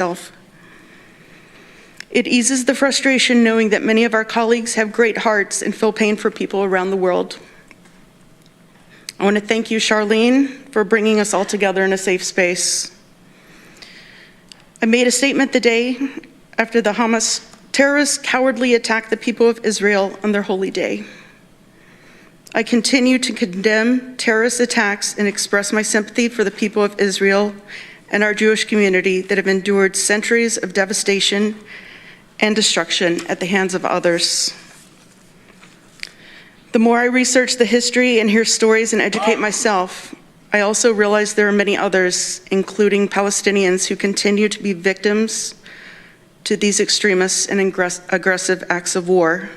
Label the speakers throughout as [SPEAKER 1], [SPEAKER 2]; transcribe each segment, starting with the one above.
[SPEAKER 1] myself. It eases the frustration knowing that many of our colleagues have great hearts and feel pain for people around the world. I want to thank you, Charlene, for bringing us all together in a safe space. I made a statement the day after the Hamas terrorists cowardly attacked the people of Israel on their holy day. I continue to condemn terrorist attacks and express my sympathy for the people of Israel and our Jewish community that have endured centuries of devastation and destruction at the hands of others. The more I research the history and hear stories and educate myself, I also realize there are many others, including Palestinians, who continue to be victims to these extremists and aggressive acts of war.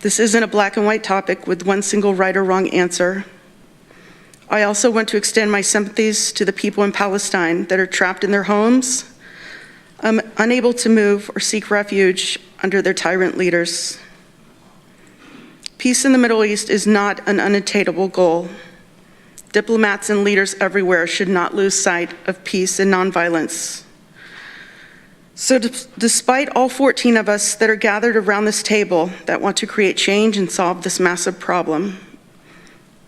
[SPEAKER 1] This isn't a black and white topic with one single right or wrong answer. I also want to extend my sympathies to the people in Palestine that are trapped in their homes, unable to move or seek refuge under their tyrant leaders. Peace in the Middle East is not an unattainable goal. Diplomats and leaders everywhere should not lose sight of peace and nonviolence. So despite all 14 of us that are gathered around this table that want to create change and solve this massive problem,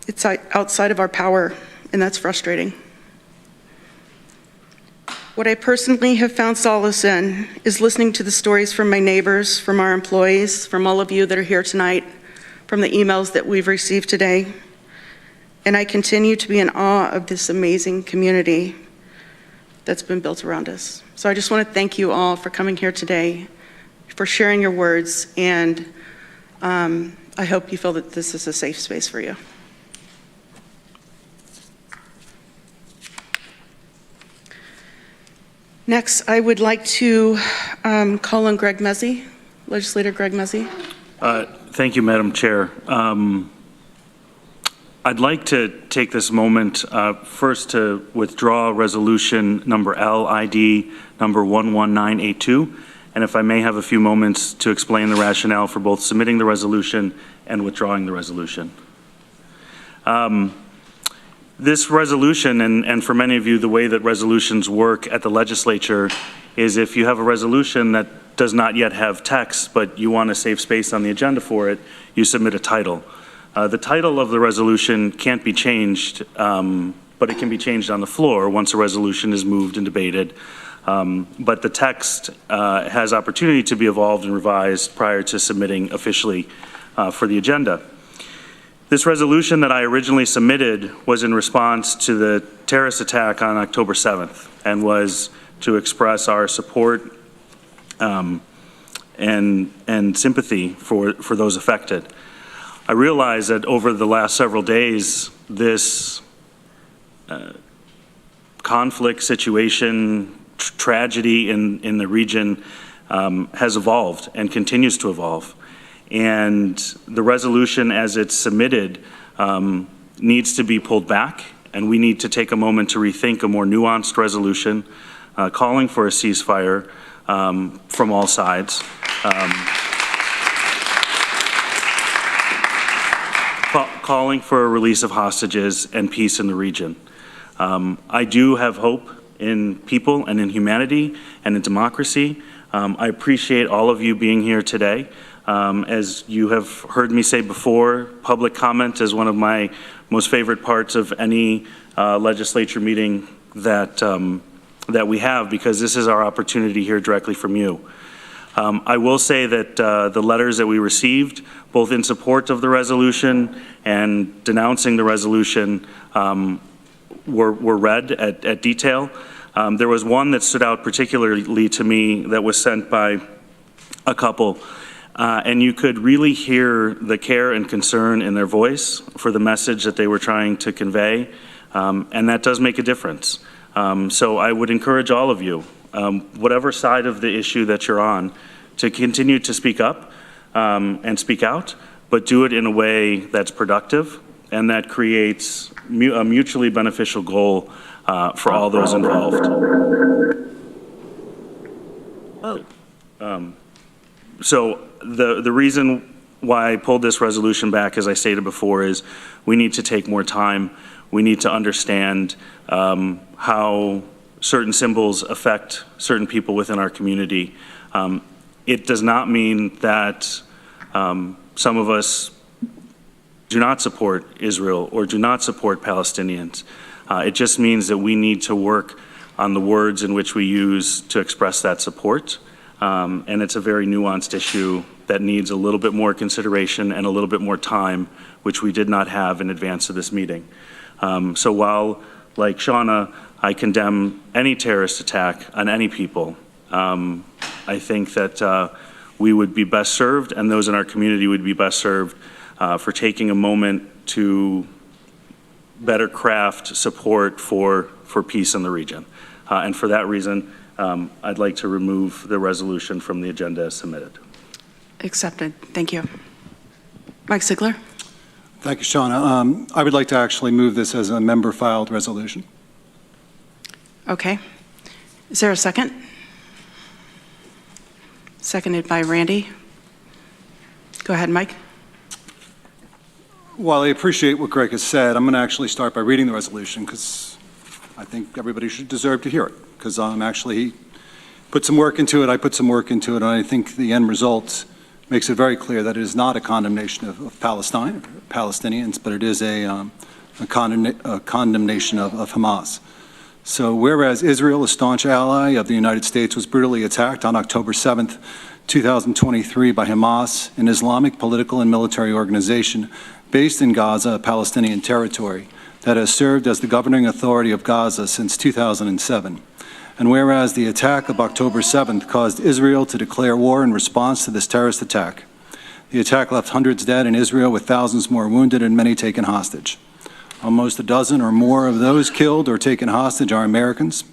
[SPEAKER 1] it's outside of our power, and that's frustrating. What I personally have found solace in is listening to the stories from my neighbors, from our employees, from all of you that are here tonight, from the emails that we've received today. And I continue to be in awe of this amazing community that's been built around us. So I just want to thank you all for coming here today, for sharing your words, and I hope you feel that this is a safe space for you. Next, I would like to call on Greg Mezzi, Legislator Greg Mezzi.
[SPEAKER 2] Thank you, Madam Chair. I'd like to take this moment first to withdraw resolution number LID number 11982, and if I may have a few moments to explain the rationale for both submitting the resolution and withdrawing the resolution. This resolution, and for many of you, the way that resolutions work at the legislature is if you have a resolution that does not yet have text, but you want to save space on the agenda for it, you submit a title. The title of the resolution can't be changed, but it can be changed on the floor once a resolution is moved and debated. But the text has opportunity to be evolved and revised prior to submitting officially for the agenda. This resolution that I originally submitted was in response to the terrorist attack on October 7th and was to express our support and sympathy for those affected. I realize that over the last several days, this conflict situation, tragedy in the region has evolved and continues to evolve. And the resolution as it's submitted needs to be pulled back, and we need to take a moment to rethink a more nuanced resolution calling for a ceasefire from all sides. Calling for a release of hostages and peace in the region. I do have hope in people and in humanity and in democracy. I appreciate all of you being here today. As you have heard me say before, public comment is one of my most favorite parts of any legislature meeting that we have, because this is our opportunity to hear directly from you. I will say that the letters that we received, both in support of the resolution and denouncing the resolution, were read at detail. There was one that stood out particularly to me that was sent by a couple, and you could really hear the care and concern in their voice for the message that they were trying to convey, and that does make a difference. So I would encourage all of you, whatever side of the issue that you're on, to continue to speak up and speak out, but do it in a way that's productive and that creates a mutually beneficial goal for all those involved. So the reason why I pulled this resolution back, as I stated before, is we need to take more time. We need to understand how certain symbols affect certain people within our community. It does not mean that some of us do not support Israel or do not support Palestinians. It just means that we need to work on the words in which we use to express that support. And it's a very nuanced issue that needs a little bit more consideration and a little bit more time, which we did not have in advance of this meeting. So while, like Shauna, I condemn any terrorist attack on any people, I think that we would be best served, and those in our community would be best served for taking a moment to better craft support for peace in the region. And for that reason, I'd like to remove the resolution from the agenda as submitted.
[SPEAKER 1] Accepted. Thank you. Mike Sigler.
[SPEAKER 3] Thank you, Shauna. I would like to actually move this as a member-filed resolution.
[SPEAKER 1] Okay. Is there a second? Seconded by Randy. Go ahead, Mike.
[SPEAKER 3] While I appreciate what Greg has said, I'm going to actually start by reading the resolution because I think everybody should deserve to hear it, because he put some work into it, I put some work into it, and I think the end result makes it very clear that it is not a condemnation of Palestine, Palestinians, but it is a condemnation of Hamas. So whereas Israel, a staunch ally of the United States, was brutally attacked on October 7th, 2023 by Hamas, an Islamic political and military organization based in Gaza, a Palestinian territory that has served as the governing authority of Gaza since 2007. And whereas the attack of October 7th caused Israel to declare war in response to this terrorist attack, the attack left hundreds dead in Israel with thousands more wounded and many taken hostage. Almost a dozen or more of those killed or taken hostage are Americans.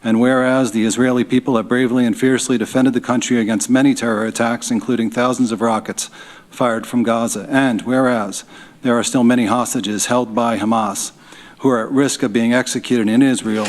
[SPEAKER 3] And whereas the Israeli people have bravely and fiercely defended the country against many terror attacks, including thousands of rockets fired from Gaza, and whereas there are still many hostages held by Hamas who are at risk of being executed in Israel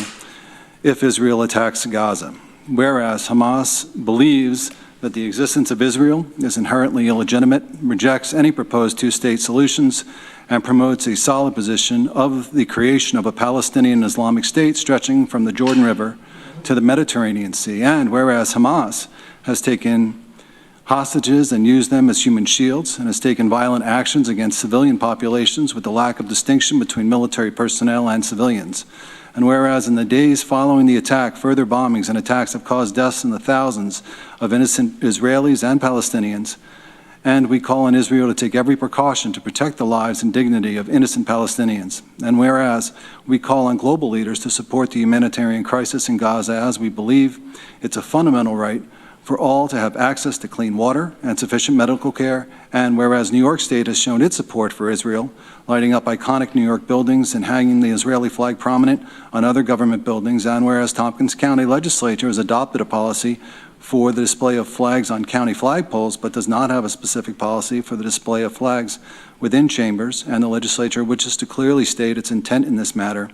[SPEAKER 3] if Israel attacks Gaza. Whereas Hamas believes that the existence of Israel is inherently illegitimate, rejects any proposed two-state solutions, and promotes a solid position of the creation of a Palestinian Islamic State stretching from the Jordan River to the Mediterranean Sea. And whereas Hamas has taken hostages and used them as human shields and has taken violent actions against civilian populations with the lack of distinction between military personnel and civilians. And whereas in the days following the attack, further bombings and attacks have caused deaths in the thousands of innocent Israelis and Palestinians, and we call on Israel to take every precaution to protect the lives and dignity of innocent Palestinians. And whereas we call on global leaders to support the humanitarian crisis in Gaza, as we believe it's a fundamental right for all to have access to clean water and sufficient medical care, and whereas New York State has shown its support for Israel, lighting up iconic New York buildings and hanging the Israeli flag prominent on other government buildings, and whereas Tompkins County Legislature has adopted a policy for the display of flags on county flagpoles, but does not have a specific policy for the display of flags within chambers, and the legislature wishes to clearly state its intent in this matter.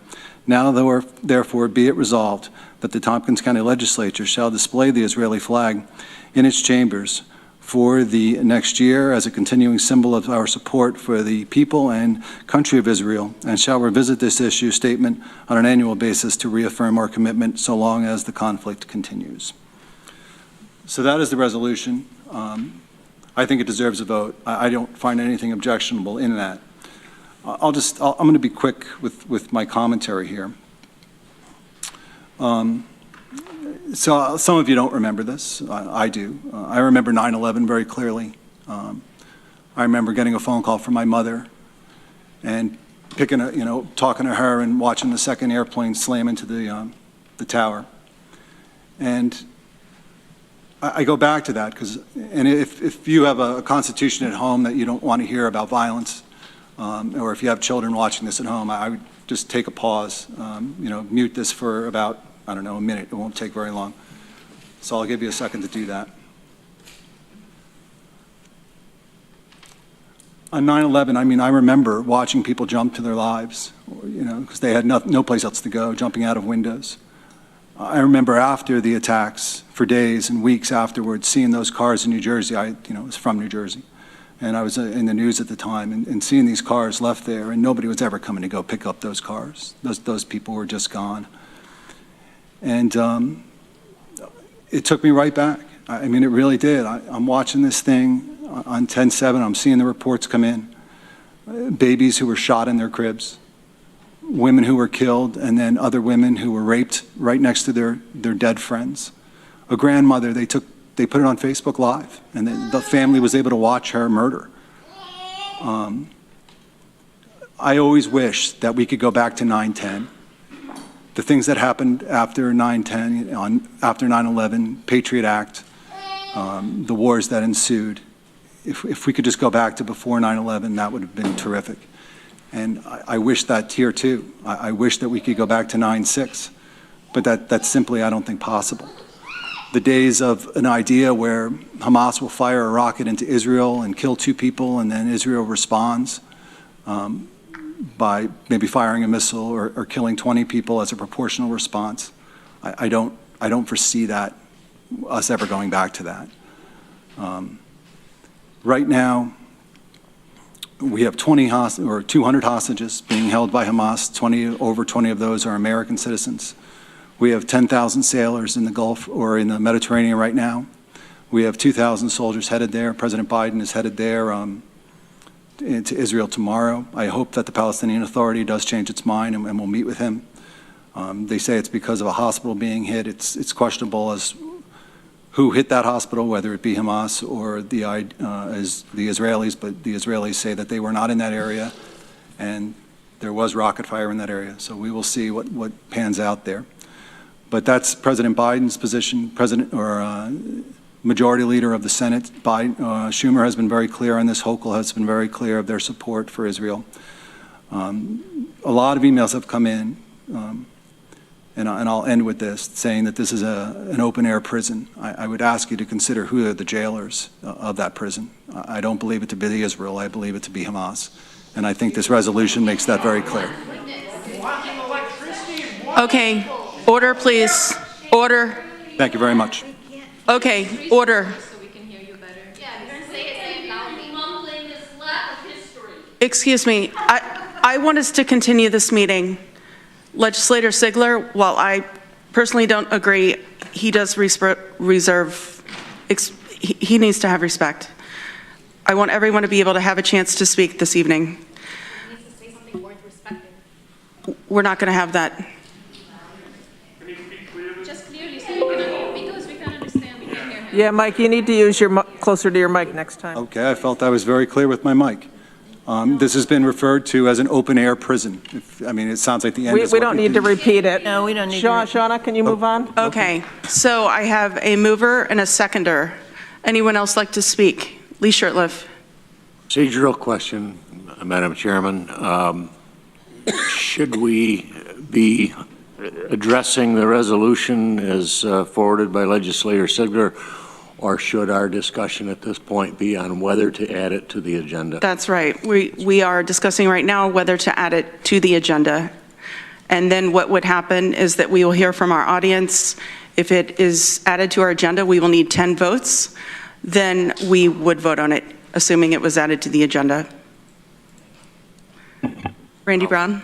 [SPEAKER 3] Now, therefore, be it resolved that the Tompkins County Legislature shall display the Israeli flag in its chambers for the next year as a continuing symbol of our support for the people and country of Israel, and shall revisit this issue statement on an annual basis to reaffirm our commitment so long as the conflict continues. So that is the resolution. I think it deserves a vote. I don't find anything objectionable in that. I'm going to be quick with my commentary here. So some of you don't remember this. I do. I remember 9/11 very clearly. I remember getting a phone call from my mother and talking to her and watching the second airplane slam into the tower. And I go back to that because, and if you have a constitution at home that you don't want to hear about violence, or if you have children watching this at home, I would just take a pause, mute this for about, I don't know, a minute. It won't take very long. So I'll give you a second to do that. On 9/11, I remember watching people jump to their lives, because they had no place else to go, jumping out of windows. I remember after the attacks, for days and weeks afterwards, seeing those cars in New Jersey. I was from New Jersey, and I was in the news at the time, and seeing these cars left there, and nobody was ever coming to go pick up those cars. Those people were just gone. And it took me right back. I mean, it really did. I'm watching this thing on 10/7. I'm seeing the reports come in. Babies who were shot in their cribs, women who were killed, and then other women who were raped right next to their dead friends. A grandmother, they put it on Facebook Live, and the family was able to watch her murder. I always wish that we could go back to 9/10. The things that happened after 9/10, after 9/11, Patriot Act, the wars that ensued. If we could just go back to before 9/11, that would have been terrific. And I wish that here too. I wish that we could go back to 9/6, but that's simply, I don't think, possible. The days of an idea where Hamas will fire a rocket into Israel and kill 2 people, and then Israel responds by maybe firing a missile or killing 20 people as a proportional response. I don't foresee that, us ever going back to that. Right now, we have 200 hostages being held by Hamas. Over 20 of those are American citizens. We have 10,000 sailors in the Gulf or in the Mediterranean right now. We have 2,000 soldiers headed there. President Biden is headed there to Israel tomorrow. I hope that the Palestinian Authority does change its mind and we'll meet with him. They say it's because of a hospital being hit. It's questionable as who hit that hospital, whether it be Hamas or as the Israelis, but the Israelis say that they were not in that area, and there was rocket fire in that area. So we will see what pans out there. But that's President Biden's position. Majority Leader of the Senate, Schumer, has been very clear on this. Hochul has been very clear of their support for Israel. A lot of emails have come in. And I'll end with this, saying that this is an open-air prison. I would ask you to consider who are the jailers of that prison. I don't believe it to be Israel. I believe it to be Hamas. And I think this resolution makes that very clear.
[SPEAKER 1] Okay, order, please. Order.
[SPEAKER 3] Thank you very much.
[SPEAKER 1] Okay, order. Excuse me. I want us to continue this meeting. Legislator Sigler, while I personally don't agree, he does reserve, he needs to have respect. I want everyone to be able to have a chance to speak this evening.
[SPEAKER 4] He needs to say something worth respecting.
[SPEAKER 1] We're not going to have that.
[SPEAKER 4] Just clearly so because we can understand, we can hear him.
[SPEAKER 5] Yeah, Mike, you need to use your closer to your mic next time.
[SPEAKER 3] Okay, I felt I was very clear with my mic. This has been referred to as an open-air prison. It sounds like the end is
[SPEAKER 5] We
[SPEAKER 3] what
[SPEAKER 5] don't
[SPEAKER 3] we
[SPEAKER 5] need to
[SPEAKER 3] do.
[SPEAKER 5] repeat it.
[SPEAKER 6] No, we don't need to.
[SPEAKER 5] Shauna, can you move on?
[SPEAKER 1] Okay, so I have a mover and a seconder. Anyone else like to speak? Lee Shirtliff.
[SPEAKER 7] Procedural question, Madam Chairman. Should we be addressing the resolution as forwarded by Legislator Sigler, or should our discussion at this point be on whether to add it to the agenda?
[SPEAKER 1] That's right. We are discussing right now whether to add it to the agenda. And then what would happen is that we will hear from our audience. If it is added to our agenda, we will need 10 votes. Then we would vote on it, assuming it was added to the agenda. Randy Brown?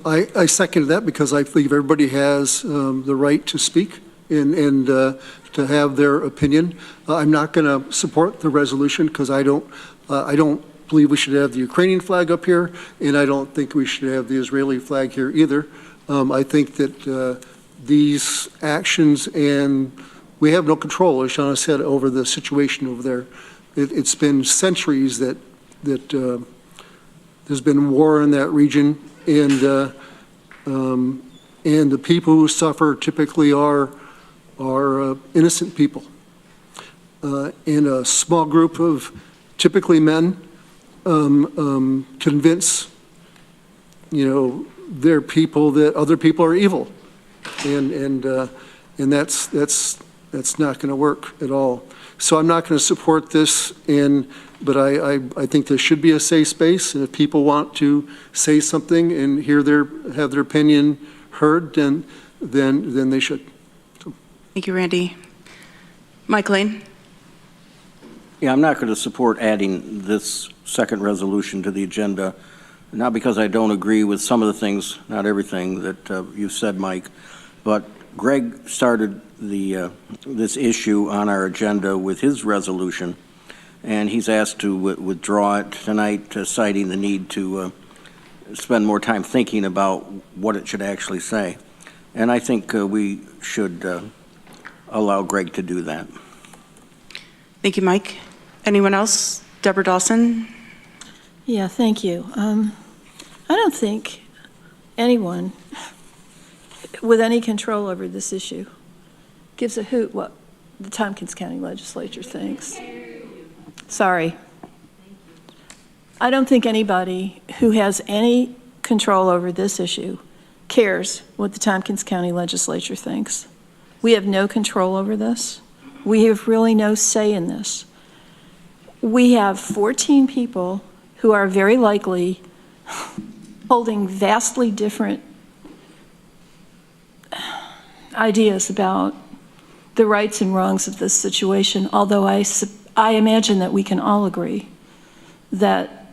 [SPEAKER 8] I second that because I believe everybody has the right to speak and to have their opinion. I'm not going to support the resolution because I don't believe we should have the Ukrainian flag up here, and I don't think we should have the Israeli flag here either. I think that these actions, and we have no control, as Shauna said, over the situation over there. It's been centuries that there's been war in that region, and the people who suffer typically are innocent people. And a small group of typically men convince, their people that other people are evil, and that's not going to work at all. So I'm not going to support this, but I think there should be a safe space, and if people want to say something and have their opinion heard, then they should.
[SPEAKER 1] Thank you, Randy. Mike Lane?
[SPEAKER 9] Yeah, I'm not going to support adding this second resolution to the agenda, not because I don't agree with some of the things, not everything that you said, Mike, but Greg started this issue on our agenda with his resolution, and he's asked to withdraw it tonight, citing the need to spend more time thinking about what it should actually say. And I think we should allow Greg to do that.
[SPEAKER 1] Thank you, Mike. Anyone else? Deborah Dawson?
[SPEAKER 6] Yeah, thank you. I don't think anyone with any control over this issue gives a hoot what the Tompkins County Legislature thinks. Sorry. I don't think anybody who has any control over this issue cares what the Tompkins County Legislature thinks. We have no control over this. We have really no say in this. We have 14 people who are very likely holding vastly different ideas about the rights and wrongs of this situation, although I imagine that we can all agree that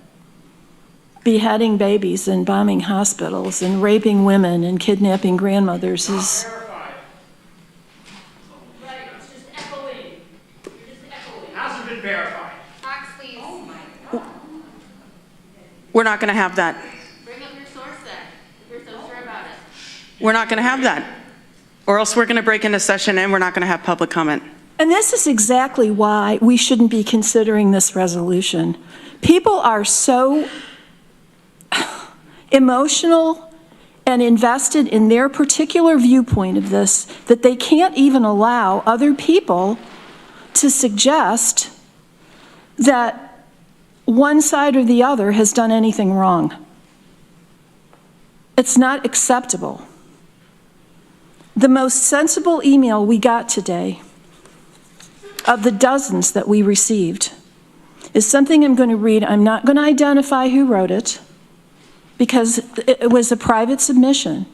[SPEAKER 6] beheading babies and bombing hospitals and raping women and kidnapping grandmothers is...
[SPEAKER 4] Right, it's just echoing. You're just echoing.
[SPEAKER 10] Hasn't been verified.
[SPEAKER 4] Fox, please. Oh my.
[SPEAKER 1] We're not going to have that.
[SPEAKER 4] Bring up your source then, if you're so sure about it.
[SPEAKER 1] We're not going to have that. Or else we're going to break into session and we're not going to have public comment.
[SPEAKER 6] And this is exactly why we shouldn't be considering this resolution. People are so emotional and invested in their particular viewpoint of this that they can't even allow other people to suggest that one side or the other has done anything wrong. It's not acceptable. The most sensible email we got today, of the dozens that we received, is something I'm going to read. I'm not going to identify who wrote it because it was a private submission.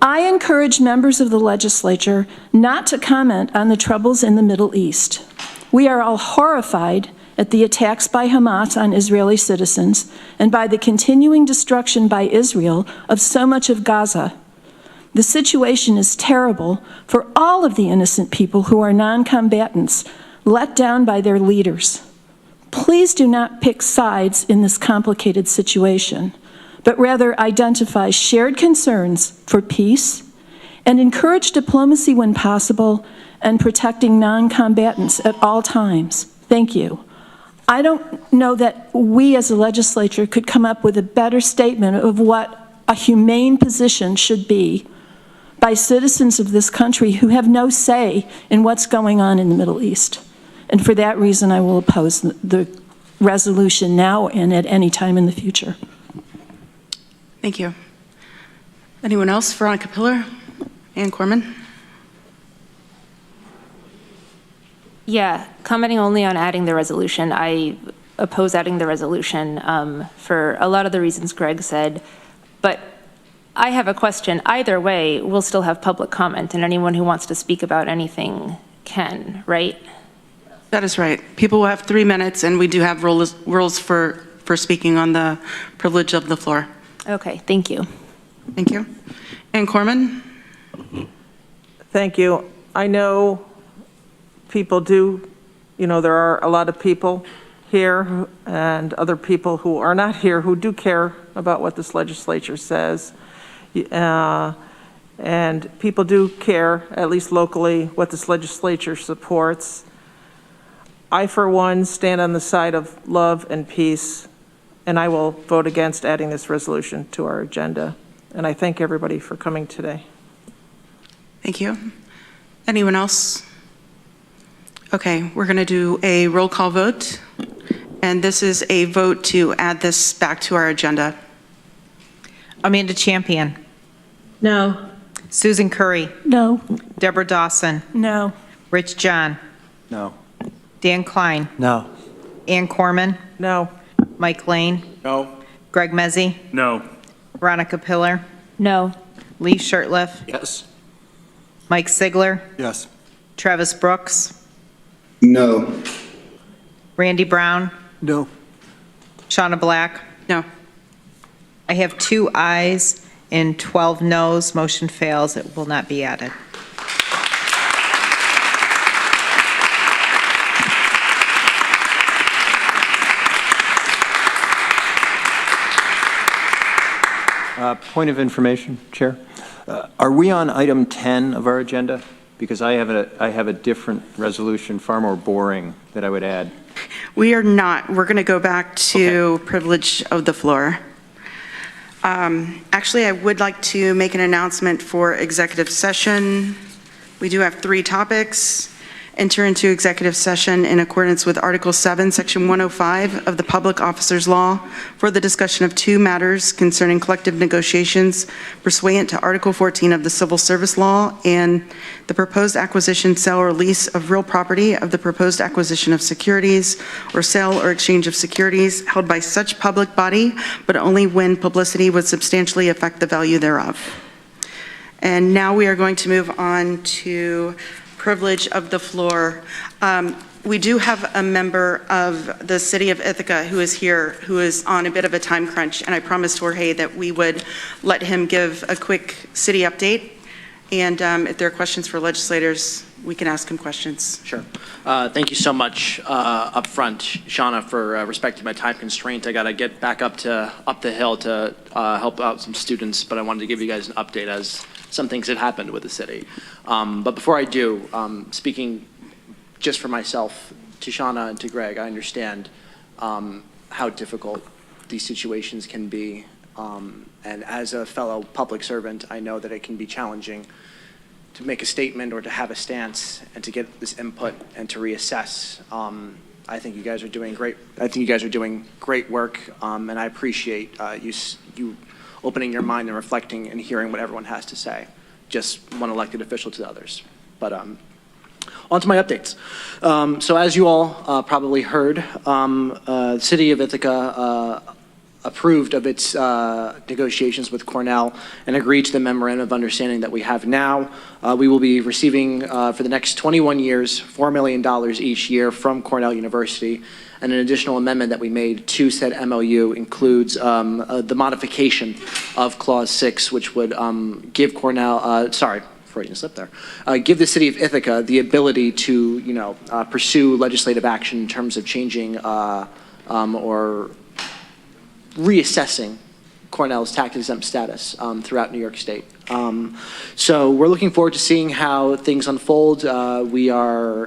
[SPEAKER 6] I encourage members of the legislature not to comment on the troubles in the Middle East. We are all horrified at the attacks by Hamas on Israeli citizens and by the continuing destruction by Israel of so much of Gaza. The situation is terrible for all of the innocent people who are non-combatants, let down by their leaders. Please do not pick sides in this complicated situation, but rather identify shared concerns for peace and encourage diplomacy when possible and protecting non-combatants at all times. Thank you. I don't know that we as a legislature could come up with a better statement of what a humane position should be by citizens of this country who have no say in what's going on in the Middle East. And for that reason, I will oppose the resolution now and at any time in the future.
[SPEAKER 1] Thank you. Anyone else? Veronica Pillar? Ann Corman?
[SPEAKER 11] Yeah, commenting only on adding the resolution. I oppose adding the resolution for a lot of the reasons Greg said, but I have a question. Either way, we'll still have public comment, and anyone who wants to speak about anything can, right?
[SPEAKER 1] That is right. People will have 3 minutes, and we do have rules for speaking on the privilege of the floor.
[SPEAKER 11] Okay, thank you.
[SPEAKER 1] Thank you. Ann Corman?
[SPEAKER 5] Thank you. I know people do, there are a lot of people here and other people who are not here who do care about what this legislature says. And people do care, at least locally, what this legislature supports. I, for one, stand on the side of love and peace, and I will vote against adding this resolution to our agenda. And I thank everybody for coming today.
[SPEAKER 1] Thank you. Anyone else? Okay, we're going to do a roll call vote, and this is a vote to add this back to our agenda.
[SPEAKER 12] Amanda Champion.
[SPEAKER 6] No.
[SPEAKER 12] Susan Curry.
[SPEAKER 6] No.
[SPEAKER 12] Deborah Dawson.
[SPEAKER 6] No.
[SPEAKER 12] Rich John.
[SPEAKER 9] No.
[SPEAKER 12] Dan Klein.
[SPEAKER 9] No.
[SPEAKER 12] Ann Corman.
[SPEAKER 5] No.
[SPEAKER 12] Mike Lane.
[SPEAKER 7] No.
[SPEAKER 12] Greg Mezzi.
[SPEAKER 2] No.
[SPEAKER 12] Veronica Pillar.
[SPEAKER 11] No.
[SPEAKER 12] Lee Shurtleff.
[SPEAKER 7] Yes.
[SPEAKER 12] Mike Sigler.
[SPEAKER 3] Yes.
[SPEAKER 12] Travis Brooks.
[SPEAKER 10] No.
[SPEAKER 12] Randy Brown.
[SPEAKER 8] No.
[SPEAKER 12] Shauna Black.
[SPEAKER 1] No.
[SPEAKER 12] I have 2 ayes and 12 noes. Motion fails. It will not be added.
[SPEAKER 13] Point of information, Chair. Are we on item 10 of our agenda? Because I have a different resolution, far more boring, that I would add.
[SPEAKER 1] We are not. We're going to go back to privilege of the floor. Actually, I would like to make an announcement for executive session. We do have 3 topics. Enter into executive session in accordance with Article 7, Section 105 of the Public Officers Law for the discussion of 2 matters concerning collective negotiations pursuant to Article 14 of the Civil Service Law and the proposed acquisition, sale, or lease of real property of the proposed acquisition of securities or sale or exchange of securities held by such public body, but only when publicity would substantially affect the value thereof. And now we are going to move on to privilege of the floor. We do have a member of the City of Ithaca who is here, who is on a bit of a time crunch, and I promised Jorge that we would let him give a quick city update. And if there are questions for legislators, we can ask him questions.
[SPEAKER 14] Sure. Thank you so much up front, Shauna, for respecting my time constraint. I got to get back up the hill to help out some students, but I wanted to give you guys an update as some things had happened with the city. But before I do, speaking just for myself, to Shauna and to Greg, I understand how difficult these situations can be. And as a fellow public servant, I know that it can be challenging to make a statement or to have a stance and to get this input and to reassess. I think you guys are doing great. I think you guys are doing great work, and I appreciate you opening your mind and reflecting and hearing what everyone has to say. Just one elected official to others. But on to my updates. So as you all probably heard, the City of Ithaca approved of its negotiations with Cornell and agreed to the memorandum of understanding that we have now. We will be receiving for the next 21 years, $4 million each year from Cornell University. And an additional amendment that we made to said MOU includes the modification of Clause 6, which would give Cornell, Freudian slip there, give the City of Ithaca the ability to, pursue legislative action in terms of changing or reassessing Cornell's tax-exempt status throughout New York State. So we're looking forward to seeing how things unfold. We're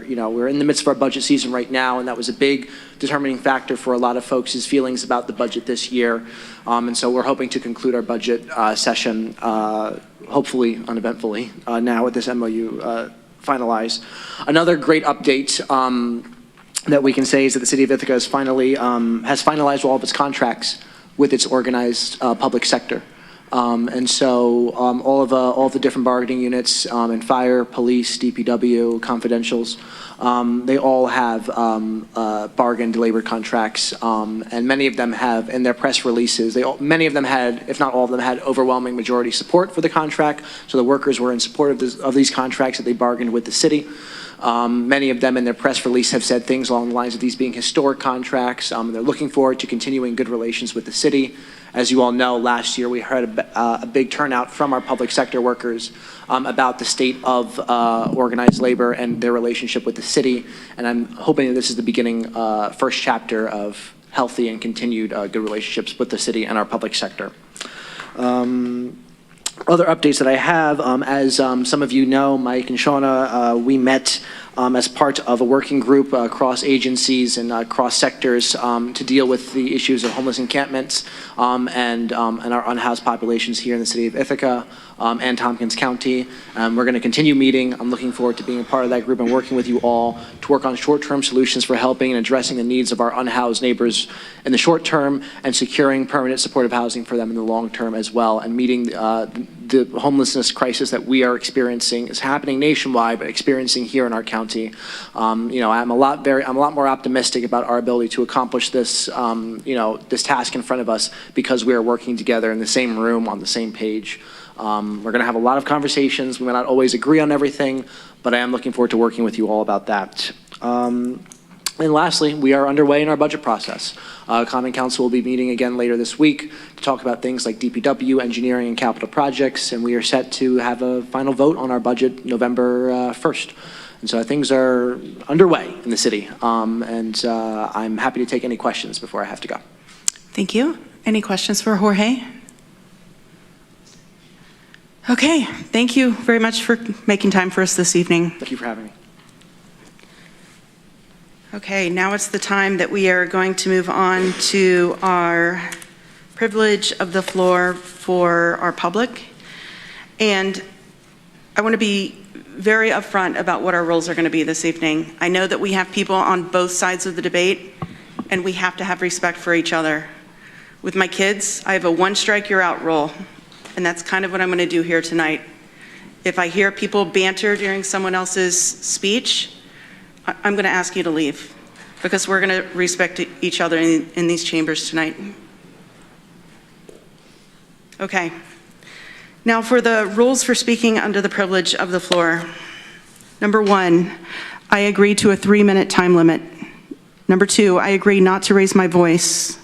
[SPEAKER 14] in the midst of our budget season right now, and that was a big determining factor for a lot of folks' feelings about the budget this year. And so we're hoping to conclude our budget session, hopefully uneventfully, now with this MOU finalized. Another great update that we can say is that the City of Ithaca has finalized all of its contracts with its organized public sector. And so all of the different bargaining units in fire, police, DPW, confidentials, they all have bargained labor contracts, and many of them have in their press releases, many of them had, if not all of them, had overwhelming majority support for the contract. So the workers were in support of these contracts that they bargained with the city. Many of them in their press release have said things along the lines of these being historic contracts. They're looking forward to continuing good relations with the city. As you all know, last year we heard a big turnout from our public sector workers about the state of organized labor and their relationship with the city. And I'm hoping that this is the beginning, first chapter of healthy and continued good relationships with the city and our public sector. Other updates that I have, as some of you know, Mike and Shauna, we met as part of a working group across agencies and across sectors to deal with the issues of homeless encampments and our unhoused populations here in the City of Ithaca and Tompkins County. We're going to continue meeting. I'm looking forward to being a part of that group and working with you all to work on short-term solutions for helping and addressing the needs of our unhoused neighbors in the short term and securing permanent supportive housing for them in the long term as well, and meeting the homelessness crisis that we are experiencing is happening nationwide, but experiencing here in our county. I'm a lot more optimistic about our ability to accomplish this, this task in front of us because we are working together in the same room on the same page. We're going to have a lot of conversations. We may not always agree on everything, but I am looking forward to working with you all about that. And lastly, we are underway in our budget process. Common Council will be meeting again later this week to talk about things like DPW, engineering, and capital projects, and we are set to have a final vote on our budget November 1st. And so things are underway in the city, and I'm happy to take any questions before I have to go.
[SPEAKER 1] Thank you. Any questions for Jorge? Okay, thank you very much for making time for us this evening.
[SPEAKER 14] Thank you for having me.
[SPEAKER 1] Okay, now it's the time that we are going to move on to our privilege of the floor for our public. And I want to be very upfront about what our rules are going to be this evening. I know that we have people on both sides of the debate, and we have to have respect for each other. With my kids, I have a one strike, you're out rule. And that's kind of what I'm going to do here tonight. If I hear people banter during someone else's speech, I'm going to ask you to leave, because we're going to respect each other in these chambers tonight. Okay. Now for the rules for speaking under the privilege of the floor. Number 1, I agree to a 3-minute time limit. Number 2, I agree not to raise my voice.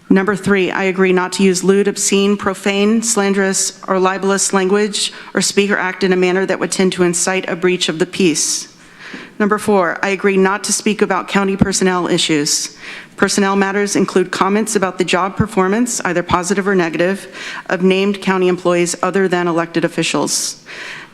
[SPEAKER 1] Number 3, I agree not to use lewd, obscene, profane, slanderous, or libelous language or speak or act in a manner that would tend to incite a breach of the peace. Number 4, I agree not to speak about county personnel issues. Personnel matters include comments about the job performance, either positive or negative, of named county employees other than elected officials.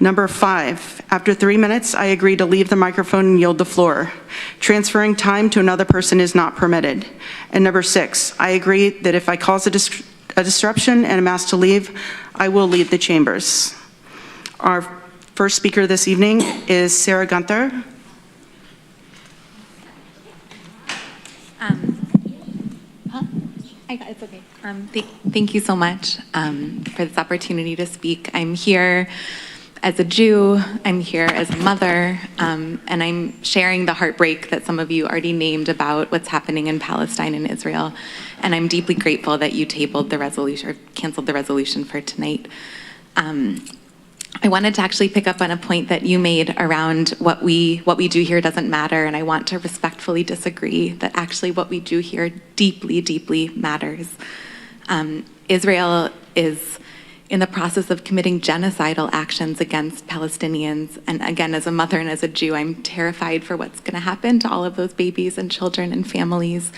[SPEAKER 1] Number 5, after 3 minutes, I agree to leave the microphone and yield the floor. Transferring time to another person is not permitted. And number 6, I agree that if I cause a disruption and am asked to leave, I will leave the chambers. Our first speaker this evening is Sarah Gunther.
[SPEAKER 15] It's okay. Thank you so much for this opportunity to speak. I'm here as a Jew, I'm here as a mother, and I'm sharing the heartbreak that some of you already named about what's happening in Palestine and Israel. And I'm deeply grateful that you tabled the resolution or canceled the resolution for tonight. I wanted to actually pick up on a point that you made around what we do here doesn't matter, and I want to respectfully disagree that actually what we do here deeply, deeply matters. Israel is in the process of committing genocidal actions against Palestinians, and again, as a mother and as a Jew, I'm terrified for what's going to happen to all of those babies and children and families.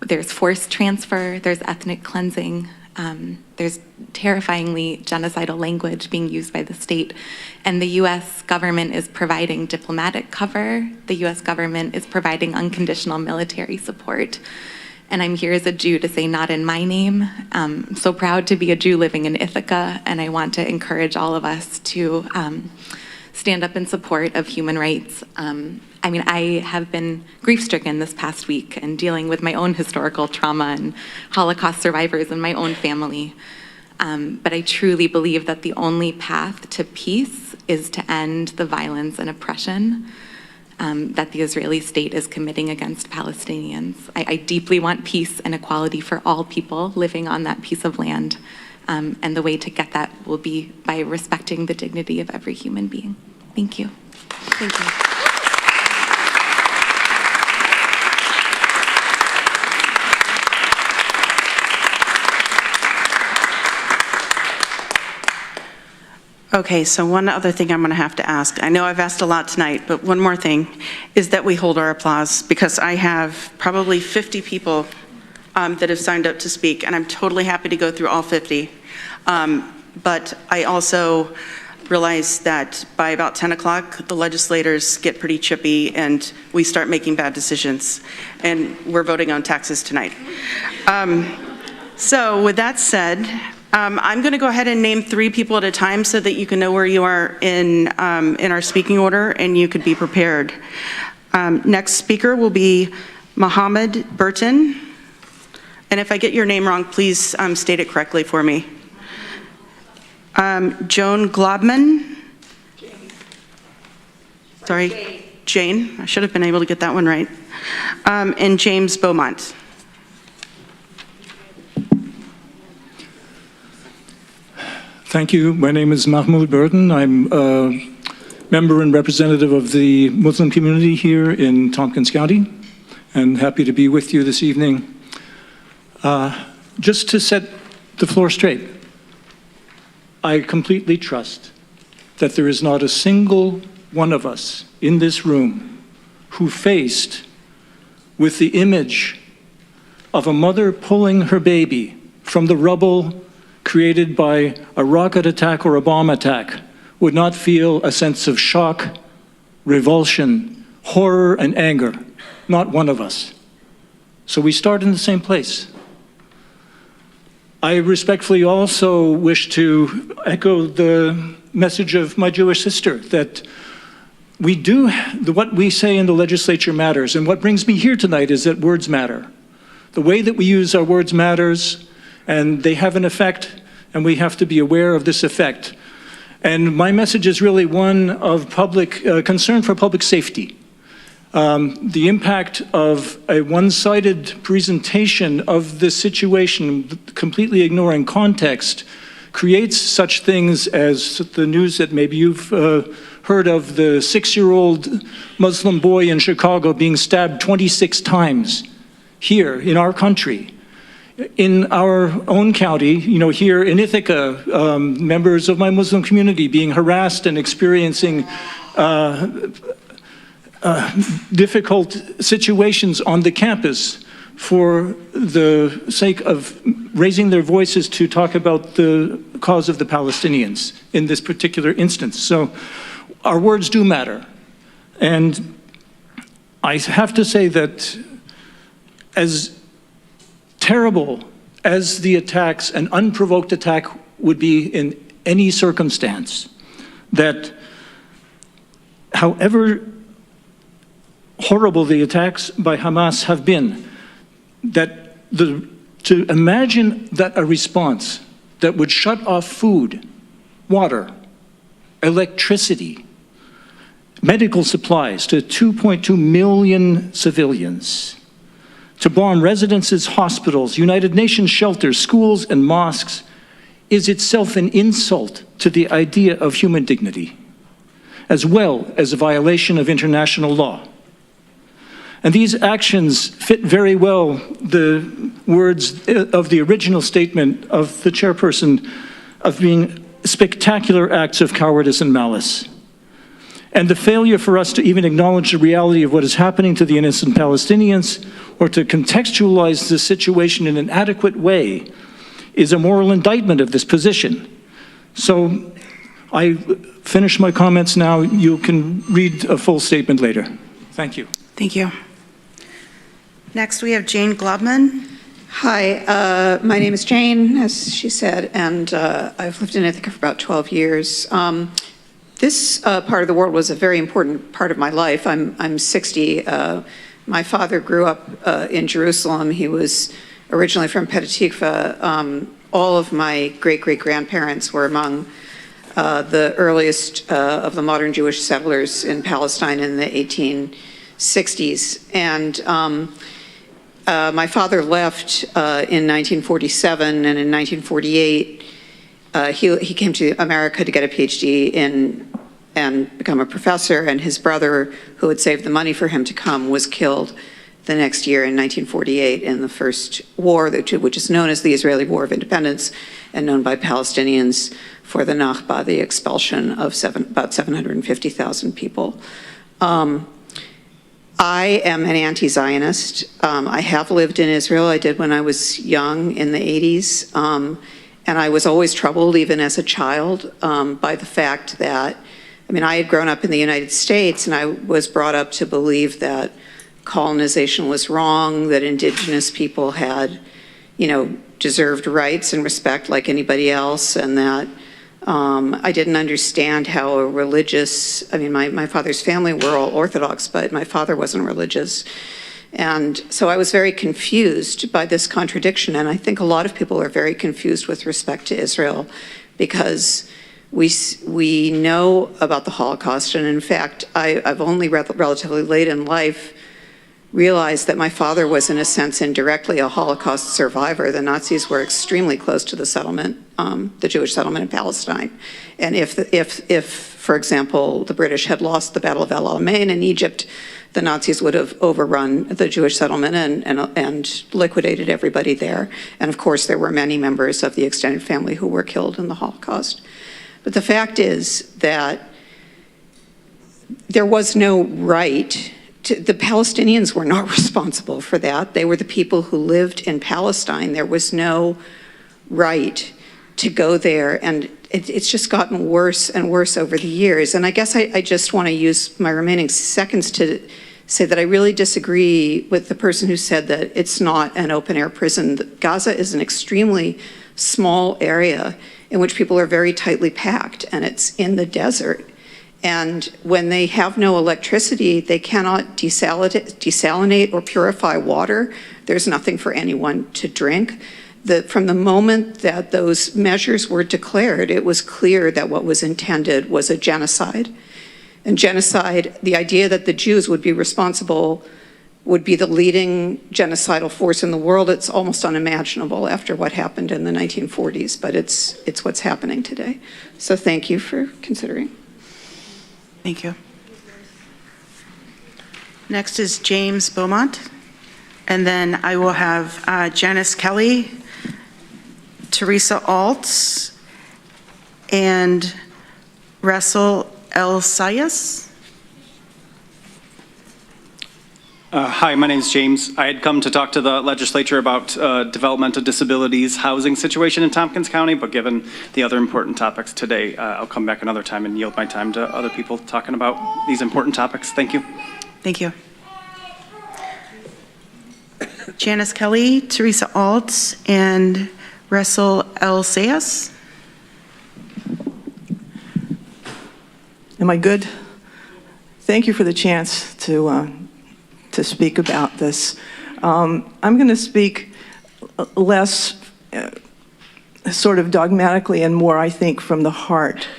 [SPEAKER 15] There's forced transfer, there's ethnic cleansing, there's terrifyingly genocidal language being used by the state, and the U.S. government is providing diplomatic cover. The U.S. government is providing unconditional military support. And I'm here as a Jew to say not in my name. I'm so proud to be a Jew living in Ithaca, and I want to encourage all of us to stand up in support of human rights. I mean, I have been grief-stricken this past week and dealing with my own historical trauma and Holocaust survivors in my own family. But I truly believe that the only path to peace is to end the violence and oppression that the Israeli state is committing against Palestinians. I deeply want peace and equality for all people living on that piece of land. And the way to get that will be by respecting the dignity of every human being. Thank you.
[SPEAKER 1] Thank you. Okay, so one other thing I'm going to have to ask. I know I've asked a lot tonight, but one more thing is that we hold our applause, because I have probably 50 people that have signed up to speak, and I'm totally happy to go through all 50. But I also realize that by about 10 o'clock, the legislators get pretty chippy and we start making bad decisions. And we're voting on taxes tonight. So with that said, I'm going to go ahead and name 3 people at a time so that you can know where you are in our speaking order and you could be prepared. Next speaker will be Mohammed Burton. And if I get your name wrong, please state it correctly for me. Joan Globman. Sorry, Jane. I should have been able to get that one right. And James Beaumont.
[SPEAKER 16] Thank you. My name is Mahmoud Burton. I'm a member and representative of the Muslim community here in Tompkins County. and happy to be with you this evening. Just to set the floor straight, I completely trust that there is not a single one of us in this room who faced with the image of a mother pulling her baby from the rubble created by a rocket attack or a bomb attack would not feel a sense of shock, revulsion, horror, and anger. Not one of us. So we start in the same place. I respectfully also wish to echo the message of my Jewish sister that what we say in the legislature matters. And what brings me here tonight is that words matter. The way that we use our words matters, and they have an effect, and we have to be aware of this effect. And my message is really one of public concern for public safety. The impact of a one-sided presentation of the situation, completely ignoring context, creates such things as the news that maybe you've heard of, the 6-year-old Muslim boy in Chicago being stabbed 26 times here in our country. In our own county, here in Ithaca, members of my Muslim community being harassed and experiencing difficult situations on the campus for the sake of raising their voices to talk about the cause of the Palestinians in this particular instance. So our words do matter. And I have to say that as terrible as the attacks, an unprovoked attack would be in any circumstance, that however horrible the attacks by Hamas have been, that to imagine that a response that would shut off food, water, electricity, medical supplies to 2.2 million civilians, to bomb residences, hospitals, United Nations shelters, schools, and mosques is itself an insult to the idea of human dignity, as well as a violation of international law. And these actions fit very well the words of the original statement of the chairperson of being spectacular acts of cowardice and malice. And the failure for us to even acknowledge the reality of what is happening to the innocent Palestinians or to contextualize the situation in an adequate way is a moral indictment of this position. So I finish my comments now. You can read a full statement later. Thank you.
[SPEAKER 1] Thank you. Next, we have Jane Globman.
[SPEAKER 17] Hi, my name is Jane, as she said, and I've lived in Ithaca for about 12 years. This part of the world was a very important part of my life. I'm 60. My father grew up in Jerusalem. He was originally from Petah Tikva. All of my great-great-grandparents were among the earliest of the modern Jewish settlers in Palestine in the 1860s. And my father left in 1947, and in 1948, he came to America to get a PhD and become a professor, and his brother, who had saved the money for him to come, was killed the next year in 1948 in the first war, which is known as the Israeli War of Independence, and known by Palestinians for the Nakba, the expulsion of about 750,000 people. I am an anti-Zionist. I have lived in Israel. I did when I was young in the 80s. And I was always troubled, even as a child, by the fact that, I had grown up in the United States, and I was brought up to believe that colonization was wrong, that indigenous people had, deserved rights and respect like anybody else, and that I didn't understand how a religious, my father's family were all Orthodox, but my father wasn't religious. And so I was very confused by this contradiction, and I think a lot of people are very confused with respect to Israel because we know about the Holocaust, and in fact, I've only relatively late in life realized that my father was, in a sense, indirectly a Holocaust survivor. The Nazis were extremely close to the settlement, the Jewish settlement in Palestine. And if for example, the British had lost the Battle of El Alamein in Egypt, the Nazis would have overrun the Jewish settlement and liquidated everybody there. And of course, there were many members of the extended family who were killed in the Holocaust. But the fact is that there was no right the Palestinians were not responsible for that. They were the people who lived in Palestine. There was no right to go there, and it's just gotten worse and worse over the years. And I guess I just want to use my remaining seconds to say that I really disagree with the person who said that it's not an open-air prison. Gaza is an extremely small area in which people are very tightly packed, and it's in the desert. And when they have no electricity, they cannot desalinate or purify water. There's nothing for anyone to drink. From the moment that those measures were declared, it was clear that what was intended was a genocide. And genocide, the idea that the Jews would be responsible, would be the leading genocidal force in the world, it's almost unimaginable after what happened in the 1940s, but it's what's happening today. So thank you for considering.
[SPEAKER 1] Thank you. Next is James Beaumont, and then I will have Janice Kelly, Teresa Altz, and Russell El Sayas.
[SPEAKER 18] Hi, my name is James. I had come to talk to the legislature about developmental disabilities housing situation in Tompkins County, but given the other important topics today, I'll come back another time and yield my time to other people talking about these important topics. Thank you.
[SPEAKER 1] Thank you. Janice Kelly, Teresa Altz, and Russell El Sayas.
[SPEAKER 19] Am I good? Thank you for the chance to speak about this. I'm going to speak less sort of dogmatically and more, I think, from the heart.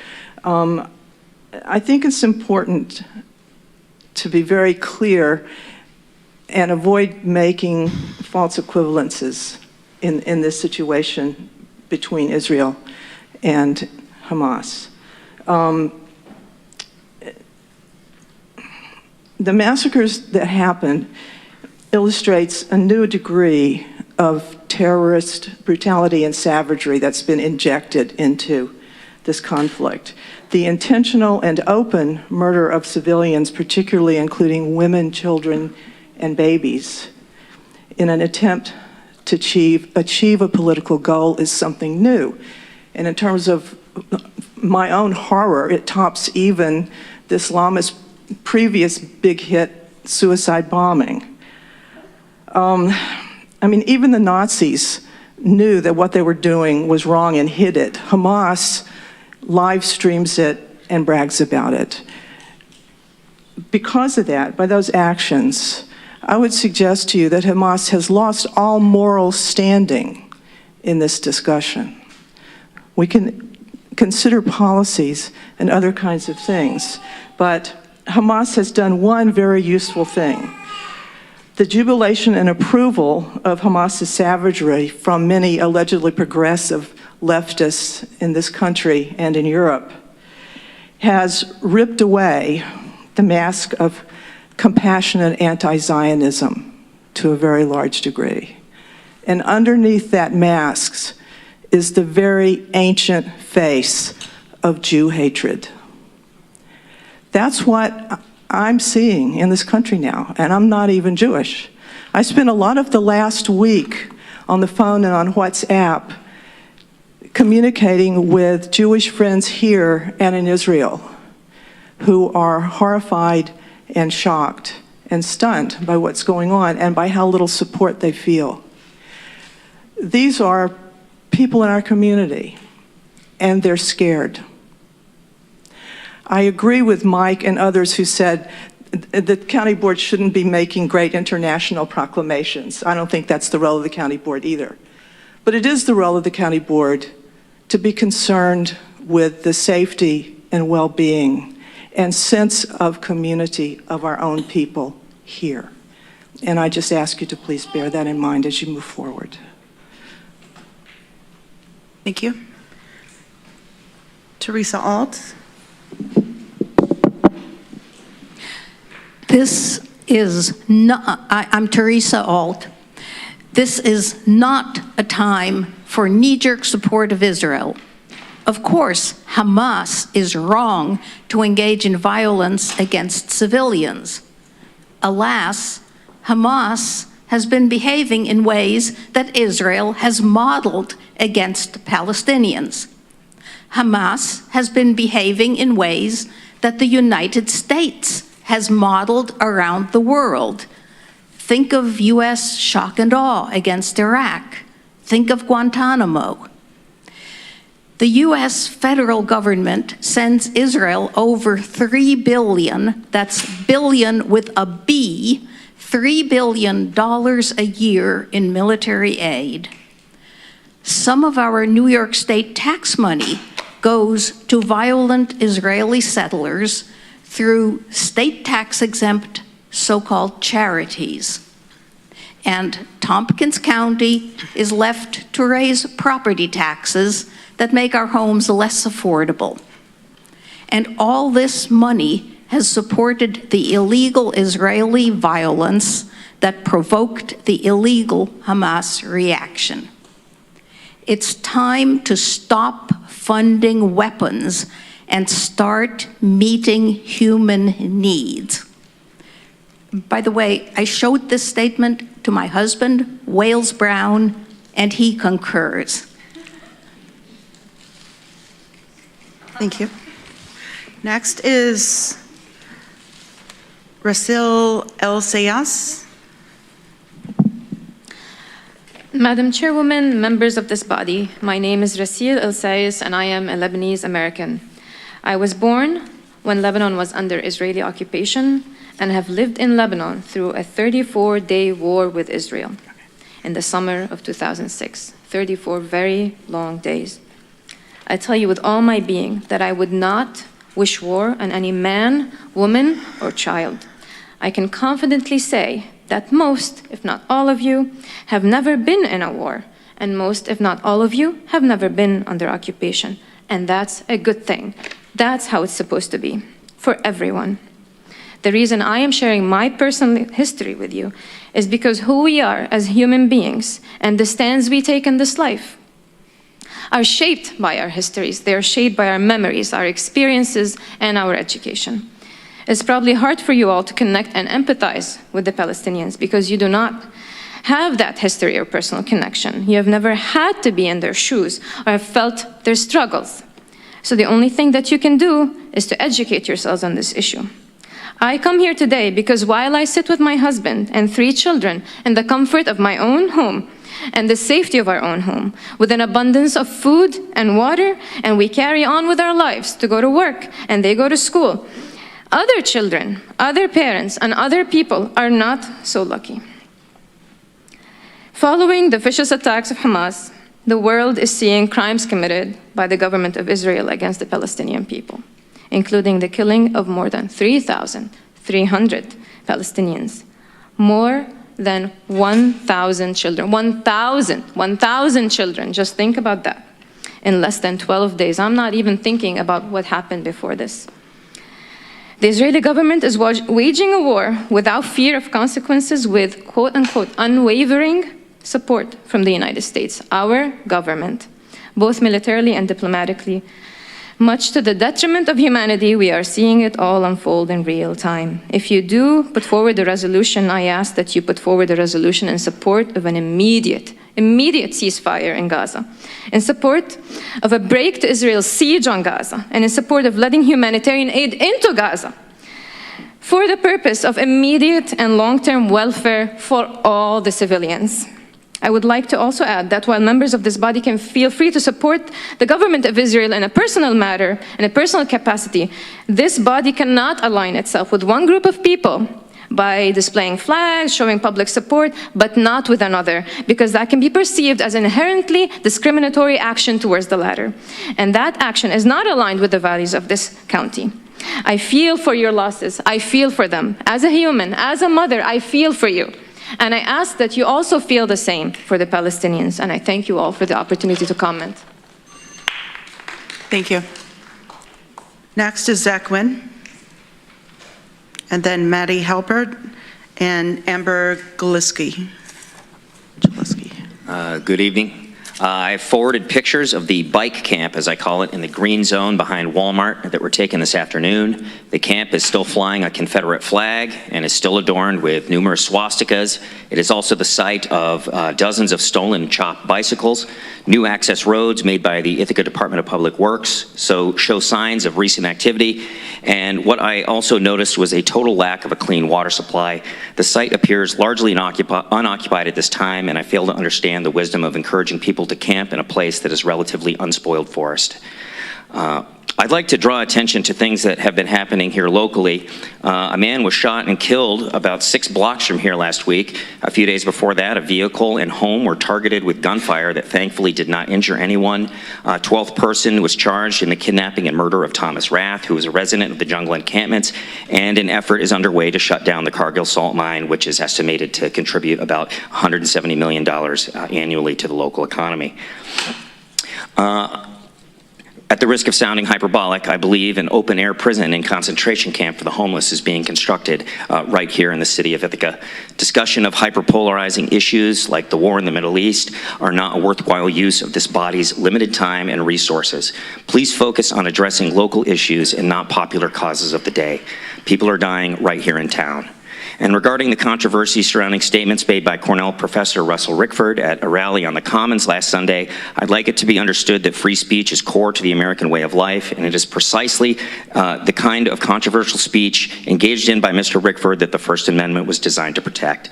[SPEAKER 19] I think it's important to be very clear and avoid making false equivalences in this situation between Israel and Hamas. The massacres that happened illustrates a new degree of terrorist brutality and savagery that's been injected into this conflict. The intentional and open murder of civilians, particularly including women, children, and babies, in an attempt to achieve a political goal is something new. And in terms of my own horror, it tops even the Islamist previous big hit suicide bombing. I mean, even the Nazis knew that what they were doing was wrong and hid it. Hamas live streams it and brags about it. Because of that, by those actions, I would suggest to you that Hamas has lost all moral standing in this discussion. We can consider policies and other kinds of things, but Hamas has done one very useful thing. The jubilation and approval of Hamas's savagery from many allegedly progressive leftists in this country and in Europe has ripped away the mask of compassionate anti-Zionism to a very large degree. And underneath that mask is the very ancient face of Jew hatred. That's what I'm seeing in this country now, and I'm not even Jewish. I spent a lot of the last week on the phone and on WhatsApp communicating with Jewish friends here and in Israel who are horrified and shocked and stunned by what's going on and by how little support they feel. These are people in our community, and they're scared. I agree with Mike and others who said the county board shouldn't be making great international proclamations. I don't think that's the role of the county board either. But it is the role of the county board to be concerned with the safety and well-being and sense of community of our own people here. And I just ask you to please bear that in mind as you move forward.
[SPEAKER 1] Thank you. Teresa Alt.
[SPEAKER 20] This is not, I'm Teresa Alt. This is not a time for knee-jerk support of Israel. Of course, Hamas is wrong to engage in violence against civilians. Alas, Hamas has been behaving in ways that Israel has modeled against Palestinians. Hamas has been behaving in ways that the United States has modeled around the world. Think of US shock and awe against Iraq. Think of Guantanamo. The US federal government sends Israel over $3 billion, that's billion with a B, $3 billion a year in military aid. Some of our New York State tax money goes to violent Israeli settlers through state tax-exempt so-called charities. And Tompkins County is left to raise property taxes that make our homes less affordable. And all this money has supported the illegal Israeli violence that provoked the illegal Hamas reaction. It's time to stop funding weapons and start meeting human needs. By the way, I showed this statement to my husband, Wales Brown, and he concurs.
[SPEAKER 1] Thank you. Next is Rasil El Sayas.
[SPEAKER 4] Madam Chairwoman, members of this body, my name is Rasil El Sayas and I am a Lebanese American. I was born when Lebanon was under Israeli occupation and have lived in Lebanon through a 34-day war with Israel in the summer of 2006. 34 very long days. I tell you with all my being that I would not wish war on any man, woman, or child. I can confidently say that most, if not all of you, have never been in a war, and most, if not all of you, have never been under occupation. And that's a good thing. That's how it's supposed to be, for everyone. The reason I am sharing my personal history with you is because who we are as human beings and the stands we take in this life are shaped by our histories. They are shaped by our memories, our experiences, and our education. It's probably hard for you all to connect and empathize with the Palestinians because you do not have that history or personal connection. You have never had to be in their shoes or have felt their struggles. So the only thing that you can do is to educate yourselves on this issue. I come here today because while I sit with my husband and 3 children in the comfort of my own home and the safety of our own home, with an abundance of food and water, and we carry on with our lives to go to work and they go to school, other children, other parents, and other people are not so lucky. Following the vicious attacks of Hamas, the world is seeing crimes committed by the government of Israel against the Palestinian people, including the killing of more than 3,300 Palestinians, more than 1,000 children. 1,000 children, just think about that, in less than 12 days. I'm not even thinking about what happened before this. The Israeli government is waging a war without fear of consequences with quote-unquote unwavering support from the United States, our government, both militarily and diplomatically. Much to the detriment of humanity, we are seeing it all unfold in real time. If you do put forward a resolution, I ask that you put forward a resolution in support of an immediate ceasefire in Gaza, in support of a break to Israel's siege on Gaza, and in support of letting humanitarian aid into Gaza for the purpose of immediate and long-term welfare for all the civilians. I would like to also add that while members of this body can feel free to support the government of Israel in a personal matter, in a personal capacity, this body cannot align itself with one group of people by displaying flags, showing public support, but not with another, because that can be perceived as inherently discriminatory action towards the latter. And that action is not aligned with the values of this county. I feel for your losses. I feel for them. As a human, as a mother, I feel for you. And I ask that you also feel the same for the Palestinians. And I thank you all for the opportunity to comment.
[SPEAKER 1] Thank you. Next is Zach Wynn. and then Maddie Halpert and Amber Galiski.
[SPEAKER 21] Good evening. I forwarded pictures of the bike camp, as I call it, in the green zone behind Walmart that were taken this afternoon. The camp is still flying a Confederate flag and is still adorned with numerous swastikas. It is also the site of dozens of stolen and chopped bicycles. New access roads made by the Ithaca Department of Public Works show signs of recent activity. And what I also noticed was a total lack of a clean water supply. The site appears largely unoccupied at this time, and I fail to understand the wisdom of encouraging people to camp in a place that is relatively unspoiled forest. I'd like to draw attention to things that have been happening here locally. A man was shot and killed about 6 blocks from here last week. A few days before that, a vehicle and home were targeted with gunfire that thankfully did not injure anyone. A 12th person was charged in the kidnapping and murder of Thomas Rath, who was a resident of the jungle encampments, and an effort is underway to shut down the Cargill salt mine, which is estimated to contribute about $170 million annually to the local economy. At the risk of sounding hyperbolic, I believe an open-air prison and concentration camp for the homeless is being constructed right here in the city of Ithaca. Discussion of hyperpolarizing issues like the war in the Middle East are not a worthwhile use of this body's limited time and resources. Please focus on addressing local issues and not popular causes of the day. People are dying right here in town. And regarding the controversy surrounding statements made by Cornell professor Russell Rickford at a rally on the Commons last Sunday, I'd like it to be understood that free speech is core to the American way of life, and it is precisely the kind of controversial speech engaged in by Mr. Rickford that the First Amendment was designed to protect.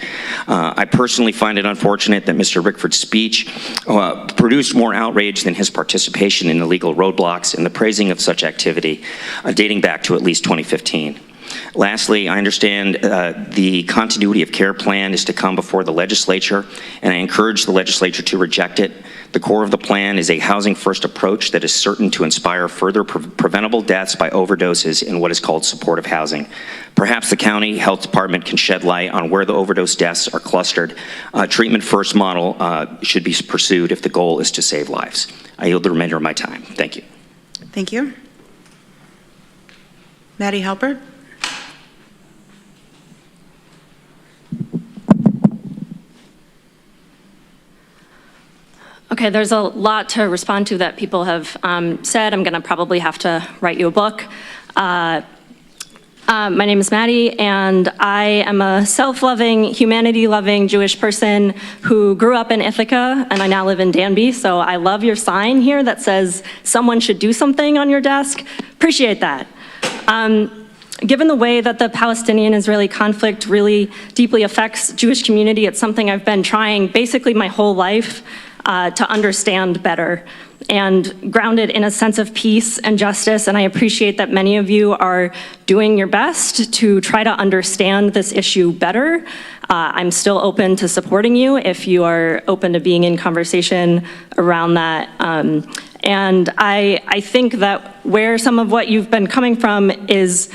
[SPEAKER 21] I personally find it unfortunate that Mr. Rickford's speech produced more outrage than his participation in illegal roadblocks and the praising of such activity dating back to at least 2015. Lastly, I understand the continuity of care plan is to come before the legislature, and I encourage the legislature to reject it. The core of the plan is a housing-first approach that is certain to inspire further preventable deaths by overdoses in what is called supportive housing. Perhaps the county health department can shed light on where the overdose deaths are clustered. A treatment-first model should be pursued if the goal is to save lives. I yield the remainder of my time. Thank you.
[SPEAKER 1] Thank you. Maddie Halpert.
[SPEAKER 22] Okay, there's a lot to respond to that people have said. I'm going to probably have to write you a book. My name is Maddie, and I am a self-loving, humanity-loving Jewish person who grew up in Ithaca, and I now live in Danby. So I love your sign here that says someone should do something on your desk. Appreciate that. Given the way that the Palestinian-Israeli conflict really deeply affects Jewish community, it's something I've been trying basically my whole life to understand better and grounded in a sense of peace and justice. And I appreciate that many of you are doing your best to try to understand this issue better. I'm still open to supporting you if you are open to being in conversation around that. And I think that where some of what you've been coming from is,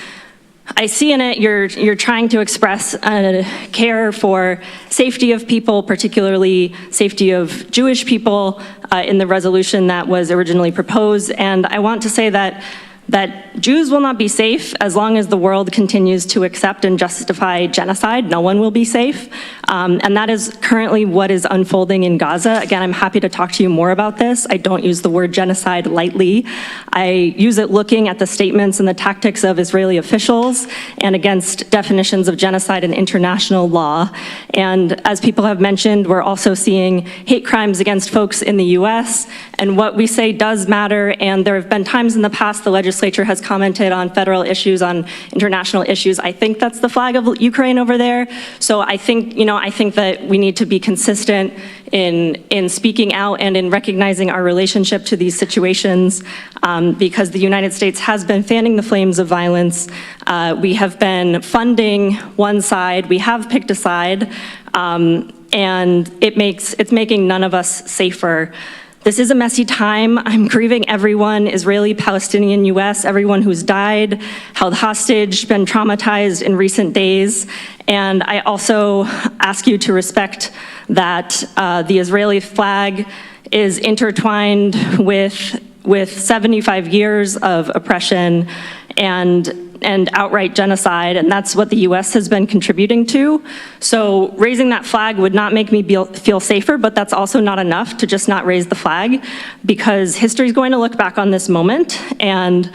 [SPEAKER 22] I see in it you're trying to express a care for safety of people, particularly safety of Jewish people in the resolution that was originally proposed. And I want to say that Jews will not be safe as long as the world continues to accept and justify genocide. No one will be safe. And that is currently what is unfolding in Gaza. Again, I'm happy to talk to you more about this. I don't use the word genocide lightly. I use it looking at the statements and the tactics of Israeli officials and against definitions of genocide in international law. And as people have mentioned, we're also seeing hate crimes against folks in the US. And what we say does matter. And there have been times in the past the legislature has commented on federal issues, on international issues. I think that's the flag of Ukraine over there. So I think that we need to be consistent in speaking out and in recognizing our relationship to these situations because the United States has been fanning the flames of violence. We have been funding one side. We have picked a side, and it's making none of us safer. This is a messy time. I'm grieving everyone, Israeli, Palestinian, US, everyone who's died, held hostage, been traumatized in recent days. And I also ask you to respect that the Israeli flag is intertwined with 75 years of oppression. And and outright genocide, and that's what the US has been contributing to. So raising that flag would not make me feel safer, but that's also not enough to just not raise the flag, because history is going to look back on this moment and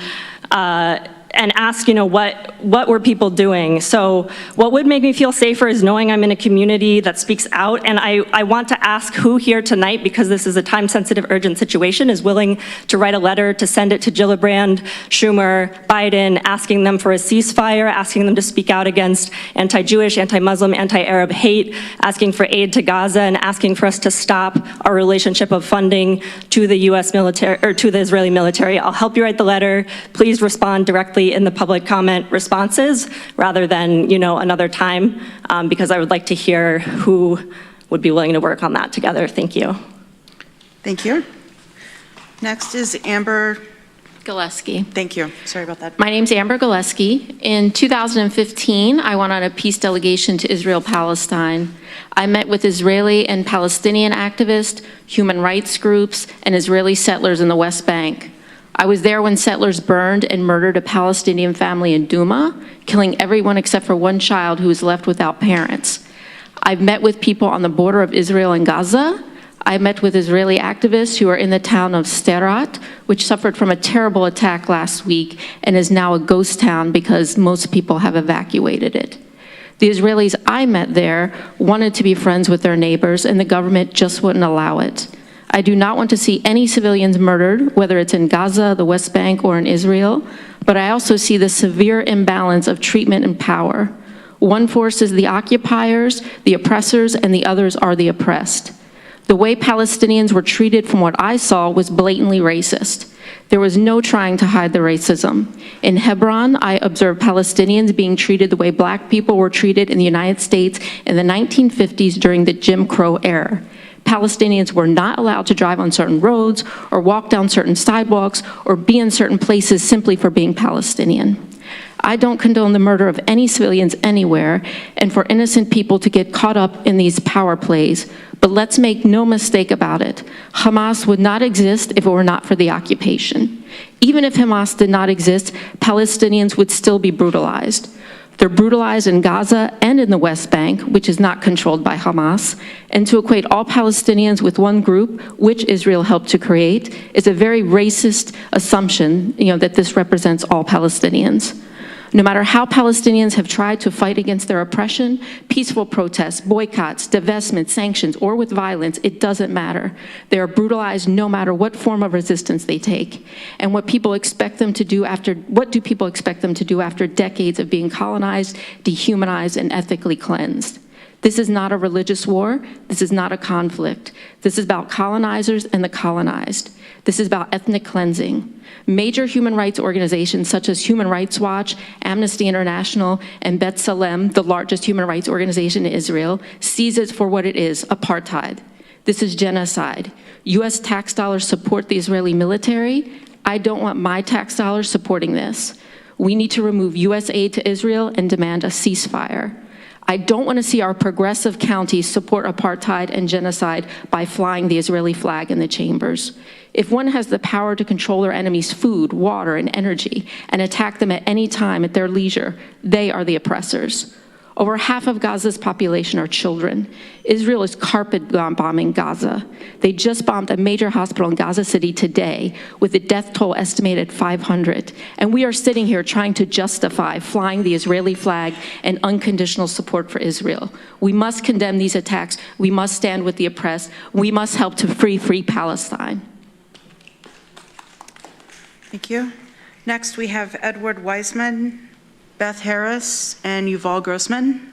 [SPEAKER 22] ask, what were people doing? So what would make me feel safer is knowing I'm in a community that speaks out, and I want to ask who here tonight, because this is a time-sensitive, urgent situation, is willing to write a letter to send it to Gillibrand, Schumer, Biden, asking them for a ceasefire, asking them to speak out against anti-Jewish, anti-Muslim, anti-Arab hate, asking for aid to Gaza, and asking for us to stop our relationship of funding to the US military, or to the Israeli military. I'll help you write the letter. Please respond directly in the public comment responses rather than, another time, because I would like to hear who would be willing to work on that together. Thank you.
[SPEAKER 1] Thank you. Next is Amber
[SPEAKER 6] Gillespie.
[SPEAKER 1] Thank you. Sorry about that.
[SPEAKER 6] My name's Amber Gillespie. In 2015, I went on a peace delegation to Israel-Palestine. I met with Israeli and Palestinian activists, human rights groups, and Israeli settlers in the West Bank. I was there when settlers burned and murdered a Palestinian family in Douma, killing everyone except for one child who was left without parents. I've met with people on the border of Israel and Gaza. I met with Israeli activists who are in the town of Sderot, which suffered from a terrible attack last week and is now a ghost town because most people have evacuated it. The Israelis I met there wanted to be friends with their neighbors, and the government just wouldn't allow it. I do not want to see any civilians murdered, whether it's in Gaza, the West Bank, or in Israel, but I also see the severe imbalance of treatment and power. One force is the occupiers, the oppressors, and the others are the oppressed. The way Palestinians were treated from what I saw was blatantly racist. There was no trying to hide the racism. In Hebron, I observed Palestinians being treated the way black people were treated in the United States in the 1950s during the Jim Crow era. Palestinians were not allowed to drive on certain roads or walk down certain sidewalks or be in certain places simply for being Palestinian. I don't condone the murder of any civilians anywhere and for innocent people to get caught up in these power plays, but let's make no mistake about it. Hamas would not exist if it were not for the occupation. Even if Hamas did not exist, Palestinians would still be brutalized. They're brutalized in Gaza and in the West Bank, which is not controlled by Hamas. And to equate all Palestinians with one group, which Israel helped to create, is a very racist assumption, that this represents all Palestinians. No matter how Palestinians have tried to fight against their oppression, peaceful protests, boycotts, divestment, sanctions, or with violence, it doesn't matter. They are brutalized no matter what form of resistance they take. And what do people expect them to do after decades of being colonized, dehumanized, and ethically cleansed? This is not a religious war. This is not a conflict. This is about colonizers and the colonized. This is about ethnic cleansing. Major human rights organizations such as Human Rights Watch, Amnesty International, and B'Tselem, the largest human rights organization in Israel, sees it for what it is, apartheid. This is genocide. US tax dollars support the Israeli military. I don't want my tax dollars supporting this. We need to remove US aid to Israel and demand a ceasefire. I don't want to see our progressive counties support apartheid and genocide by flying the Israeli flag in the chambers. If one has the power to control their enemies' food, water, and energy, and attack them at any time at their leisure, they are the oppressors. Over half of Gaza's population are children. Israel is carpet bombing Gaza. They just bombed a major hospital in Gaza City today with the death toll estimated 500. And we are sitting here trying to justify flying the Israeli flag and unconditional support for Israel. We must condemn these attacks. We must stand with the oppressed. We must help to free Palestine.
[SPEAKER 1] Thank you. Next, we have Edward Wiseman, Beth Harris, and Yuval Grossman.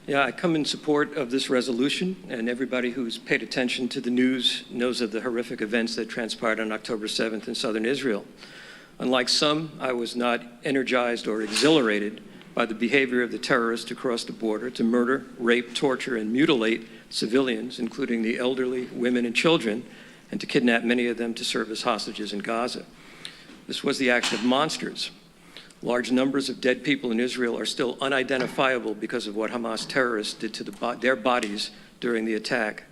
[SPEAKER 9] Yeah, I come in support of this resolution, and everybody who's paid attention to the news knows of the horrific events that transpired on October 7th in southern Israel. Unlike some, I was not energized or exhilarated by the behavior of the terrorists to cross the border to murder, rape, torture, and mutilate civilians, including the elderly, women, and children, and to kidnap many of them to serve as hostages in Gaza. This was the action of monsters. Large numbers of dead people in Israel are still unidentifiable because of what Hamas terrorists did to their bodies during the attack.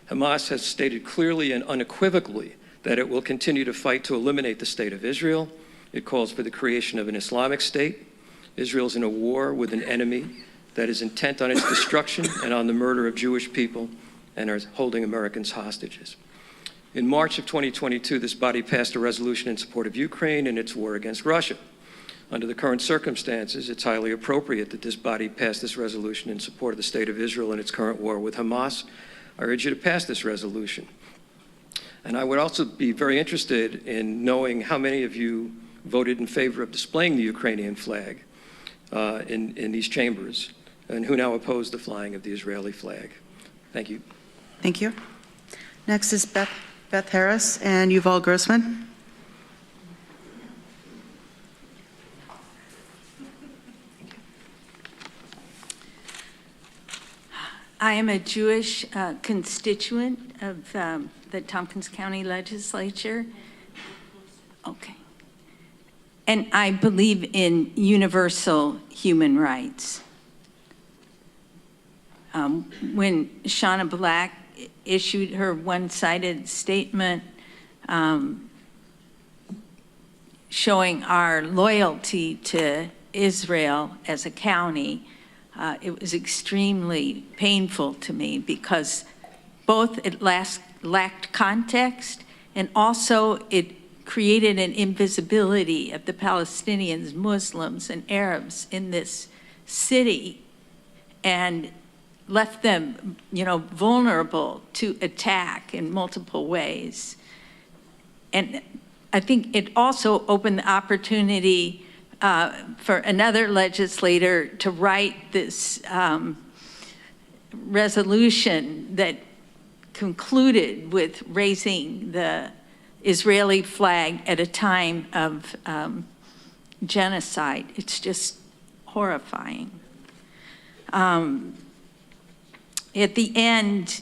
[SPEAKER 9] Hamas has stated clearly and unequivocally that it will continue to fight to eliminate the state of Israel. It calls for the creation of an Islamic state. Israel is in a war with an enemy that is intent on its destruction and on the murder of Jewish people and are holding Americans hostages. In March of 2022, this body passed a resolution in support of Ukraine and its war against Russia. Under the current circumstances, it's highly appropriate that this body pass this resolution in support of the state of Israel and its current war with Hamas. I urge you to pass this resolution. And I would also be very interested in knowing how many of you voted in favor of displaying the Ukrainian flag in these chambers, and who now oppose the flying of the Israeli flag. Thank you.
[SPEAKER 1] Thank you. Next is Beth Harris and Yuval Grossman.
[SPEAKER 2] I am a Jewish constituent of the Tompkins County Legislature. Okay. And I believe in universal human rights. When Shauna Black issued her one-sided statement showing our loyalty to Israel as a county, it was extremely painful to me because both it lacked context and also it created an invisibility of the Palestinians, Muslims, and Arabs in this city and left them, vulnerable to attack in multiple ways. And I think it also opened the opportunity for another legislator to write this resolution that concluded with raising the Israeli flag at a time of genocide. It's just horrifying. At the end,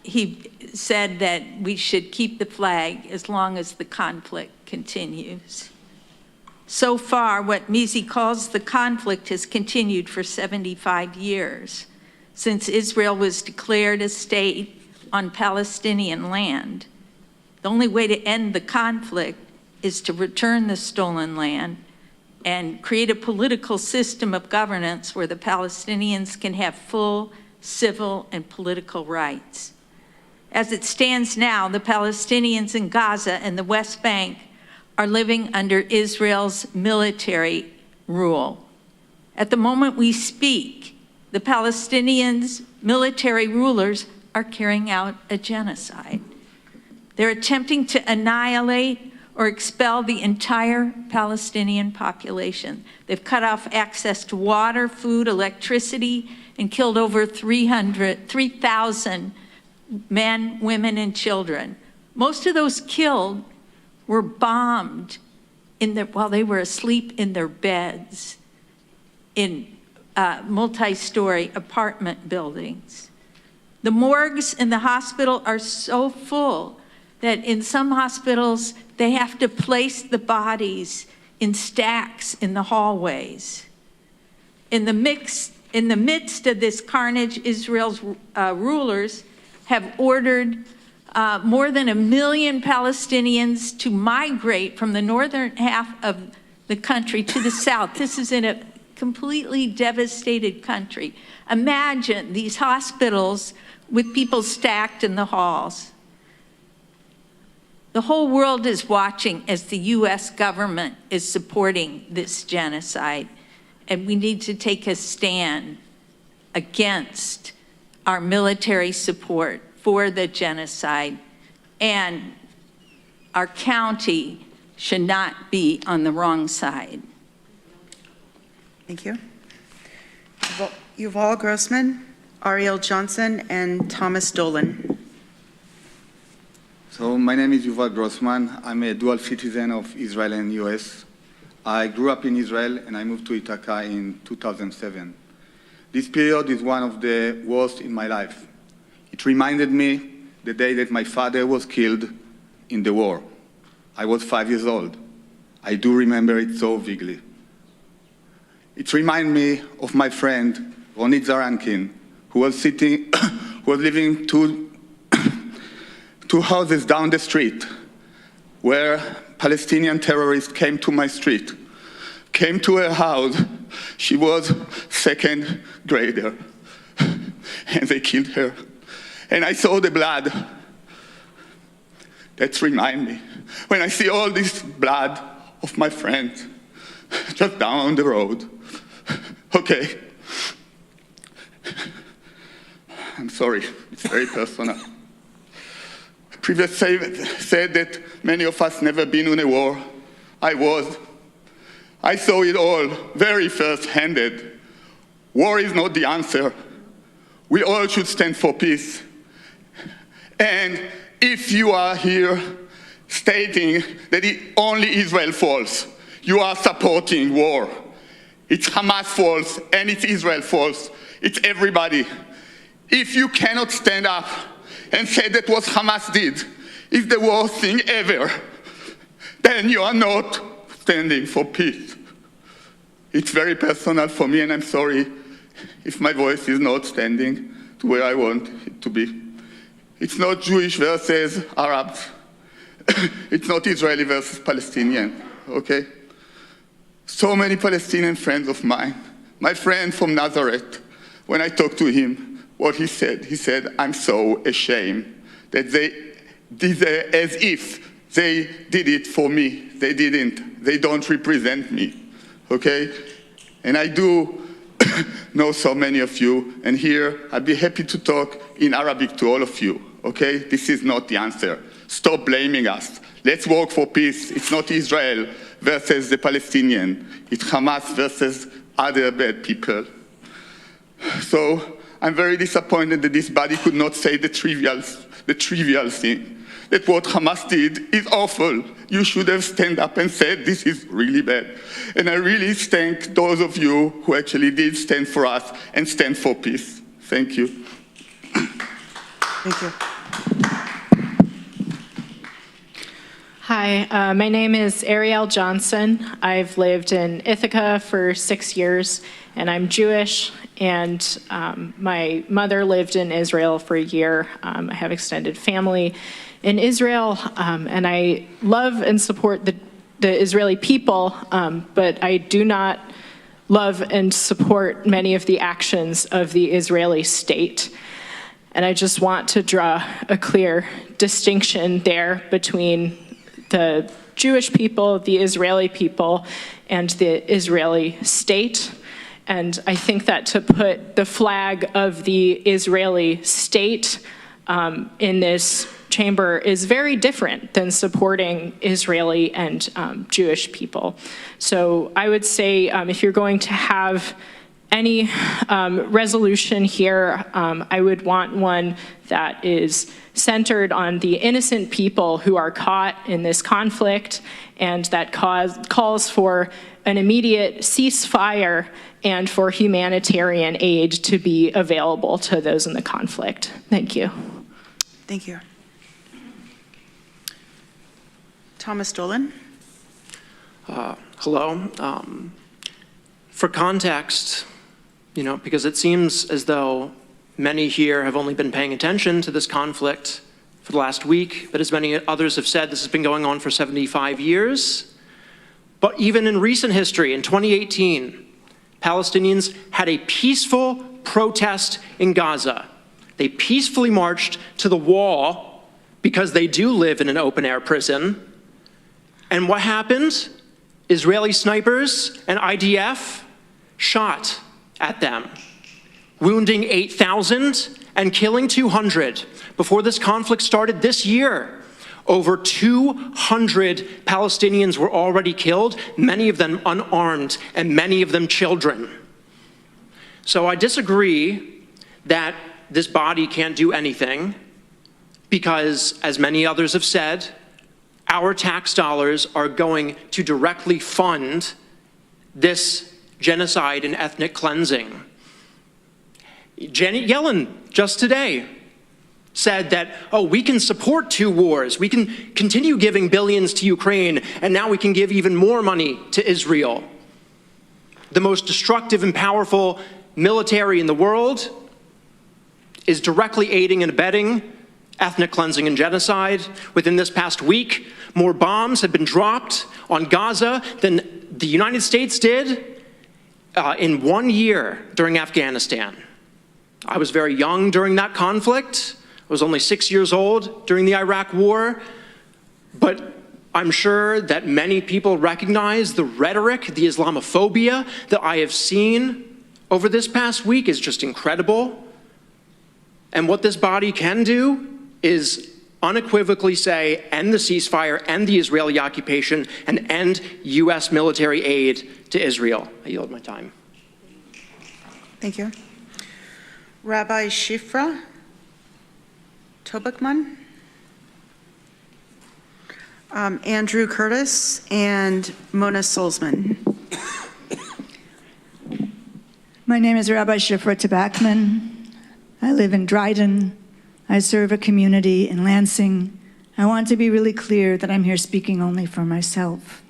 [SPEAKER 2] he said that we should keep the flag as long as the conflict continues. So far, what Misi calls the conflict has continued for 75 years, since Israel was declared a state on Palestinian land. The only way to end the conflict is to return the stolen land and create a political system of governance where the Palestinians can have full civil and political rights. As it stands now, the Palestinians in Gaza and the West Bank are living under Israel's military rule. At the moment we speak, the Palestinians' military rulers are carrying out a genocide. They're attempting to annihilate or expel the entire Palestinian population. They've cut off access to water, food, electricity, and killed over 3,000 men, women, and children. Most of those killed were bombed while they were asleep in their beds in multi-story apartment buildings. The morgues in the hospital are so full that in some hospitals, they have to place the bodies in stacks in the hallways. In the midst of this carnage, Israel's rulers have ordered more than 1 million Palestinians to migrate from the northern half of the country to the south. This is in a completely devastated country. Imagine these hospitals with people stacked in the halls. The whole world is watching as the US government is supporting this genocide, and we need to take a stand against our military support for the genocide, and our county should not be on the wrong side.
[SPEAKER 1] Thank you. Yuval Grossman, Ariel Johnson, and Thomas Dolan.
[SPEAKER 5] So my name is Yuval Grossman. I'm a dual citizen of Israel and US. I grew up in Israel and I moved to Ithaca in 2007. This period is one of the worst in my life. It reminded me the day that my father was killed in the war. I was 5 years old. I do remember it so vividly. It reminded me of my friend, Ronit Zarankin, who was living 2 houses down the street, where Palestinian terrorists came to my street, came to her house. She was second grader, and they killed her. And I saw the blood. That reminds me, when I see all this blood of my friends just down the road. Okay. I'm sorry, it's very personal. Previous said that many of us never been in a war. I was. I saw it all very first-handed. War is not the answer. We all should stand for peace. And if you are here stating that only Israel falls, you are supporting war. It's Hamas false and it's Israel false. It's everybody. If you cannot stand up and say that what Hamas did is the worst thing ever, then you are not standing for peace. It's very personal for me, and I'm sorry if my voice is not standing to where I want it to be. It's not Jewish versus Arabs. It's not Israeli versus Palestinian, okay? So many Palestinian friends of mine. My friend from Nazareth, when I talked to him, what he said, I'm so ashamed that they did as if they did it for me. They didn't. They don't represent me, okay? And I do know so many of you, and here I'd be happy to talk in Arabic to all of you, okay? This is not the answer. Stop blaming us. Let's work for peace. It's not Israel versus the Palestinian. It's Hamas versus other bad people. So I'm very disappointed that this body could not say the trivial thing, that what Hamas did is awful. You should have stand up and said, this is really bad. And I really thank those of you who actually did stand for us and stand for peace. Thank you.
[SPEAKER 1] Thank you.
[SPEAKER 7] Hi, my name is Ariel Johnson. I've lived in Ithaca for 6 years, and I'm Jewish, and my mother lived in Israel for a year. I have extended family in Israel, and I love and support the Israeli people, but I do not love and support many of the actions of the Israeli state. And I just want to draw a clear distinction there between the Jewish people, the Israeli people, and the Israeli state. And I think that to put the flag of the Israeli state in this chamber is very different than supporting Israeli and Jewish people. So I would say if you're going to have any resolution here, I would want one that is centered on the innocent people who are caught in this conflict, and that calls for an immediate ceasefire and for humanitarian aid to be available to those in the conflict. Thank you.
[SPEAKER 1] Thank you. Thomas Dolan.
[SPEAKER 14] Hello. For context, because it seems as though many here have only been paying attention to this conflict for the last week, but as many others have said, this has been going on for 75 years. But even in recent history, in 2018, Palestinians had a peaceful protest in Gaza. They peacefully marched to the wall because they do live in an open-air prison. And what happened? Israeli snipers and IDF shot at them, wounding 8,000 and killing 200. Before this conflict started this year, over 200 Palestinians were already killed, many of them unarmed and many of them children. So I disagree that this body can't do anything because, as many others have said, our tax dollars are going to directly fund this genocide and ethnic cleansing. Janet Yellen, just today, said that, we can support 2 wars. We can continue giving billions to Ukraine, and now we can give even more money to Israel. The most destructive and powerful military in the world is directly aiding and abetting ethnic cleansing and genocide. Within this past week, more bombs have been dropped on Gaza than the United States did in 1 year during Afghanistan. I was very young during that conflict. I was only 6 years old during the Iraq War, but I'm sure that many people recognize the rhetoric, the Islamophobia that I have seen over this past week is just incredible. And what this body can do is unequivocally say, end the ceasefire, end the Israeli occupation, and end U.S. military aid to Israel. I yield my time.
[SPEAKER 1] Thank you. Rabbi Shifra Tobakman, Andrew Curtis, and Mona Solzman.
[SPEAKER 3] My name is Rabbi Shifra Tobakman. I live in Dryden. I serve a community in Lansing. I want to be really clear that I'm here speaking only for myself.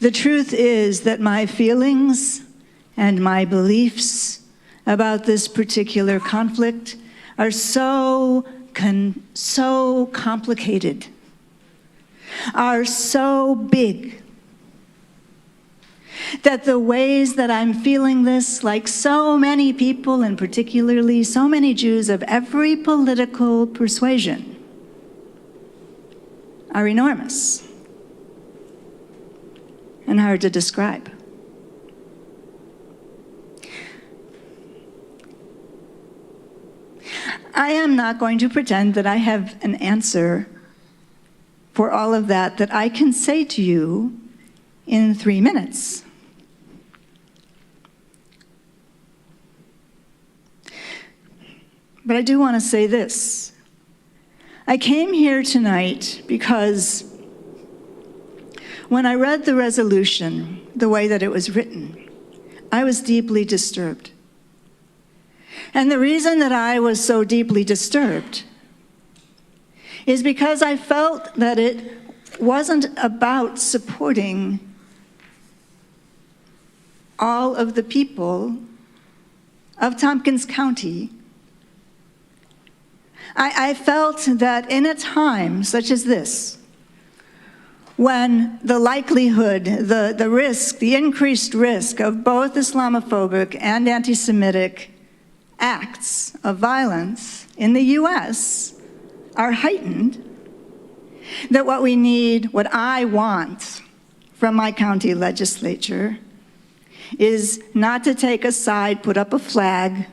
[SPEAKER 3] The truth is that my feelings and my beliefs about this particular conflict are so complicated, are so big, that the ways that I'm feeling this, like so many people, and particularly so many Jews of every political persuasion, are enormous and hard to describe. I am not going to pretend that I have an answer for all of that I can say to you in 3 minutes. But I do want to say this. I came here tonight because when I read the resolution, the way that it was written, I was deeply disturbed. And the reason that I was so deeply disturbed is because I felt that it wasn't about supporting all of the people of Tompkins County. I felt that in a time such as this, when the likelihood, the risk, the increased risk of both Islamophobic and anti-Semitic acts of violence in the U.S. are heightened, that what we need, what I want from my county legislature, is not to take a side, put up a flag,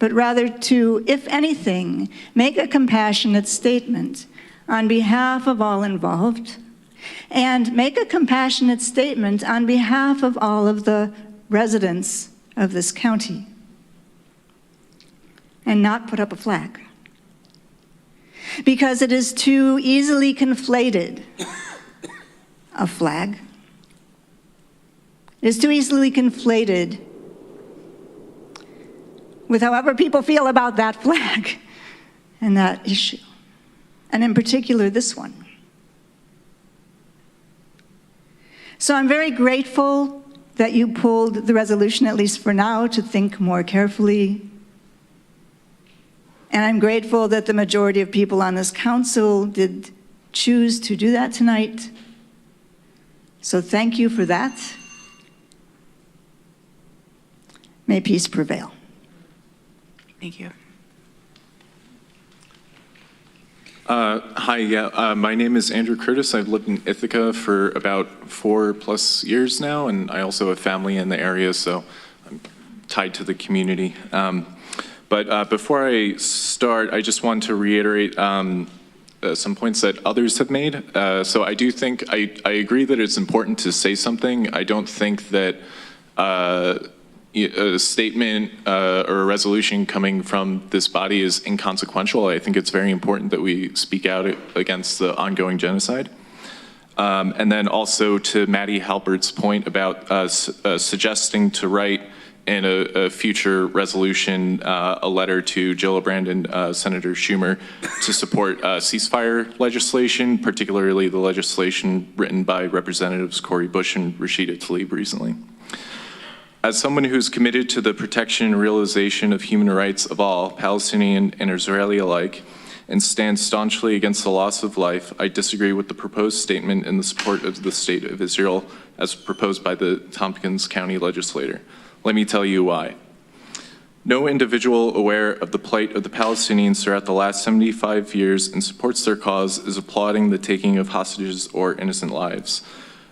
[SPEAKER 3] but rather to, if anything, make a compassionate statement on behalf of all involved, and make a compassionate statement on behalf of all of the residents of this county, and not put up a flag. Because it is too easily conflated, a flag. It is too easily conflated with however people feel about that flag and that issue, and in particular this one. So I'm very grateful that you pulled the resolution, at least for now, to think more carefully. And I'm grateful that the majority of people on this council did choose to do that tonight. So thank you for that. May peace prevail.
[SPEAKER 1] Thank you.
[SPEAKER 11] Hi, my name is Andrew Curtis. I've lived in Ithaca for about 4+ years now, and I also have family in the area, so I'm tied to the community. But before I start, I just want to reiterate some points that others have made. So I do think, I agree that it's important to say something. I don't think that a statement or a resolution coming from this body is inconsequential. I think it's very important that we speak out against the ongoing genocide. And then also to Maddie Halpert's point about suggesting to write in a future resolution a letter to Gillibrand and Senator Schumer to support ceasefire legislation, particularly the legislation written by Representatives Cori Bush and Rashida Tlaib recently. As someone who's committed to the protection and realization of human rights of all, Palestinian and Israeli alike, and stands staunchly against the loss of life, I disagree with the proposed statement in the support of the State of Israel as proposed by the Tompkins County Legislature. Let me tell you why. No individual aware of the plight of the Palestinians throughout the last 75 years and supports their cause is applauding the taking of hostages or innocent lives.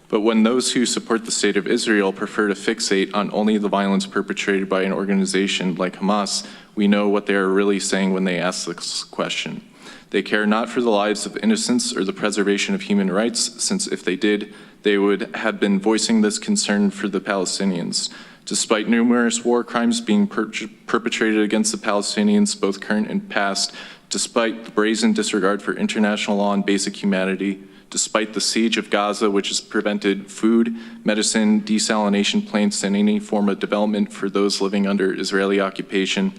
[SPEAKER 11] But when those who support the State of Israel prefer to fixate on only the violence perpetrated by an organization like Hamas, we know what they are really saying when they ask this question. They care not for the lives of innocents or the preservation of human rights, since if they did, they would have been voicing this concern for the Palestinians. Despite numerous war crimes being perpetrated against the Palestinians, both current and past, despite the brazen disregard for international law and basic humanity, despite the siege of Gaza, which has prevented food, medicine, desalination plants, and any form of development for those living under Israeli occupation,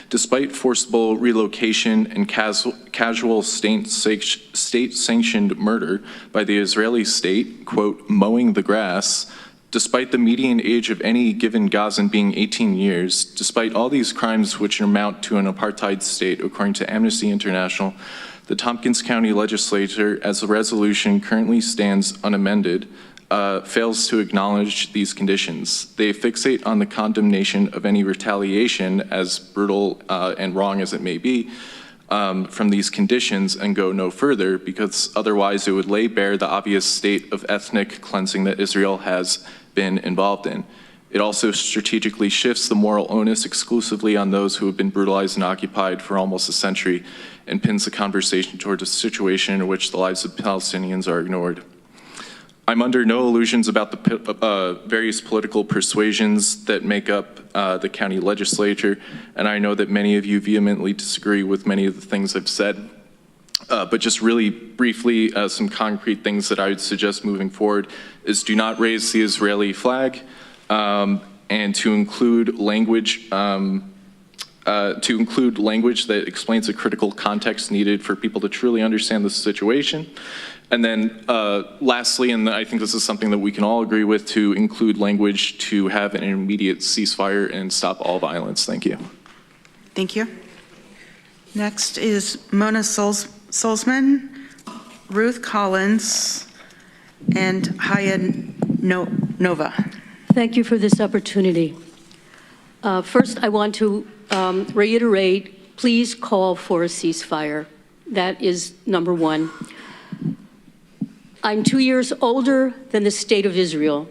[SPEAKER 11] despite forcible relocation and casual state-sanctioned murder by the Israeli state, quote, mowing the grass, despite the median age of any given Gazan being 18 years, despite all these crimes which amount to an apartheid state, according to Amnesty International, the Tompkins County Legislature, as the resolution currently stands unamended, fails to acknowledge these conditions. They fixate on the condemnation of any retaliation, as brutal and wrong as it may be, from these conditions and go no further, because otherwise it would lay bare the obvious state of ethnic cleansing that Israel has been involved in. It also strategically shifts the moral onus exclusively on those who have been brutalized and occupied for almost a century and pins the conversation towards a situation in which the lives of Palestinians are ignored. I'm under no illusions about the various political persuasions that make up the county legislature, and I know that many of you vehemently disagree with many of the things I've said. But just really briefly, some concrete things that I would suggest moving forward is do not raise the Israeli flag, and to include language that explains the critical context needed for people to truly understand the situation. And then lastly, and I think this is something that we can all agree with, to include language to have an immediate ceasefire and stop all violence. Thank you.
[SPEAKER 1] Thank you. Next is Mona Solzman, Ruth Collins, and Haya Nova.
[SPEAKER 8] Thank you for this opportunity. First, I want to reiterate, please call for a ceasefire. That is number one. I'm 2 years older than the State of Israel.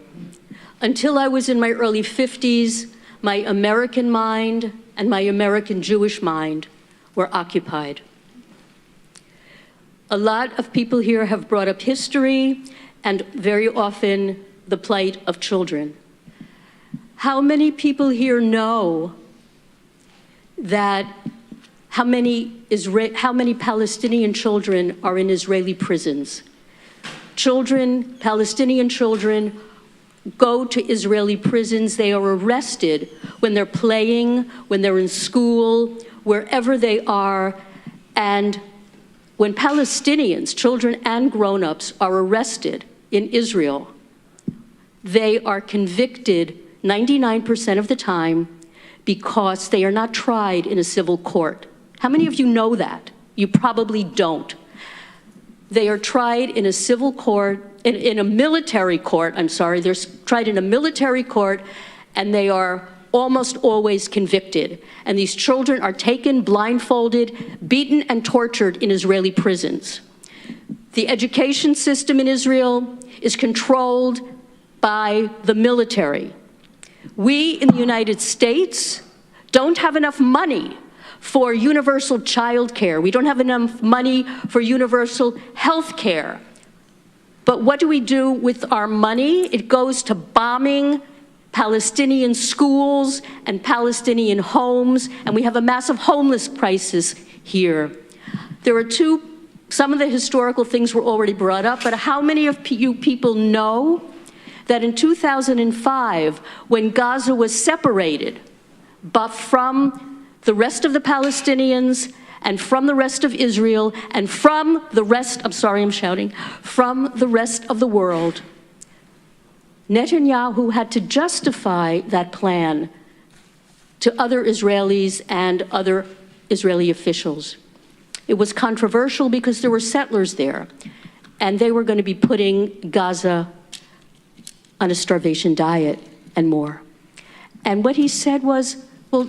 [SPEAKER 8] Until I was in my early 50s, my American mind and my American Jewish mind were occupied. A lot of people here have brought up history and very often the plight of children. How many people here know that how many Palestinian children are in Israeli prisons? Children, Palestinian children, go to Israeli prisons. They are arrested when they're playing, when they're in school, wherever they are. And when Palestinians, children and grown-ups, are arrested in Israel, they are convicted 99% of the time because they are not tried in a civil court. How many of you know that? You probably don't. They are tried in a civil court, in a military court, I'm sorry, they're tried in a military court, and they are almost always convicted. And these children are taken blindfolded, beaten and tortured in Israeli prisons. The education system in Israel is controlled by the military. We in the United States don't have enough money for universal child care. We don't have enough money for universal health care. But what do we do with our money? It goes to bombing Palestinian schools and Palestinian homes, and we have a massive homeless crisis here. There are some of the historical things were already brought up, but how many of you people know that in 2005, when Gaza was separated, but from the rest of the Palestinians and from the rest of Israel and from the rest, I'm sorry, I'm shouting, from the rest of the world, Netanyahu had to justify that plan to other Israelis and other Israeli officials. It was controversial because there were settlers there, and they were going to be putting Gaza on a starvation diet and more. And what he said was, well,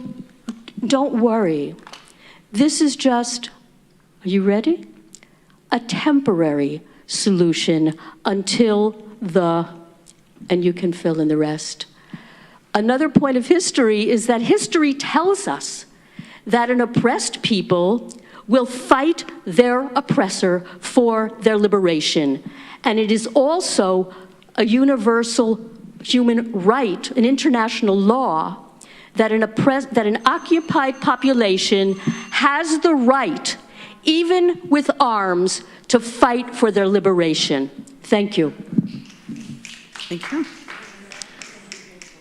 [SPEAKER 8] don't worry. This is just, are you ready? A temporary solution until the, and you can fill in the rest. Another point of history is that history tells us that an oppressed people will fight their oppressor for their liberation. And it is also a universal human right, an international law, that an occupied population has the right, even with arms, to fight for their liberation. Thank you.
[SPEAKER 1] Thank you.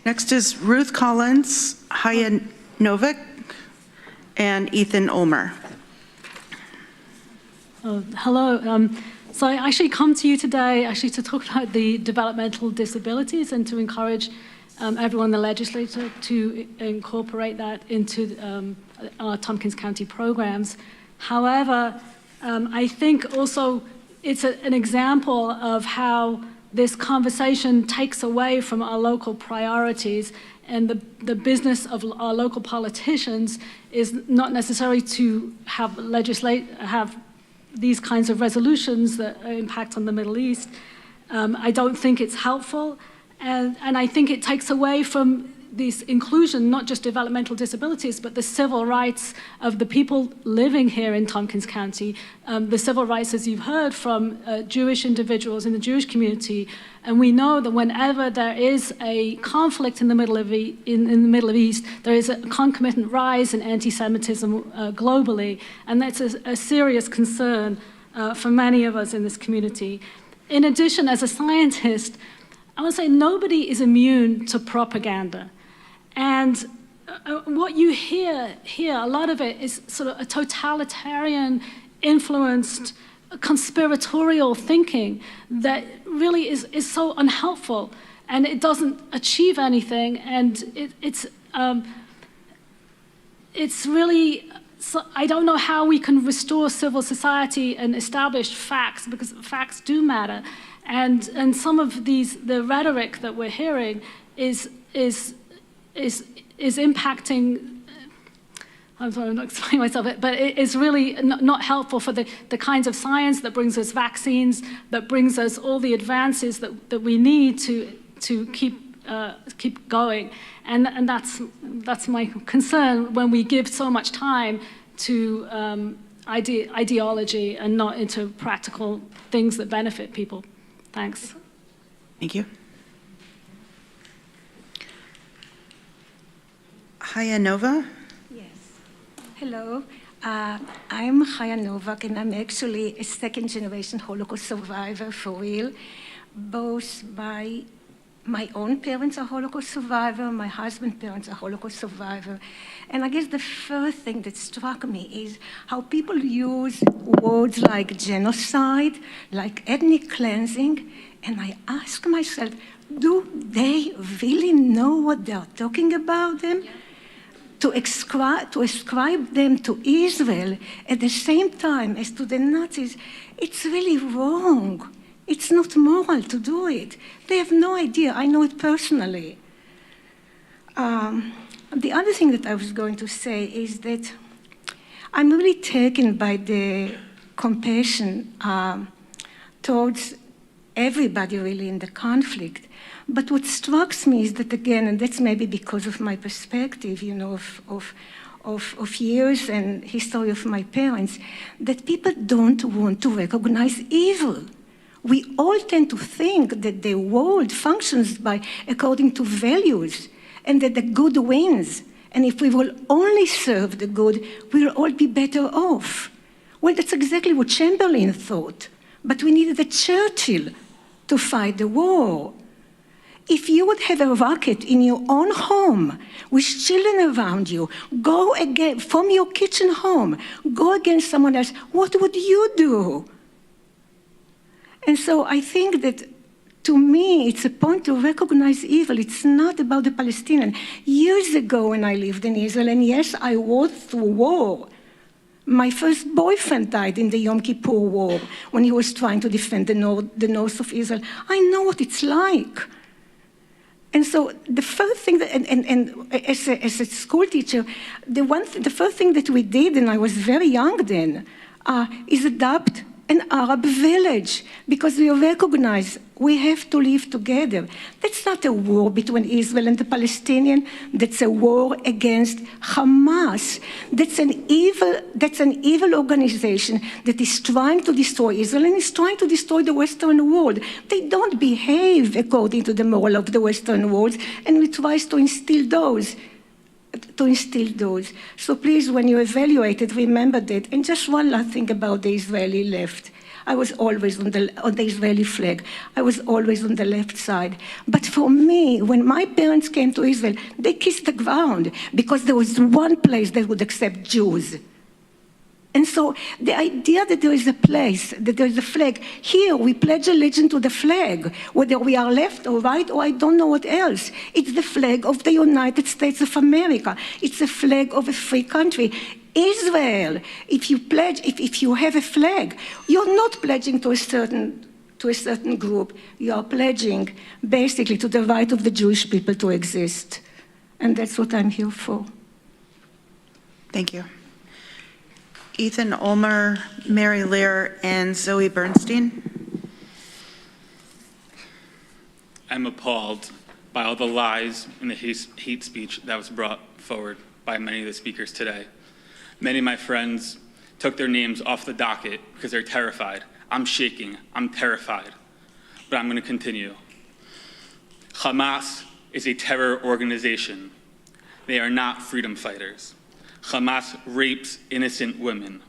[SPEAKER 1] Next is Ruth Collins, Haya Novik, and Ethan Ulmer.
[SPEAKER 10] Hello. So I actually come to you today to talk about the developmental disabilities and to encourage everyone in the legislature to incorporate that into our Tompkins County programs. However, I think also it's an example of how this conversation takes away from our local priorities, and the business of our local politicians is not necessarily to have these kinds of resolutions that impact on the Middle East. I don't think it's helpful, and I think it takes away from this inclusion, not just developmental disabilities, but the civil rights of the people living here in Tompkins County, the civil rights, as you've heard, from Jewish individuals in the Jewish community. And we know that whenever there is a conflict in the Middle East, there is a concomitant rise in anti-Semitism globally, and that's a serious concern for many of us in this community. In addition, as a scientist, I would say nobody is immune to propaganda. And what you hear here, a lot of it is sort of a totalitarian, influenced, conspiratorial thinking that really is so unhelpful, and it doesn't achieve anything, and it's really, so I don't know how we can restore civil society and establish facts, because facts do matter. And some of the rhetoric that we're hearing is impacting, I'm sorry, I'm not explaining myself, but it is really not helpful for the kinds of science that brings us vaccines, that brings us all the advances that we need to keep going. And that's my concern when we give so much time to ideology and not into practical things that benefit people. Thanks.
[SPEAKER 1] Thank you. Haya Nova.
[SPEAKER 12] Yes. Hello. I'm Haya Novak, and I'm actually a second-generation Holocaust survivor for real. Both my own parents are Holocaust survivor, my husband's parents are Holocaust survivor. And I guess the first thing that struck me is how people use words like genocide, like ethnic cleansing, and I ask myself, do they really know what they're talking about them? To ascribe them to Israel at the same time as to the Nazis, it's really wrong. It's not moral to do it. They have no idea. I know it personally. The other thing that I was going to say is that I'm really taken by the compassion towards everybody really in the conflict. But what strikes me is that, again, and that's maybe because of my perspective, you know, of years and history of my parents, that people don't want to recognize evil. We all tend to think that the world functions according to values, and that the good wins. And if we will only serve the good, we'll all be better off. Well, that's exactly what Chamberlain thought. But we needed a Churchill to fight the war. If you would have a rocket in your own home with children around you, go again from your kitchen home, go against someone else, what would you do? And so I think that To me, it's a point to recognize evil. It's not about the Palestinian. Years ago when I lived in Israel, and yes, I went through war. My first boyfriend died in the Yom Kippur War when he was trying to defend the north of Israel. I know what it's like. And so the first thing that, and as a school teacher, the first thing that we did, and I was very young then, is adopt an Arab village, because we recognize we have to live together. That's not a war between Israel and the Palestinians. That's a war against Hamas. That's an evil organization that is trying to destroy Israel and is trying to destroy the Western world. They don't behave according to the moral of the Western world, and we try to instill those. So please, when you evaluate it, remember that. And just one last thing about the Israeli left. I was always on the Israeli flag. I was always on the left side. But for me, when my parents came to Israel, they kissed the ground because there was one place that would accept Jews. And so the idea that there is a place, that there is a flag, here we pledge allegiance to the flag, whether we are left or right or I don't know what else. It's the flag of the United States of America. It's a flag of a free country. Israel, if you have a flag, you're not pledging to a certain group. You are pledging basically to the right of the Jewish people to exist. And that's what I'm here for.
[SPEAKER 1] Thank you. Ethan Ulmer, Mary Lear, and Zoe Bernstein.
[SPEAKER 13] I'm appalled by all the lies and the hate speech that was brought forward by many of the speakers today. Many of my friends took their names off the docket because they're terrified. I'm shaking, I'm terrified, but I'm going to continue. Hamas is a terror organization. They are not freedom fighters. Hamas rapes innocent women.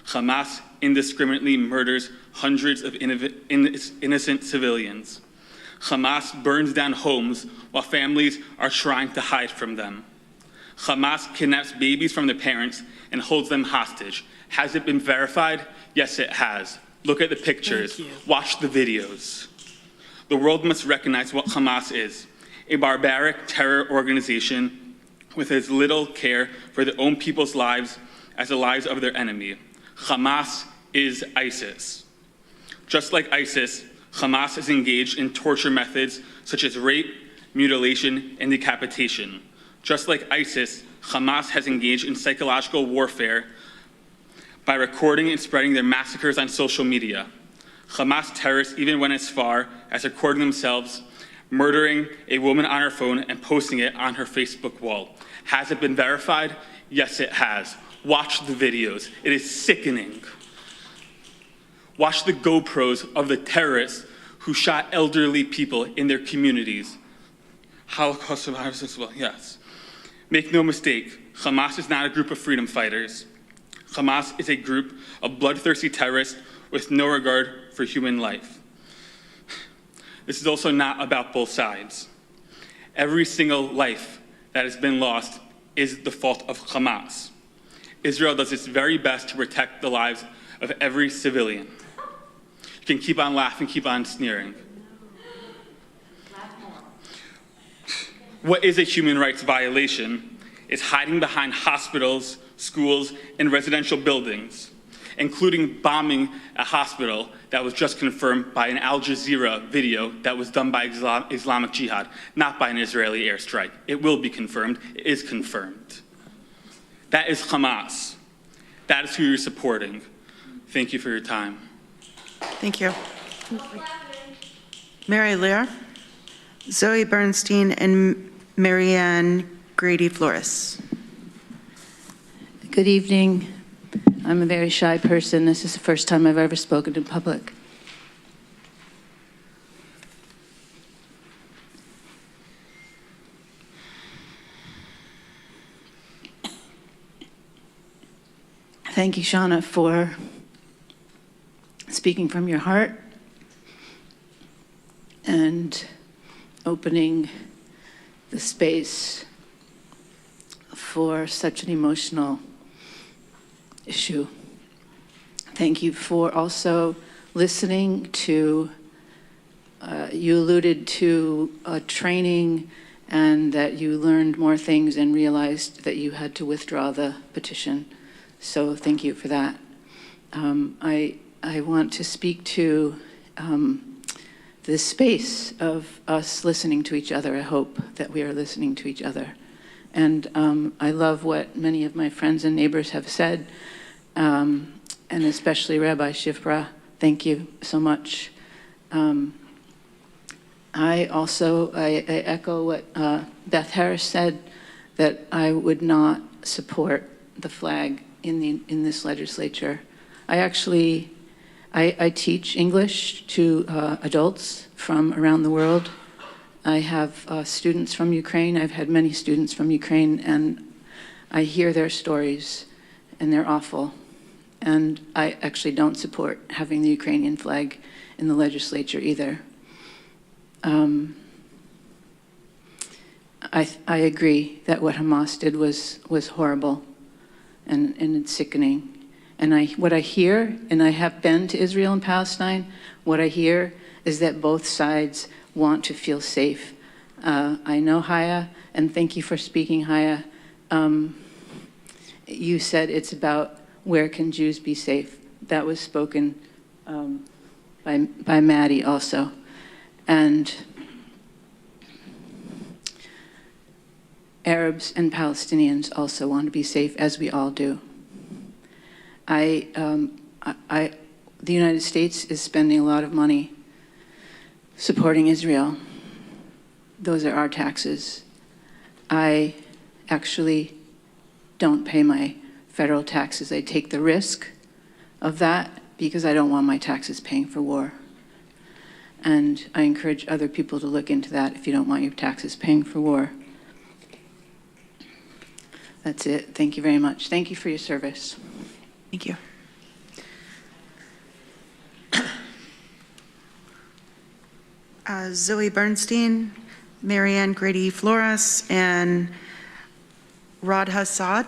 [SPEAKER 13] Hamas indiscriminately murders hundreds of innocent civilians. Hamas burns down homes while families are trying to hide from them. Hamas kidnaps babies from their parents and holds them hostage. Has it been verified? Yes, it has. Look at the pictures. Watch the videos. The world must recognize what Hamas is, a barbaric terror organization with as little care for their own people's lives as the lives of their enemy. Hamas is ISIS. Just like ISIS, Hamas is engaged in torture methods such as rape, mutilation, and decapitation. Just like ISIS, Hamas has engaged in psychological warfare by recording and spreading their massacres on social media. Hamas terrorists even went as far as recording themselves murdering a woman on her phone and posting it on her Facebook wall. Has it been verified? Yes, it has. Watch the videos. It is sickening. Watch the GoPros of the terrorists who shot elderly people in their communities. Holocaust survivors as well, yes. Make no mistake, Hamas is not a group of freedom fighters. Hamas is a group of bloodthirsty terrorists with no regard for human life. This is also not about both sides. Every single life that has been lost is the fault of Hamas. Israel does its very best to protect the lives of every civilian. You can keep on laughing, keep on sneering. What is a human rights violation is hiding behind hospitals, schools, and residential buildings, including bombing a hospital that was just confirmed by an Al Jazeera video that was done by Islamic Jihad, not by an Israeli airstrike. It will be confirmed. It is confirmed. That is Hamas. That is who you're supporting. Thank you for your time.
[SPEAKER 1] Thank you. Mary Lear, Zoe Bernstein, and Marianne Grady-Flores.
[SPEAKER 15] Good evening. I'm a very shy person. This is the first time I've ever spoken in public. Thank you, Shauna, for speaking from your heart and opening the space for such an emotional issue. Thank you for also listening to you alluded to training and that you learned more things and realized that you had to withdraw the petition. So thank you for that. I want to speak to the space of us listening to each other. I hope that we are listening to each other. And I love what many of my friends and neighbors have said, and especially Rabbi Shifra. Thank you so much. I echo what Beth Harris said, that I would not support the flag in this legislature. I teach English to adults from around the world. I have students from Ukraine. I've had many students from Ukraine, and I hear their stories, and they're awful. And I actually don't support having the Ukrainian flag in the legislature either. I agree that what Hamas did was horrible and it's sickening. And what I hear, and I have been to Israel and Palestine, what I hear is that both sides want to feel safe. I know Haya, and thank you for speaking, Haya. You said it's about where can Jews be safe. That was spoken by Maddie also. And Arabs and Palestinians also want to be safe, as we all do. The United States is spending a lot of money supporting Israel. Those are our taxes. I actually don't pay my federal taxes. I take the risk of that because I don't want my taxes paying for war. And I encourage other people to look into that if you don't want your taxes paying for war. That's it. Thank you very much. Thank you for your service.
[SPEAKER 1] Thank you. Zoe Bernstein, Marianne Grady Flores, and Rod Hassad.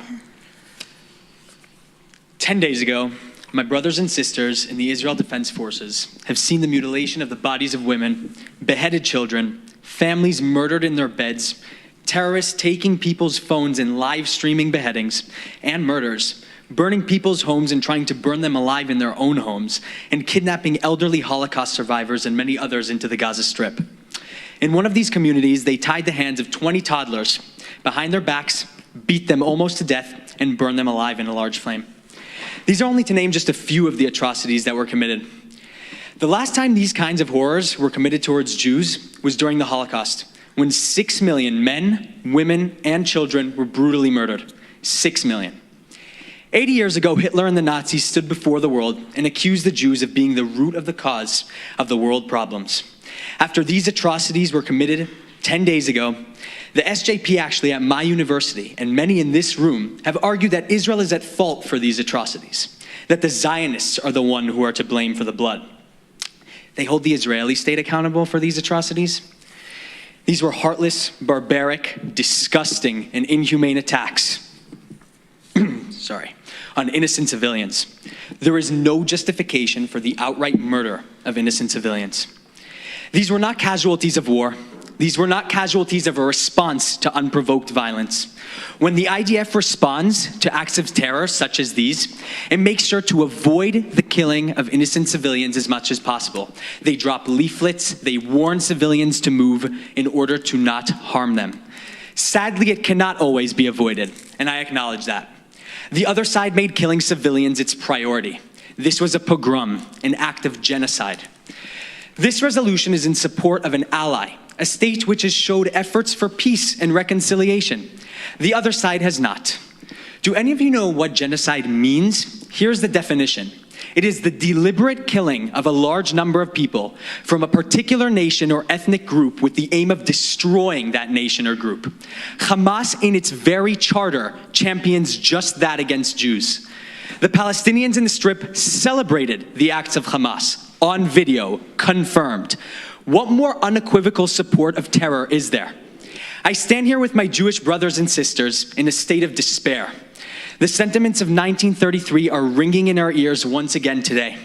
[SPEAKER 16] 10 days ago, my brothers and sisters in the Israel Defense Forces have seen the mutilation of the bodies of women, beheaded children, families murdered in their beds, terrorists taking people's phones and live streaming beheadings and murders, burning people's homes and trying to burn them alive in their own homes, and kidnapping elderly Holocaust survivors and many others into the Gaza Strip. In one of these communities, they tied the hands of 20 toddlers behind their backs, beat them almost to death, and burned them alive in a large flame. These are only to name just a few of the atrocities that were committed. The last time these kinds of horrors were committed towards Jews was during the Holocaust, when 6 million men, women, and children were brutally murdered. 6 million. 80 years ago, Hitler and the Nazis stood before the world and accused the Jews of being the root of the cause of the world problems. After these atrocities were committed 10 days ago, the SJP actually at my university and many in this room have argued that Israel is at fault for these atrocities, that the Zionists are the one who are to blame for the blood. They hold the Israeli state accountable for these atrocities. These were heartless, barbaric, disgusting, and inhumane attacks on innocent civilians. There is no justification for the outright murder of innocent civilians. These were not casualties of war. These were not casualties of a response to unprovoked violence. When the IDF responds to acts of terror such as these, it makes sure to avoid the killing of innocent civilians as much as possible. They drop leaflets, they warn civilians to move in order to not harm them. Sadly, it cannot always be avoided, and I acknowledge that. The other side made killing civilians its priority. This was a pogrom, an act of genocide. This resolution is in support of an ally, a state which has showed efforts for peace and reconciliation. The other side has not. Do any of you know what genocide means? Here's the definition. It is the deliberate killing of a large number of people from a particular nation or ethnic group with the aim of destroying that nation or group. Hamas, in its very charter, champions just that against Jews. The Palestinians in the Strip celebrated the acts of Hamas on video, confirmed. What more unequivocal support of terror is there? I stand here with my Jewish brothers and sisters in a state of despair. The sentiments of 1933 are ringing in our ears once again today.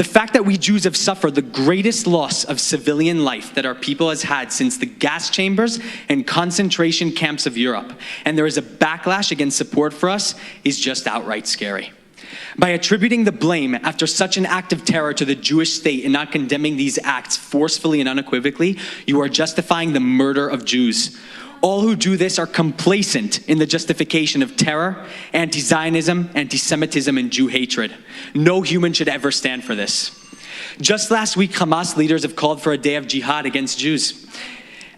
[SPEAKER 16] The fact that we Jews have suffered the greatest loss of civilian life that our people has had since the gas chambers and concentration camps of Europe, and there is a backlash against support for us, is just outright scary. By attributing the blame after such an act of terror to the Jewish state and not condemning these acts forcefully and unequivocally, you are justifying the murder of Jews. All who do this are complacent in the justification of terror, anti-Zionism, anti-Semitism, and Jew hatred. No human should ever stand for this. Just last week, Hamas leaders have called for a day of jihad against Jews.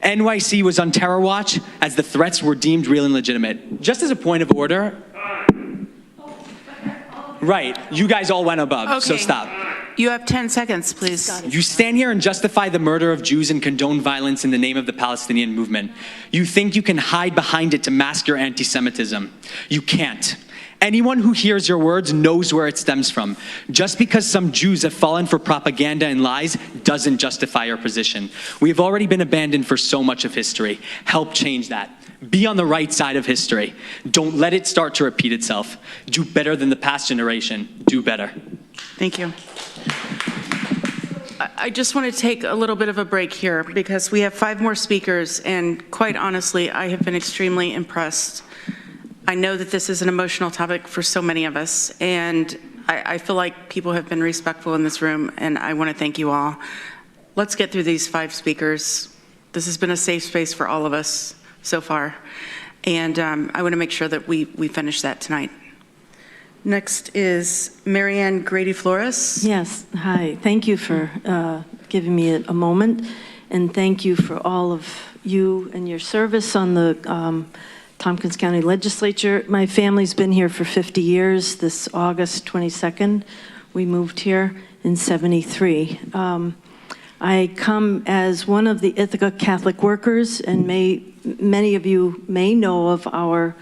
[SPEAKER 16] NYC was on terror watch as the threats were deemed real and legitimate. Just as a point of order, right, you guys all went above, so stop.
[SPEAKER 1] You have 10 seconds, please.
[SPEAKER 16] You stand here and justify the murder of Jews and condone violence in the name of the Palestinian movement. You think you can hide behind it to mask your anti-Semitism. You can't. Anyone who hears your words knows where it stems from. Just because some Jews have fallen for propaganda and lies doesn't justify your position. We have already been abandoned for so much of history. Help change that. Be on the right side of history. Don't let it start to repeat itself. Do better than the past generation. Do better.
[SPEAKER 1] Thank you. I just want to take a little bit of a break here because we have 5 more speakers, and quite honestly, I have been extremely impressed. I know that this is an emotional topic for so many of us, and I feel like people have been respectful in this room, and I want to thank you all. Let's get through these 5 speakers. This has been a safe space for all of us so far, and I want to make sure that we finish that tonight. Next is Marianne Grady-Flores.
[SPEAKER 17] Yes, hi. Thank you for giving me a moment, and thank you for all of you and your service on the Tompkins County Legislature. My family's been here for 50 years. This August 22nd, we moved here in '73. I come as one of the Ithaca Catholic workers, and many of you may know of our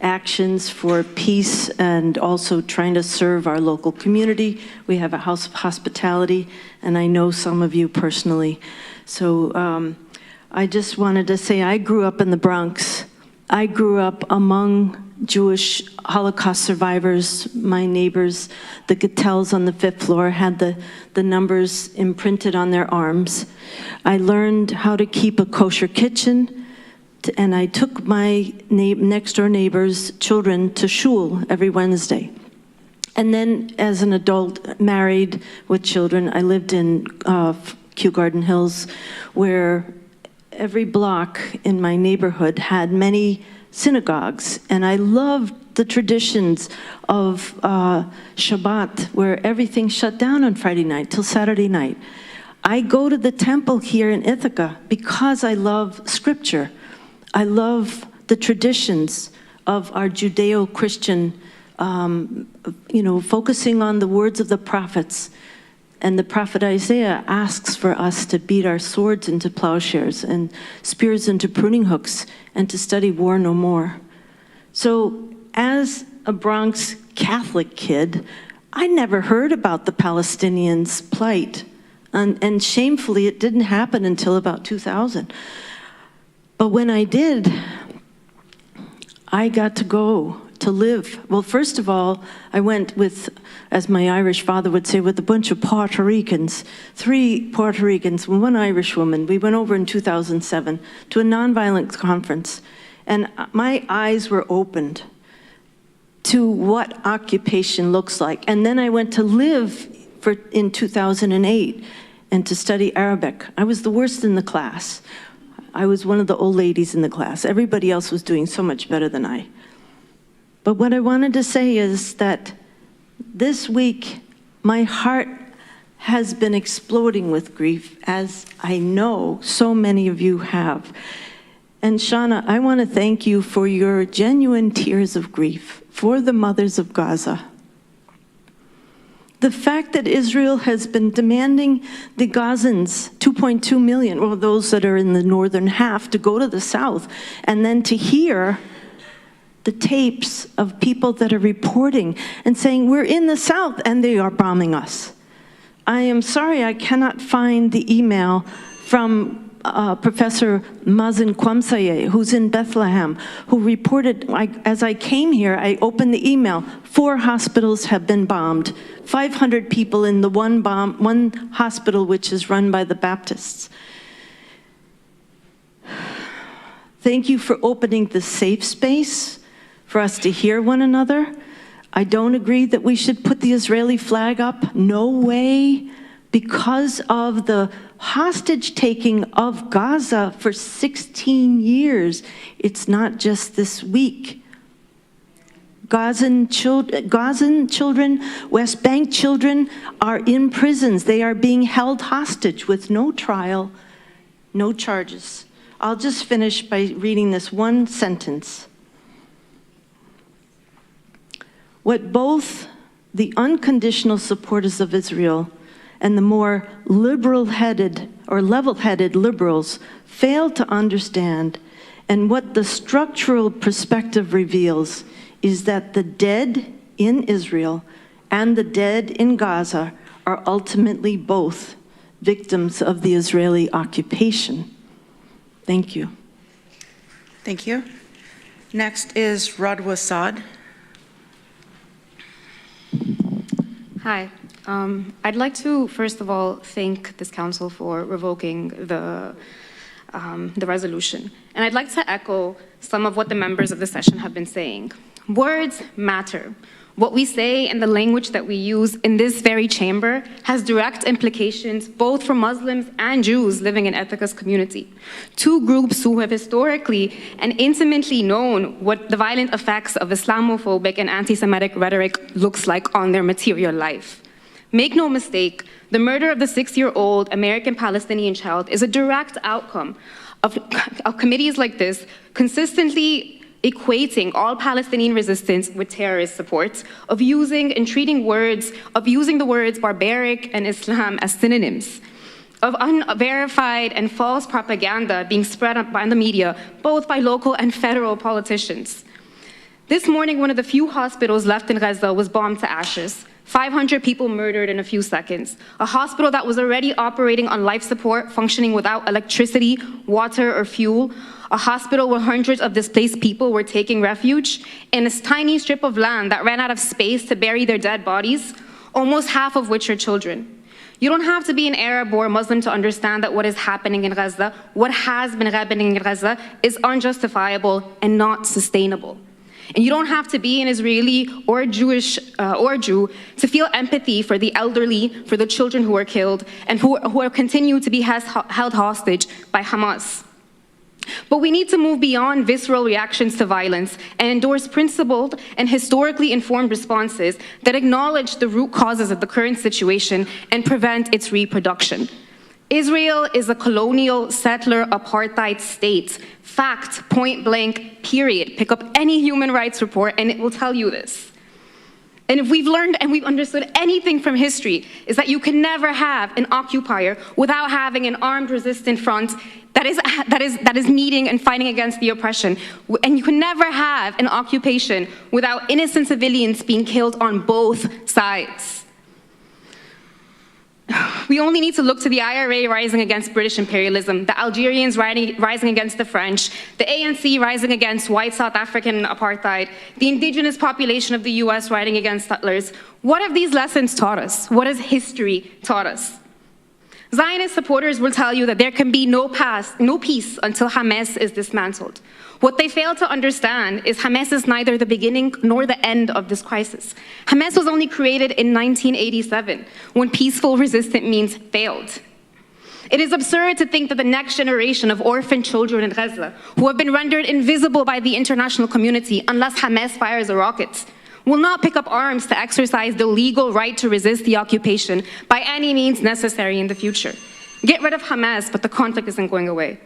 [SPEAKER 17] actions for peace and also trying to serve our local community. We have a house of hospitality, and I know some of you personally. So I just wanted to say I grew up in the Bronx. I grew up among Jewish Holocaust survivors. My neighbors, the Gattels on the 5th floor, had the numbers imprinted on their arms. I learned how to keep a kosher kitchen, and I took my next door neighbor's children to shul every Wednesday. And then as an adult, married with children, I lived in Kew Garden Hills, where every block in my neighborhood had many synagogues. And I loved the traditions of Shabbat, where everything shut down on Friday night till Saturday night. I go to the temple here in Ithaca because I love scripture. I love the traditions of our Judeo-Christian, focusing on the words of the prophets. And the prophet Isaiah asks for us to beat our swords into plowshares and spears into pruning hooks and to study war no more. So as a Bronx Catholic kid, I never heard about the Palestinians' plight. And shamefully, it didn't happen until about 2000. But when I did, I got to go to live. Well, first of all, I went with, as my Irish father would say, with a bunch of Puerto Ricans, 3 Puerto Ricans, 1 Irish woman. We went over in 2007 to a nonviolent conference, and my eyes were opened to what occupation looks like. And then I went to live in 2008 and to study Arabic. I was the worst in the class. I was one of the old ladies in the class. Everybody else was doing so much better than I. But what I wanted to say is that this week, my heart has been exploding with grief, as I know so many of you have. And Shauna, I want to thank you for your genuine tears of grief for the mothers of Gaza. The fact that Israel has been demanding the Gazans, 2.2 million, or those that are in the northern half, to go to the south, and then to hear the tapes of people that are reporting and saying, we're in the south, and they are bombing us. I am sorry I cannot find the email from Professor Mazen Kwamsaye, who's in Bethlehem, who reported, as I came here, I opened the email, 4 hospitals have been bombed, 500 people in the one hospital which is run by the Baptists. Thank you for opening the safe space for us to hear one another. I don't agree that we should put the Israeli flag up. No way. Because of the hostage taking of Gaza for 16 years. It's not just this week. Gazan children, West Bank children are in prisons. They are being held hostage with no trial, no charges. I'll just finish by reading this one sentence. What both the unconditional supporters of Israel and the more liberal-headed or level-headed liberals fail to understand, and what the structural perspective reveals, is that the dead in Israel and the dead in Gaza are ultimately both victims of the Israeli occupation. Thank you.
[SPEAKER 1] Thank you. Next is Radwa Saad.
[SPEAKER 18] Hi. I'd like to, first of all, thank this council for revoking the resolution. And I'd like to echo some of what the members of the session have been saying. Words matter. What we say and the language that we use in this very chamber has direct implications both for Muslims and Jews living in Ithaca's community. 2 groups who have historically and intimately known what the violent effects of Islamophobic and anti-Semitic rhetoric looks like on their material life. Make no mistake, the murder of the 6-year-old American-Palestinian child is a direct outcome of committees like this consistently equating all Palestinian resistance with terrorist support, of using the words barbaric and Islam as synonyms, of unverified and false propaganda being spread by the media, both by local and federal politicians. This morning, one of the few hospitals left in Gaza was bombed to ashes. 500 people murdered in a few seconds. A hospital that was already operating on life support, functioning without electricity, water, or fuel. A hospital where hundreds of displaced people were taking refuge in a tiny strip of land that ran out of space to bury their dead bodies, almost half of which are children. You don't have to be an Arab or a Muslim to understand that what is happening in Gaza, what has been happening in Gaza, is unjustifiable and not sustainable. And you don't have to be an Israeli or Jewish or Jew to feel empathy for the elderly, for the children who are killed, and who continue to be held hostage by Hamas. But we need to move beyond visceral reactions to violence and endorse principled and historically informed responses that acknowledge the root causes of the current situation and prevent its reproduction. Israel is a colonial, settler, apartheid state. Fact, point blank, period. Pick up any human rights report and it will tell you this. And if we've learned and we've understood anything from history, is that you can never have an occupier without having an armed resistant front that is meeting and fighting against the oppression. And you can never have an occupation without innocent civilians being killed on both sides. We only need to look to the IRA rising against British imperialism, the Algerians rising against the French, the ANC rising against white South African apartheid, the indigenous population of the US rising against settlers. What have these lessons taught us? What has history taught us? Zionist supporters will tell you that there can be no peace until Hamas is dismantled. What they fail to understand is Hamas is neither the beginning nor the end of this crisis. Hamas was only created in 1987, when peaceful resistance means failed. It is absurd to think that the next generation of orphan children in Gaza, who have been rendered invisible by the international community unless Hamas fires a rocket, will not pick up arms to exercise the legal right to resist the occupation by any means necessary in the future. Get rid of Hamas, but the conflict isn't going away.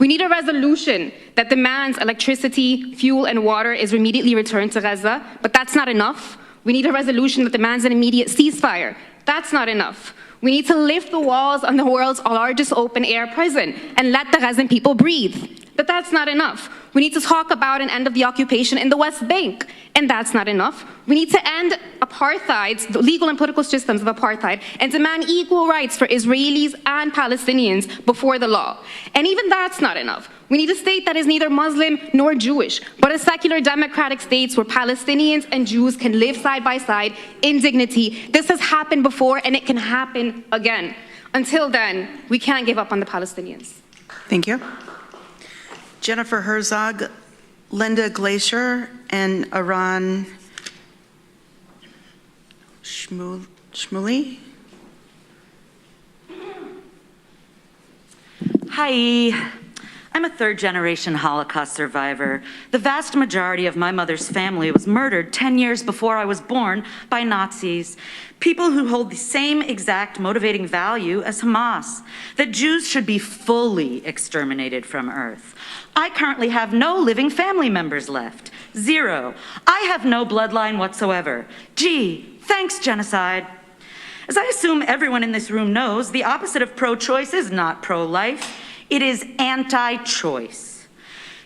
[SPEAKER 18] We need a resolution that demands electricity, fuel, and water is immediately returned to Gaza, but that's not enough. We need a resolution that demands an immediate ceasefire. That's not enough. We need to lift the walls on the world's largest open-air prison and let the Gazan people breathe. but that's not enough. We need to talk about an end of the occupation in the West Bank, and that's not enough. We need to end apartheid, the legal and political systems of apartheid, and demand equal rights for Israelis and Palestinians before the law. And even that's not enough. We need a state that is neither Muslim nor Jewish, but a secular democratic state where Palestinians and Jews can live side by side in dignity. This has happened before, and it can happen again. Until then, we can't give up on the Palestinians.
[SPEAKER 1] Thank you. Jennifer Herzog, Linda Glacier, and Aran Shmuley.
[SPEAKER 19] Hi. I'm a third-generation Holocaust survivor. The vast majority of my mother's family was murdered 10 years before I was born by Nazis, people who hold the same exact motivating value as Hamas, that Jews should be fully exterminated from Earth. I currently have no living family members left. 0. I have no bloodline whatsoever. Gee, thanks, genocide. As I assume everyone in this room knows, the opposite of pro-choice is not pro-life. It is anti-choice.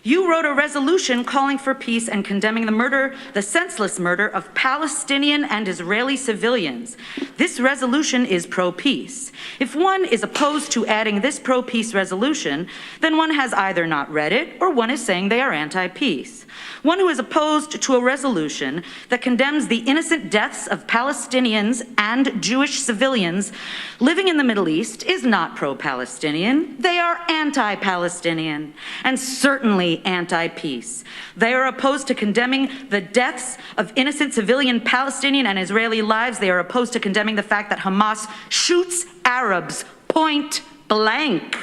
[SPEAKER 19] You wrote a resolution calling for peace and condemning the senseless murder of Palestinian and Israeli civilians. This resolution is pro-peace. If one is opposed to adding this pro-peace resolution, then one has either not read it or one is saying they are anti-peace. One who is opposed to a resolution that condemns the innocent deaths of Palestinians and Jewish civilians living in the Middle East is not pro-Palestinian. They are anti-Palestinian and certainly anti-peace. They are opposed to condemning the deaths of innocent civilian Palestinian and Israeli lives. They are opposed to condemning the fact that Hamas shoots Arabs point blank.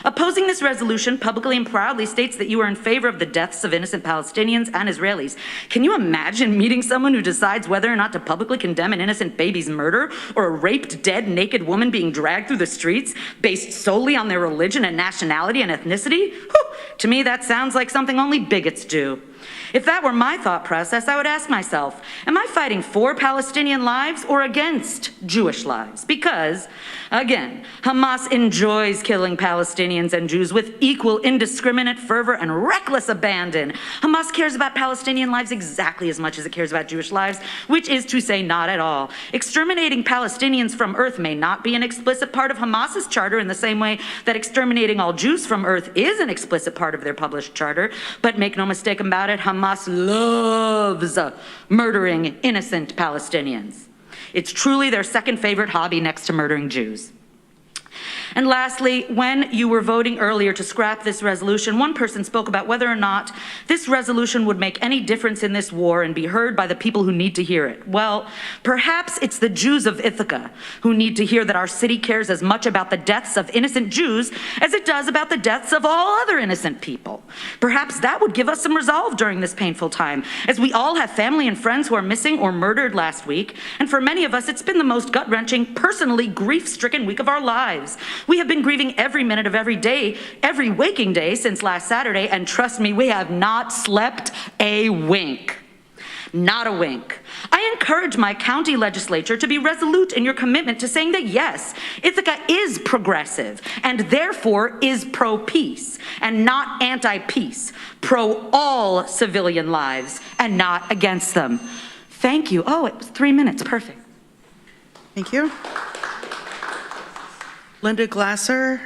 [SPEAKER 19] Opposing this resolution publicly and proudly states that you are in favor of the deaths of innocent Palestinians and Israelis. Can you imagine meeting someone who decides whether or not to publicly condemn an innocent baby's murder or a raped, dead, naked woman being dragged through the streets based solely on their religion and nationality and ethnicity? Whew, to me, that sounds like something only bigots do. If that were my thought process, I would ask myself, am I fighting for Palestinian lives or against Jewish lives? Because, again, Hamas enjoys killing Palestinians and Jews with equal indiscriminate fervor and reckless abandon. Hamas cares about Palestinian lives exactly as much as it cares about Jewish lives, which is to say not at all. Exterminating Palestinians from Earth may not be an explicit part of Hamas's charter in the same way that exterminating all Jews from Earth is an explicit part of their published charter, but make no mistake about it, Hamas loves murdering innocent Palestinians. It's truly their second favorite hobby next to murdering Jews. And lastly, when you were voting earlier to scrap this resolution, one person spoke about whether or not this resolution would make any difference in this war and be heard by the people who need to hear it. Well, perhaps it's the Jews of Ithaca who need to hear that our city cares as much about the deaths of innocent Jews as it does about the deaths of all other innocent people. Perhaps that would give us some resolve during this painful time, as we all have family and friends who are missing or murdered last week, and for many of us, it's been the most gut-wrenching, personally grief-stricken week of our lives. We have been grieving every minute of every day, every waking day since last Saturday, and trust me, we have not slept a wink. Not a wink. I encourage my county legislature to be resolute in your commitment to saying that yes, Ithaca is progressive and therefore is pro-peace and not anti-peace, pro-all civilian lives and not against them. Thank you. Oh, it was 3 minutes. Perfect.
[SPEAKER 1] Thank you. Linda Glasser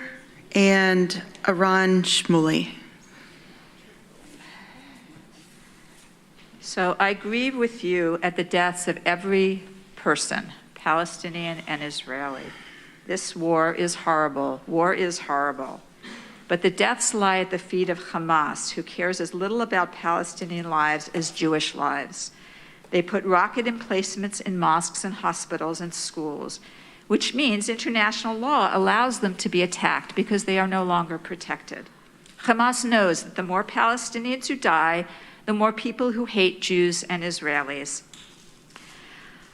[SPEAKER 1] and Aran Shmuley.
[SPEAKER 2] So I grieve with you at the deaths of every person, Palestinian and Israeli. This war is horrible. War is horrible. But the deaths lie at the feet of Hamas, who cares as little about Palestinian lives as Jewish lives. They put rocket emplacements in mosques and hospitals and schools, which means international law allows them to be attacked because they are no longer protected. Hamas knows that the more Palestinians who die, the more people who hate Jews and Israelis.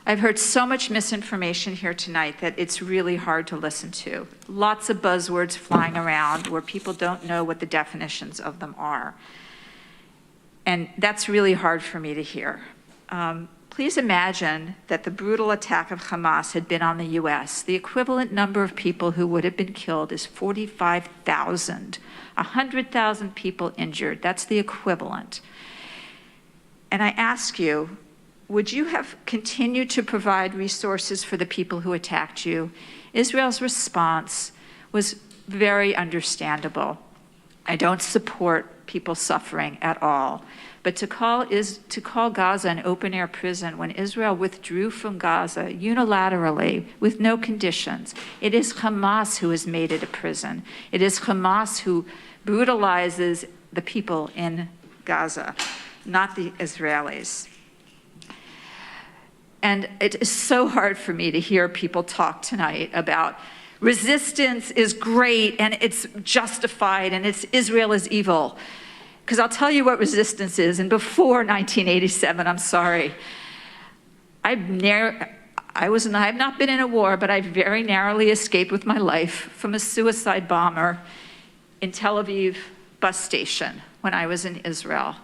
[SPEAKER 2] I've heard so much misinformation here tonight that it's really hard to listen to. Lots of buzzwords flying around where people don't know what the definitions of them are. And that's really hard for me to hear. Please imagine that the brutal attack of Hamas had been on the US. The equivalent number of people who would have been killed is 45,000. 100,000 people injured. That's the equivalent. And I ask you, would you have continued to provide resources for the people who attacked you? Israel's response was very understandable. I don't support people suffering at all. But to call Gaza an open-air prison when Israel withdrew from Gaza unilaterally with no conditions, it is Hamas who has made it a prison. It is Hamas who brutalizes the people in Gaza, not the Israelis. And it is so hard for me to hear people talk tonight about resistance is great and it's justified and Israel is evil. Because I'll tell you what resistance is. And before 1987, I'm sorry, I've not been in a war, but I very narrowly escaped with my life from a suicide bomber in Tel Aviv bus station when I was in Israel.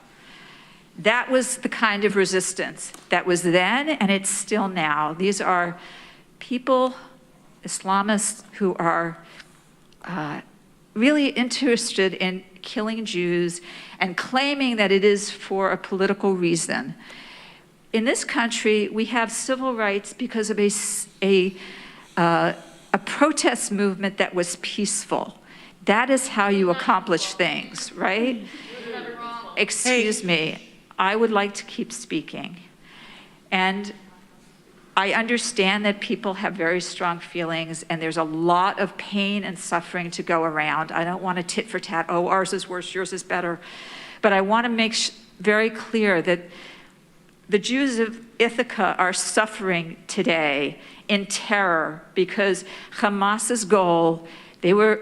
[SPEAKER 2] That was the kind of resistance that was then, and it's still now. These are people, Islamists, who are really interested in killing Jews and claiming that it is for a political reason. In this country, we have civil rights because of a protest movement that was peaceful. That is how you accomplish things, right? Excuse me, I would like to keep speaking. And I understand that people have very strong feelings and there's a lot of pain and suffering to go around. I don't want to tit for tat, oh, ours is worse, yours is better. But I want to make very clear that the Jews of Ithaca are suffering today in terror because Hamas's goal, their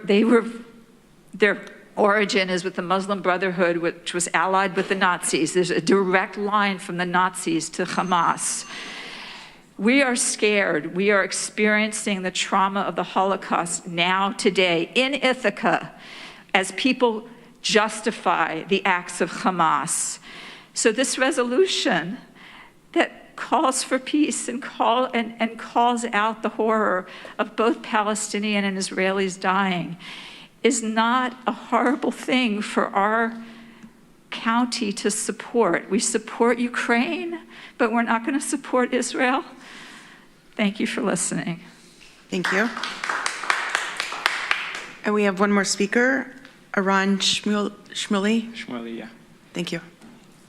[SPEAKER 2] origin is with the Muslim Brotherhood, which was allied with the Nazis. There's a direct line from the Nazis to Hamas. We are scared. We are experiencing the trauma of the Holocaust now, today, in Ithaca, as people justify the acts of Hamas. So this resolution that calls for peace and calls out the horror of both Palestinian and Israelis dying is not a horrible thing for our county to support. We support Ukraine, but we're not going to support Israel. Thank you for listening.
[SPEAKER 1] Thank you. And we have one more speaker, Aran Shmuley.
[SPEAKER 4] Shmuley, yeah.
[SPEAKER 1] Thank you.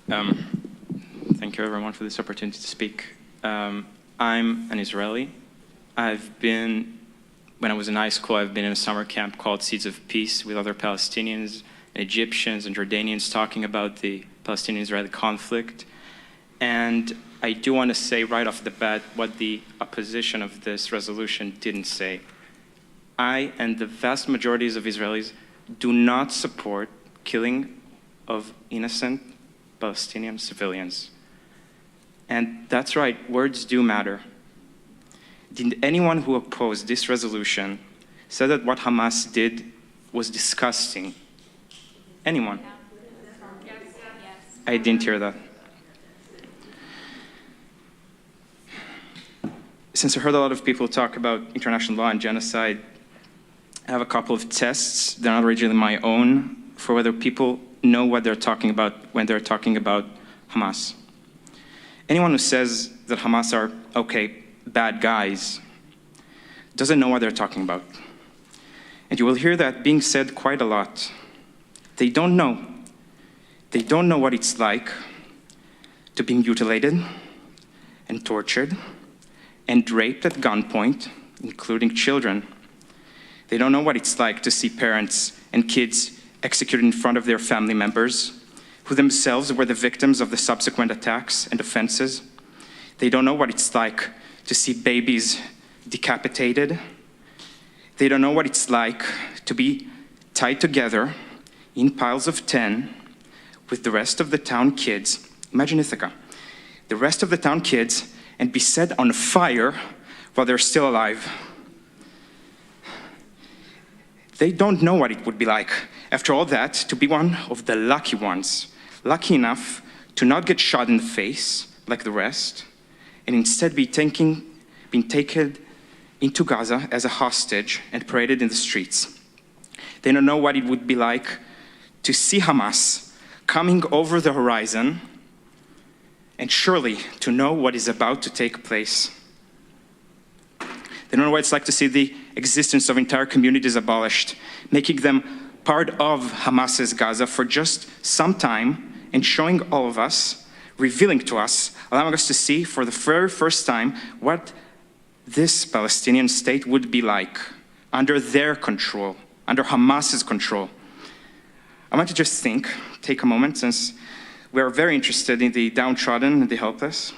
[SPEAKER 4] Thank you everyone for this opportunity to speak. I'm an Israeli. When I was in high school, I've been in a summer camp called Seeds of Peace with other Palestinians, Egyptians, and Jordanians talking about the Palestinian-Israeli conflict. And I do want to say right off the bat what the opposition of this resolution didn't say. I and the vast majorities of Israelis do not support killing of innocent Palestinian civilians. And that's right, words do matter. Did anyone who opposed this resolution say that what Hamas did was disgusting? Anyone? I didn't hear that. Since I heard a lot of people talk about international law and genocide, I have a couple of tests. They're not originally my own, for whether people know what they're talking about when they're talking about Hamas. Anyone who says that Hamas are, okay, bad guys, doesn't know what they're talking about. And you will hear that being said quite a lot. They don't know. They don't know what it's like to be mutilated and tortured and raped at gunpoint, including children. They don't know what it's like to see parents and kids executed in front of their family members, who themselves were the victims of the subsequent attacks and offenses. They don't know what it's like to see babies decapitated. They don't know what it's like to be tied together in piles of 10 with the rest of the town kids. Imagine Ithaca. The rest of the town kids, and be set on fire while they're still alive. They don't know what it would be like, after all that, to be one of the lucky ones, lucky enough to not get shot in the face like the rest, and instead being taken into Gaza as a hostage and paraded in the streets. They don't know what it would be like to see Hamas coming over the horizon and surely to know what is about to take place. They don't know what it's like to see the existence of entire communities abolished, making them part of Hamas's Gaza for just some time and showing all of us, revealing to us, allowing us to see for the very first time what this Palestinian state would be like under their control, under Hamas's control. I want to just take a moment, since we are very interested in the downtrodden and the helpless.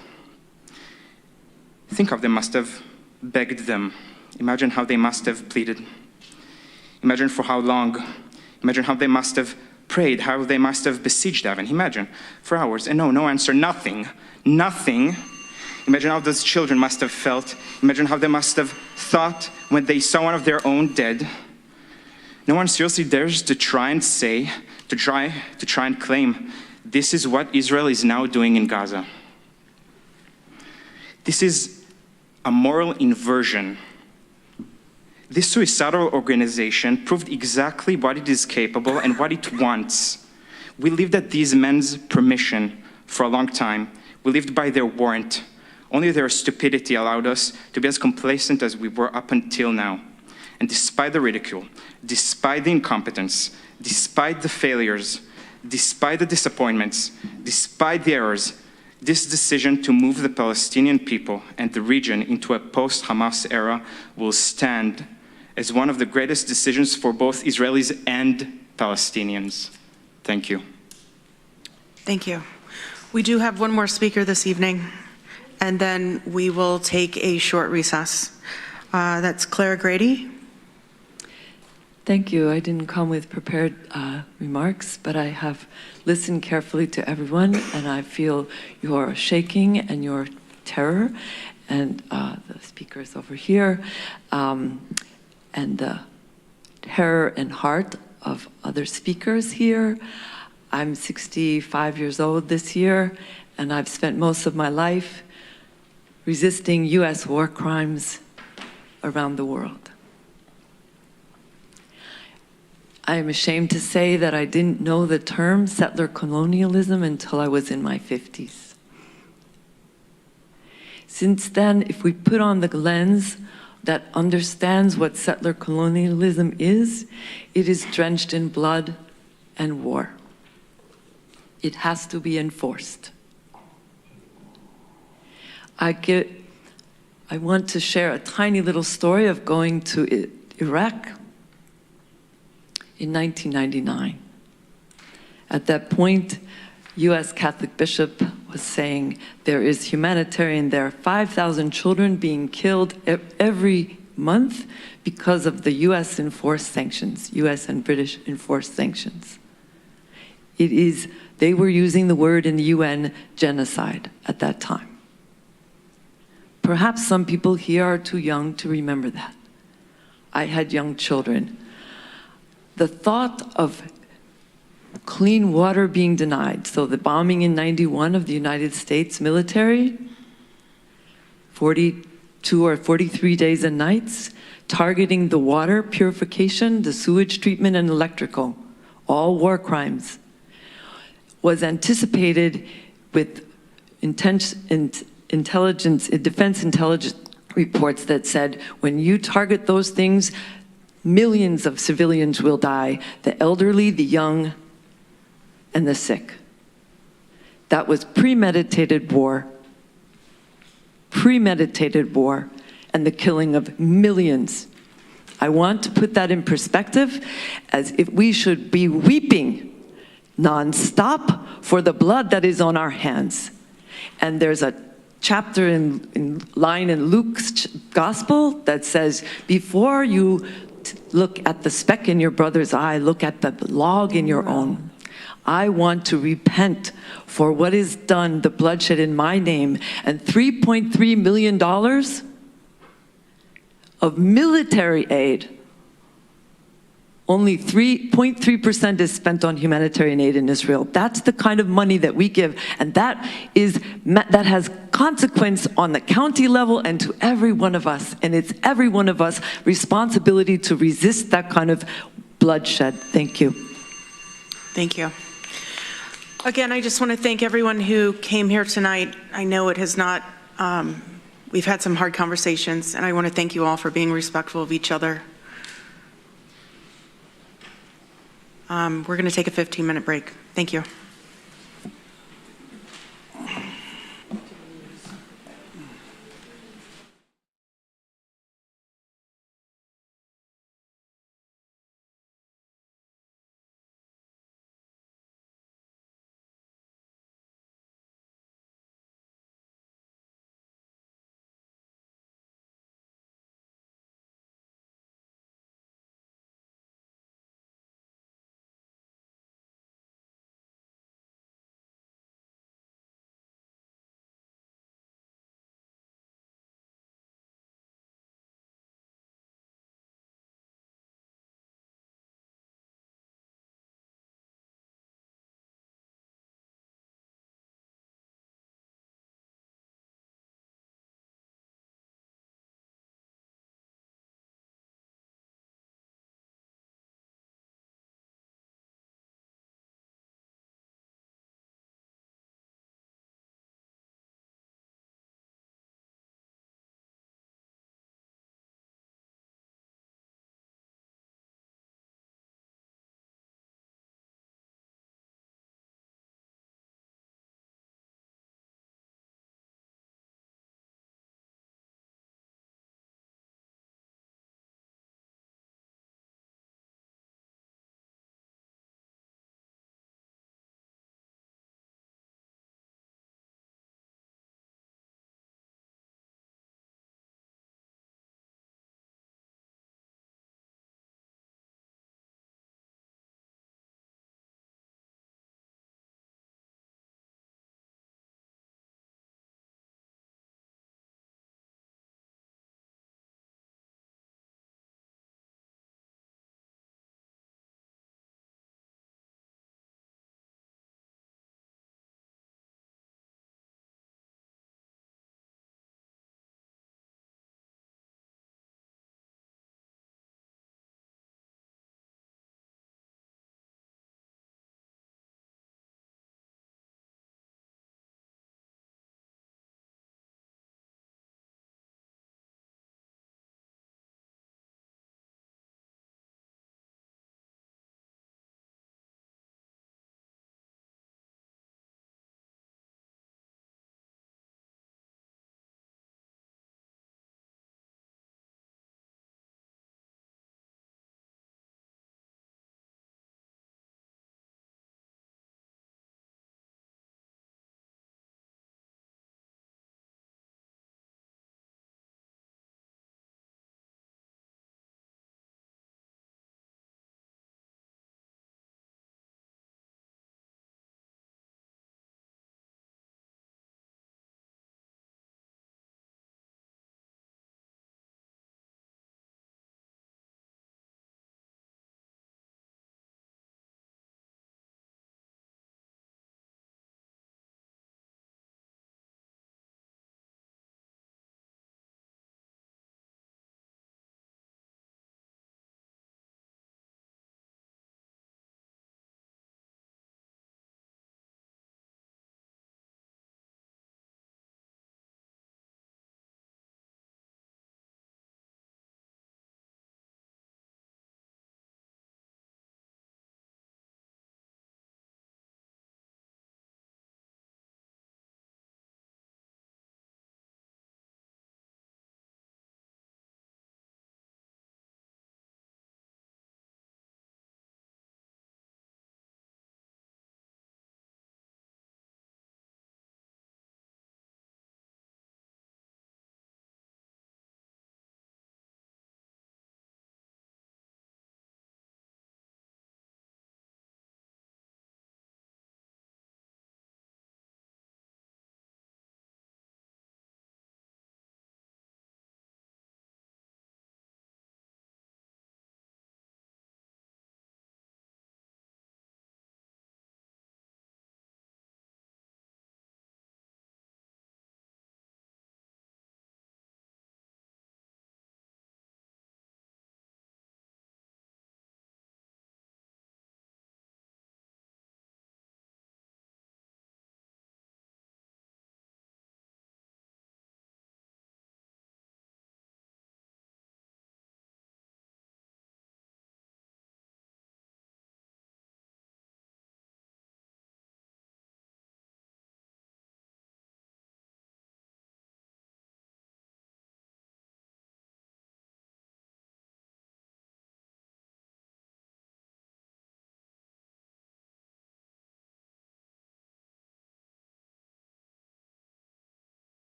[SPEAKER 4] Think how they must have begged them. Imagine how they must have pleaded. Imagine for how long. Imagine how they must have prayed, how they must have besieged heaven. Imagine for hours, and no answer, nothing. Imagine how those children must have felt. Imagine how they must have thought when they saw one of their own dead. No one seriously dares to try and say, to try and claim, this is what Israel is now doing in Gaza. This is a moral inversion. This suicidal organization proved exactly what it is capable and what it wants. We lived at these men's permission for a long time. We lived by their warrant. Only their stupidity allowed us to be as complacent as we were up until now. And despite the ridicule, despite the incompetence, despite the failures, despite the disappointments, despite the errors, this decision to move the Palestinian people and the region into a post-Hamas era will stand as one of the greatest decisions for both Israelis and Palestinians. Thank you.
[SPEAKER 1] Thank you. We do have one more speaker this evening, and then we will take a short recess. That's Claire Grady.
[SPEAKER 20] Thank you. I didn't come with prepared remarks, but I have listened carefully to everyone, and I feel your shaking and your terror, and the speakers over here, and the terror and heart of other speakers here. I'm 65 years old this year, and I've spent most of my life resisting U.S. war crimes around the world. I am ashamed to say that I didn't know the term settler colonialism until I was in my 50s. Since then, if we put on the lens that understands what settler colonialism is, it is drenched in blood and war. It has to be enforced. I want to share a tiny little story of going to Iraq in 1999. At that point, U.S. Catholic bishop was saying there is humanitarian there, 5,000 children being killed every month because of the U.S. enforced sanctions, U.S. and British enforced sanctions. They were using the word in the UN, genocide, at that time. Perhaps some people here are too young to remember that. I had young children. The thought of clean water being denied, so the bombing in '91 of the United States military, 42 or 43 days and nights, targeting the water purification, the sewage treatment, and electrical, all war crimes, was anticipated with defense intelligence reports that said, when you target those things, millions of civilians will die, the elderly, the young, and the sick. That was premeditated war, and the killing of millions. I want to put that in perspective, as if we should be weeping nonstop for the blood that is on our hands. And there's a chapter in Luke's gospel that says, before you look at the speck in your brother's eye, look at the log in your own. I want to repent for what is done, the bloodshed in my name, and $3.3 million of military aid. Only 3.3% is spent on humanitarian aid in Israel. That's the kind of money that we give, and that has consequence on the county level and to every one of us. And it's every one of us responsibility to resist that kind of bloodshed. Thank you.
[SPEAKER 1] Thank you. Again, I just want to thank everyone who came here tonight. I know it has not, we've had some hard conversations, and I want to thank you all for being respectful of each other. We're going to take a 15-minute break. Thank you.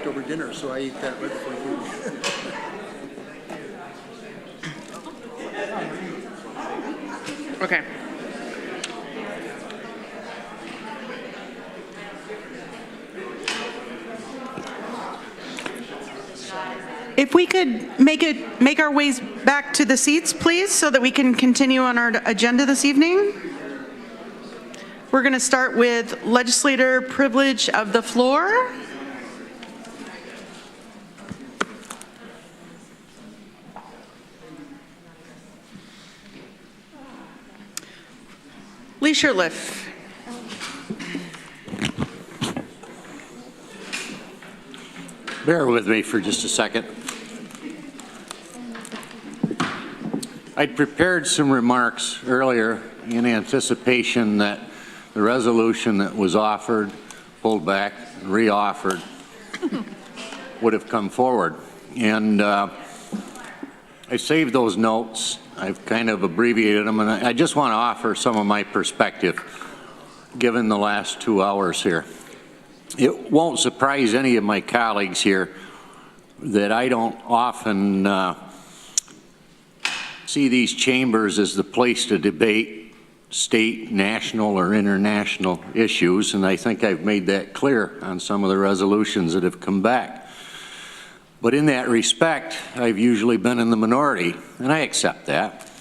[SPEAKER 2] leftover dinner, so I ate that right before you.
[SPEAKER 1] Okay. If we could make our ways back to the seats, please, so that we can continue on our agenda this evening. We're going to start with legislator privilege of the floor. Lee Shirtliff.
[SPEAKER 21] Bear with me for just a second. I'd prepared some remarks earlier in anticipation that the resolution that was offered, pulled back, and reoffered would have come forward. And I saved those notes. I've kind of abbreviated them, and I just want to offer some of my perspective given the last 2 hours here. It won't surprise any of my colleagues here that I don't often see these chambers as the place to debate state, national, or international issues, and I think I've made that clear on some of the resolutions that have come back. But in that respect, I've usually been in the minority, and I accept that,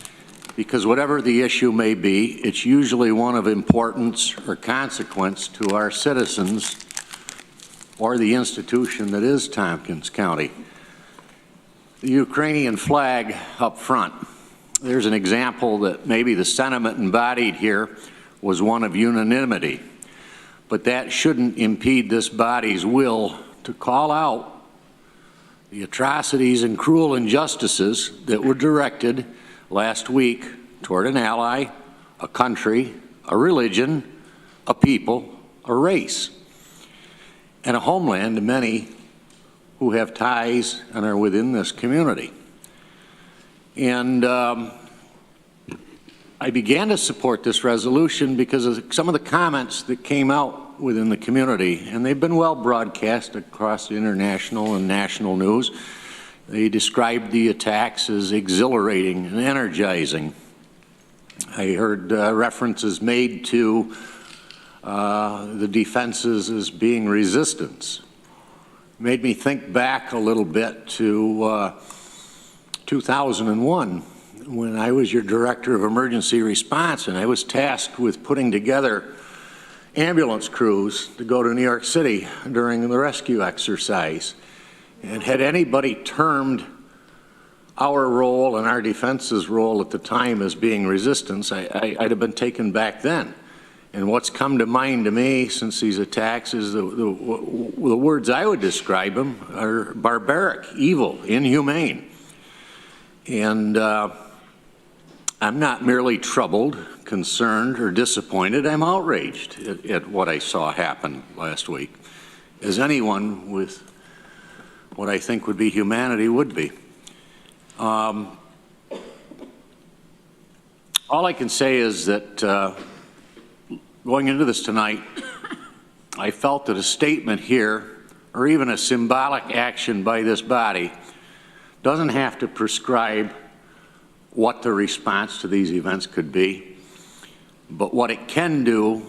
[SPEAKER 21] because whatever the issue may be, it's usually one of importance or consequence to our citizens or the institution that is Tompkins County. The Ukrainian flag up front. There's an example that maybe the sentiment embodied here was one of unanimity, but that shouldn't impede this body's will to call out the atrocities and cruel injustices that were directed last week toward an ally, a country, a religion, a people, a race, and a homeland to many who have ties and are within this community. And I began to support this resolution because of some of the comments that came out within the community, and they've been well broadcast across the international and national news. They described the attacks as exhilarating and energizing. I heard references made to the defenses as being resistance. Made me think back a little bit to 2001 when I was your director of emergency response, and I was tasked with putting together ambulance crews to go to New York City during the rescue exercise. And had anybody termed our role and our defense's role at the time as being resistance, I'd have been taken back then. And what's come to mind to me since these attacks is the words I would describe them are barbaric, evil, inhumane. And I'm not merely troubled, concerned, or disappointed. I'm outraged at what I saw happen last week, as anyone with what I think would be humanity would be. All I can say is that going into this tonight, I felt that a statement here, or even a symbolic action by this body, doesn't have to prescribe what the response to these events could be, but what it can do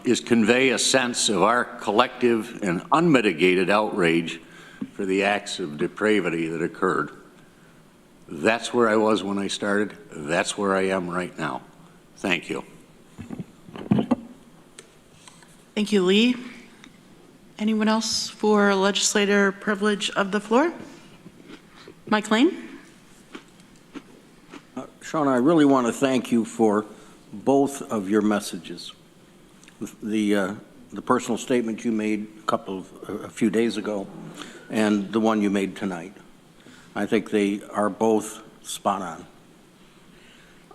[SPEAKER 21] is convey a sense of our collective and unmitigated outrage for the acts of depravity that occurred. That's where I was when I started. That's where I am right now. Thank you.
[SPEAKER 1] Thank you, Lee. Anyone else for legislator privilege of the floor? Mike Lane.
[SPEAKER 22] Shauna, I really want to thank you for both of your messages. The personal statement you made a few days ago and the one you made tonight. I think they are both spot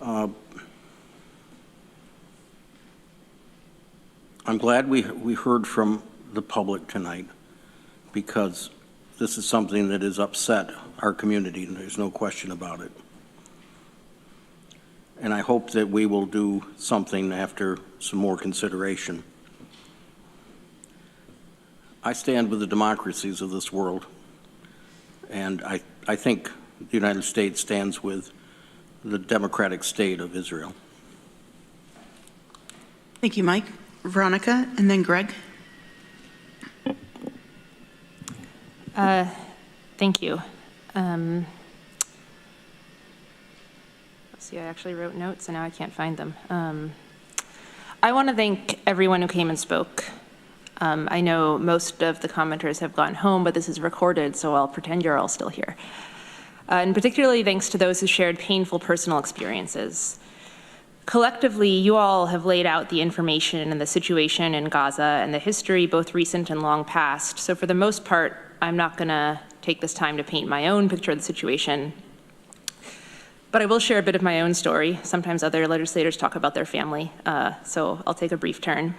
[SPEAKER 22] on. I'm glad we heard from the public tonight, because this is something that has upset our community, and there's no question about it. And I hope that we will do something after some more consideration. I stand with the democracies of this world, and I think the United States stands with the democratic state of Israel.
[SPEAKER 1] Thank you, Mike. Veronica, and then Greg.
[SPEAKER 6] Thank you. Let's see, I actually wrote notes and now I can't find them. I want to thank everyone who came and spoke. I know most of the commenters have gone home, but this is recorded, so I'll pretend you're all still here. And particularly thanks to those who shared painful personal experiences. Collectively, you all have laid out the information and the situation in Gaza and the history, both recent and long past. So for the most part, I'm not going to take this time to paint my own picture of the situation. But I will share a bit of my own story. Sometimes other legislators talk about their family, so I'll take a brief turn.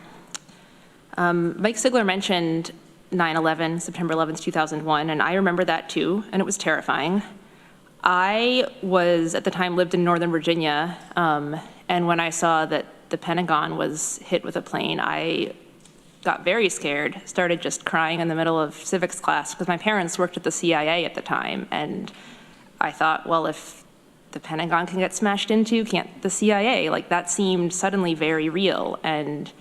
[SPEAKER 6] Mike Sigler mentioned 9/11, September 11th, 2001, and I remember that too, and it was terrifying. I was, at the time, lived in Northern Virginia, and when I saw that the Pentagon was hit with a plane, I got very scared, started just crying in the middle of civics class, because my parents worked at the CIA at the time, and I thought, well, if the Pentagon can get smashed into, can't the CIA? Like, that seemed suddenly very real, and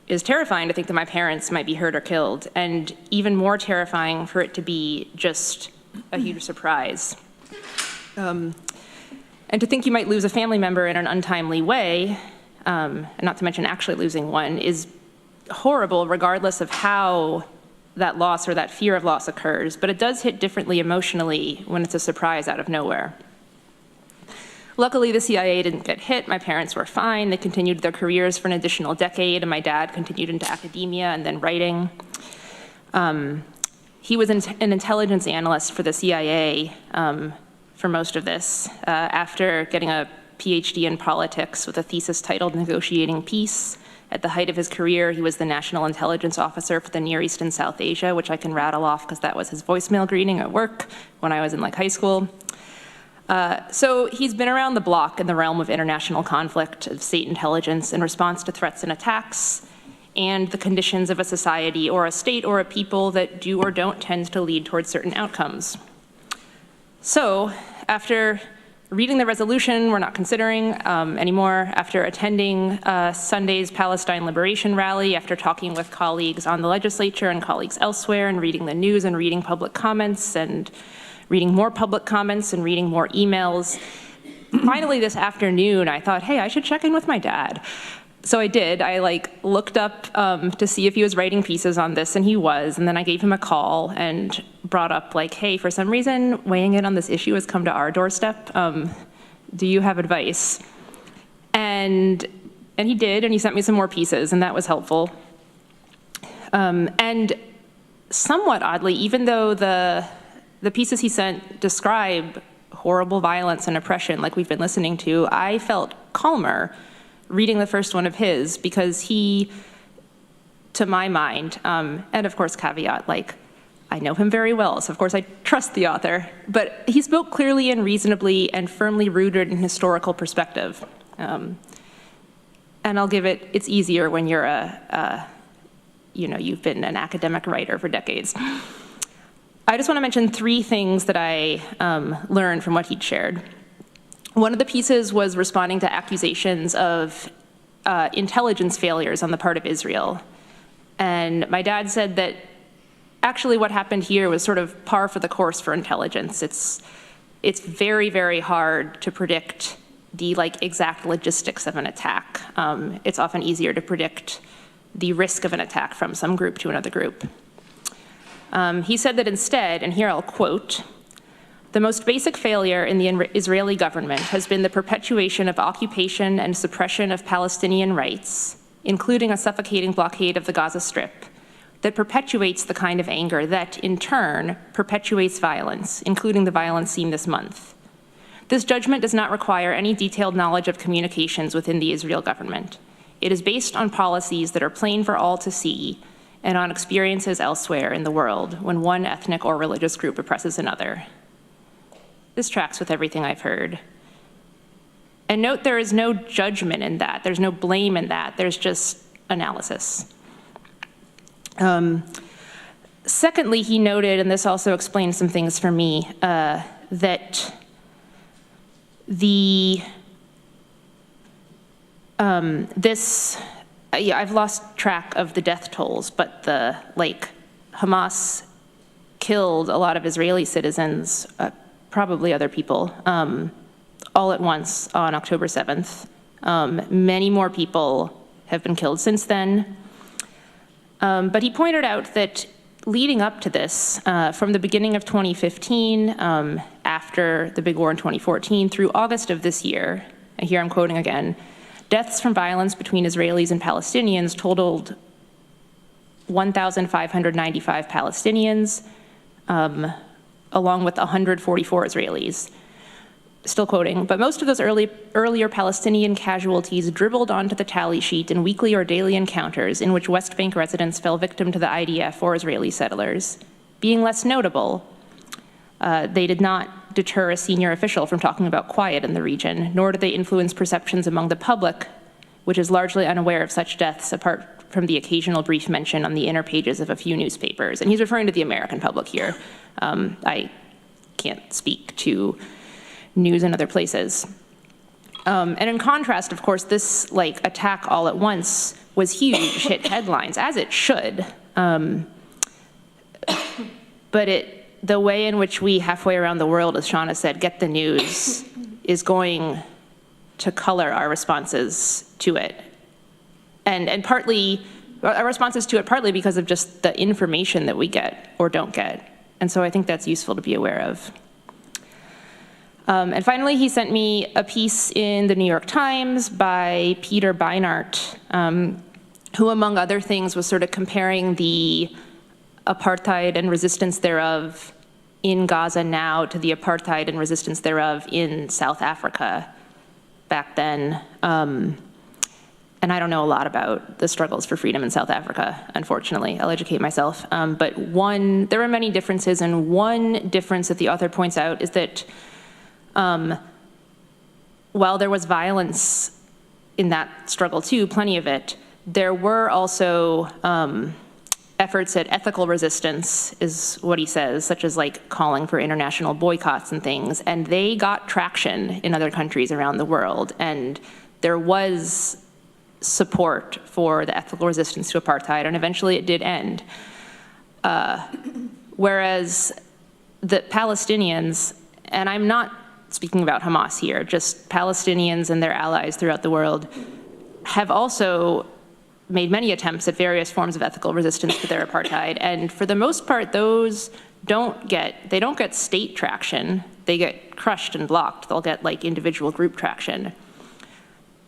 [SPEAKER 6] it was terrifying to think that my parents might be hurt or killed, and even more terrifying for it to be just a huge surprise. And to think you might lose a family member in an untimely way, and not to mention actually losing one, is horrible regardless of how that loss or that fear of loss occurs, but it does hit differently emotionally when it's a surprise out of nowhere. Luckily, the CIA didn't get hit. My parents were fine. They continued their careers for an additional decade, and my dad continued into academia and then writing. He was an intelligence analyst for the CIA for most of this. After getting a PhD in politics with a thesis titled Negotiating Peace, at the height of his career, he was the National Intelligence Officer for the Near East and South Asia, which I can rattle off because that was his voicemail greeting at work when I was in high school. So he's been around the block in the realm of international conflict, of state intelligence in response to threats and attacks, and the conditions of a society or a state or a people that do or don't tend to lead towards certain outcomes. So after reading the resolution we're not considering anymore, after attending Sunday's Palestine Liberation Rally, after talking with colleagues on the legislature and colleagues elsewhere, and reading the news and reading public comments and reading more public comments and reading more emails, finally this afternoon I thought, hey, I should check in with my dad. So I did. I looked up to see if he was writing pieces on this, and he was. And then I gave him a call and brought up hey, for some reason, weighing in on this issue has come to our doorstep. Do you have advice? And he did, and he sent me some more pieces, and that was helpful. And somewhat oddly, even though the pieces he sent describe horrible violence and oppression like we've been listening to, I felt calmer reading the first one of his, because he, to my mind, and of course caveat, I know him very well, so of course I trust the author, but he spoke clearly and reasonably and firmly rooted in historical perspective. And I'll give it's easier when you're you've been an academic writer for decades. I just want to mention 3 things that I learned from what he'd shared. One of the pieces was responding to accusations of intelligence failures on the part of Israel. And my dad said that actually what happened here was sort of par for the course for intelligence. It's very, very hard to predict the exact logistics of an attack. It's often easier to predict the risk of an attack from some group to another group. He said that instead, and here I'll quote, "The most basic failure in the Israeli government has been the perpetuation of occupation and suppression of Palestinian rights, including a suffocating blockade of the Gaza Strip, that perpetuates the kind of anger that, in turn, perpetuates violence, including the violence seen this month. This judgment does not require any detailed knowledge of communications within the Israel government. It is based on policies that are plain for all to see and on experiences elsewhere in the world when one ethnic or religious group oppresses another." This tracks with everything I've heard. And note there is no judgment in that. There's no blame in that. There's just analysis. Secondly, he noted, and this also explains some things for me, that I've lost track of the death tolls, but Hamas killed a lot of Israeli citizens, probably other people, all at once on October 7th. Many more people have been killed since then. But he pointed out that leading up to this, from the beginning of 2015, after the big war in 2014, through August of this year, and here I'm quoting again, deaths from violence between Israelis and Palestinians totaled 1,595 Palestinians, along with 144 Israelis. Still quoting, but most of those earlier Palestinian casualties dribbled onto the tally sheet in weekly or daily encounters in which West Bank residents fell victim to the IDF or Israeli settlers. Being less notable, they did not deter a senior official from talking about quiet in the region, nor did they influence perceptions among the public, which is largely unaware of such deaths apart from the occasional brief mention on the inner pages of a few newspapers. And he's referring to the American public here. I can't speak to news in other places. And in contrast, of course, this attack all at once was huge, hit headlines, as it should. But the way in which we halfway around the world, as Shauna said, get the news is going to color our responses to it. And partly, our responses to it partly because of just the information that we get or don't get. And so I think that's useful to be aware of. And finally, he sent me a piece in the New York Times by Peter Beinart, who, among other things, was sort of comparing the apartheid and resistance thereof in Gaza now to the apartheid and resistance thereof in South Africa back then. And I don't know a lot about the struggles for freedom in South Africa, unfortunately. I'll educate myself. But there are many differences, and one difference that the author points out is that while there was violence in that struggle too, plenty of it, there were also efforts at ethical resistance, is what he says, such as calling for international boycotts and things, and they got traction in other countries around the world, and there was support for the ethical resistance to apartheid, and eventually it did end. Whereas the Palestinians, and I'm not speaking about Hamas here, just Palestinians and their allies throughout the world, have also made many attempts at various forms of ethical resistance to their apartheid, and for the most part, those don't get state traction. They get crushed and blocked. They'll get individual group traction.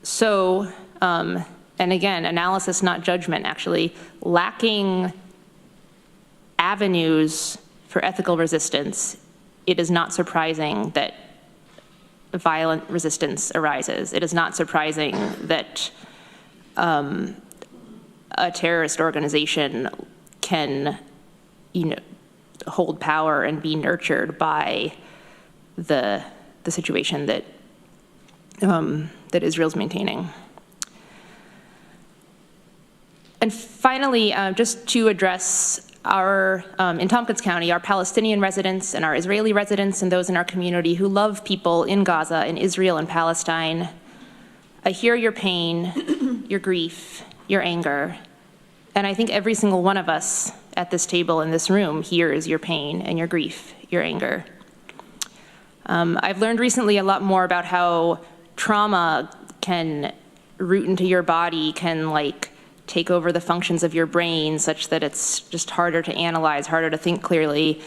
[SPEAKER 6] So, and again, analysis, not judgment, actually, lacking avenues for ethical resistance, it is not surprising that violent resistance arises. It is not surprising that a terrorist organization can, hold power and be nurtured by the situation that that Israel's maintaining. And finally, just to address in Tompkins County, our Palestinian residents and our Israeli residents and those in our community who love people in Gaza, in Israel and Palestine, I hear your pain, your grief, your anger, and I think every single one of us at this table in this room hears your pain and your grief, your anger. I've learned recently a lot more about how trauma can root into your body, can take over the functions of your brain such that it's just harder to analyze, harder to think clearly.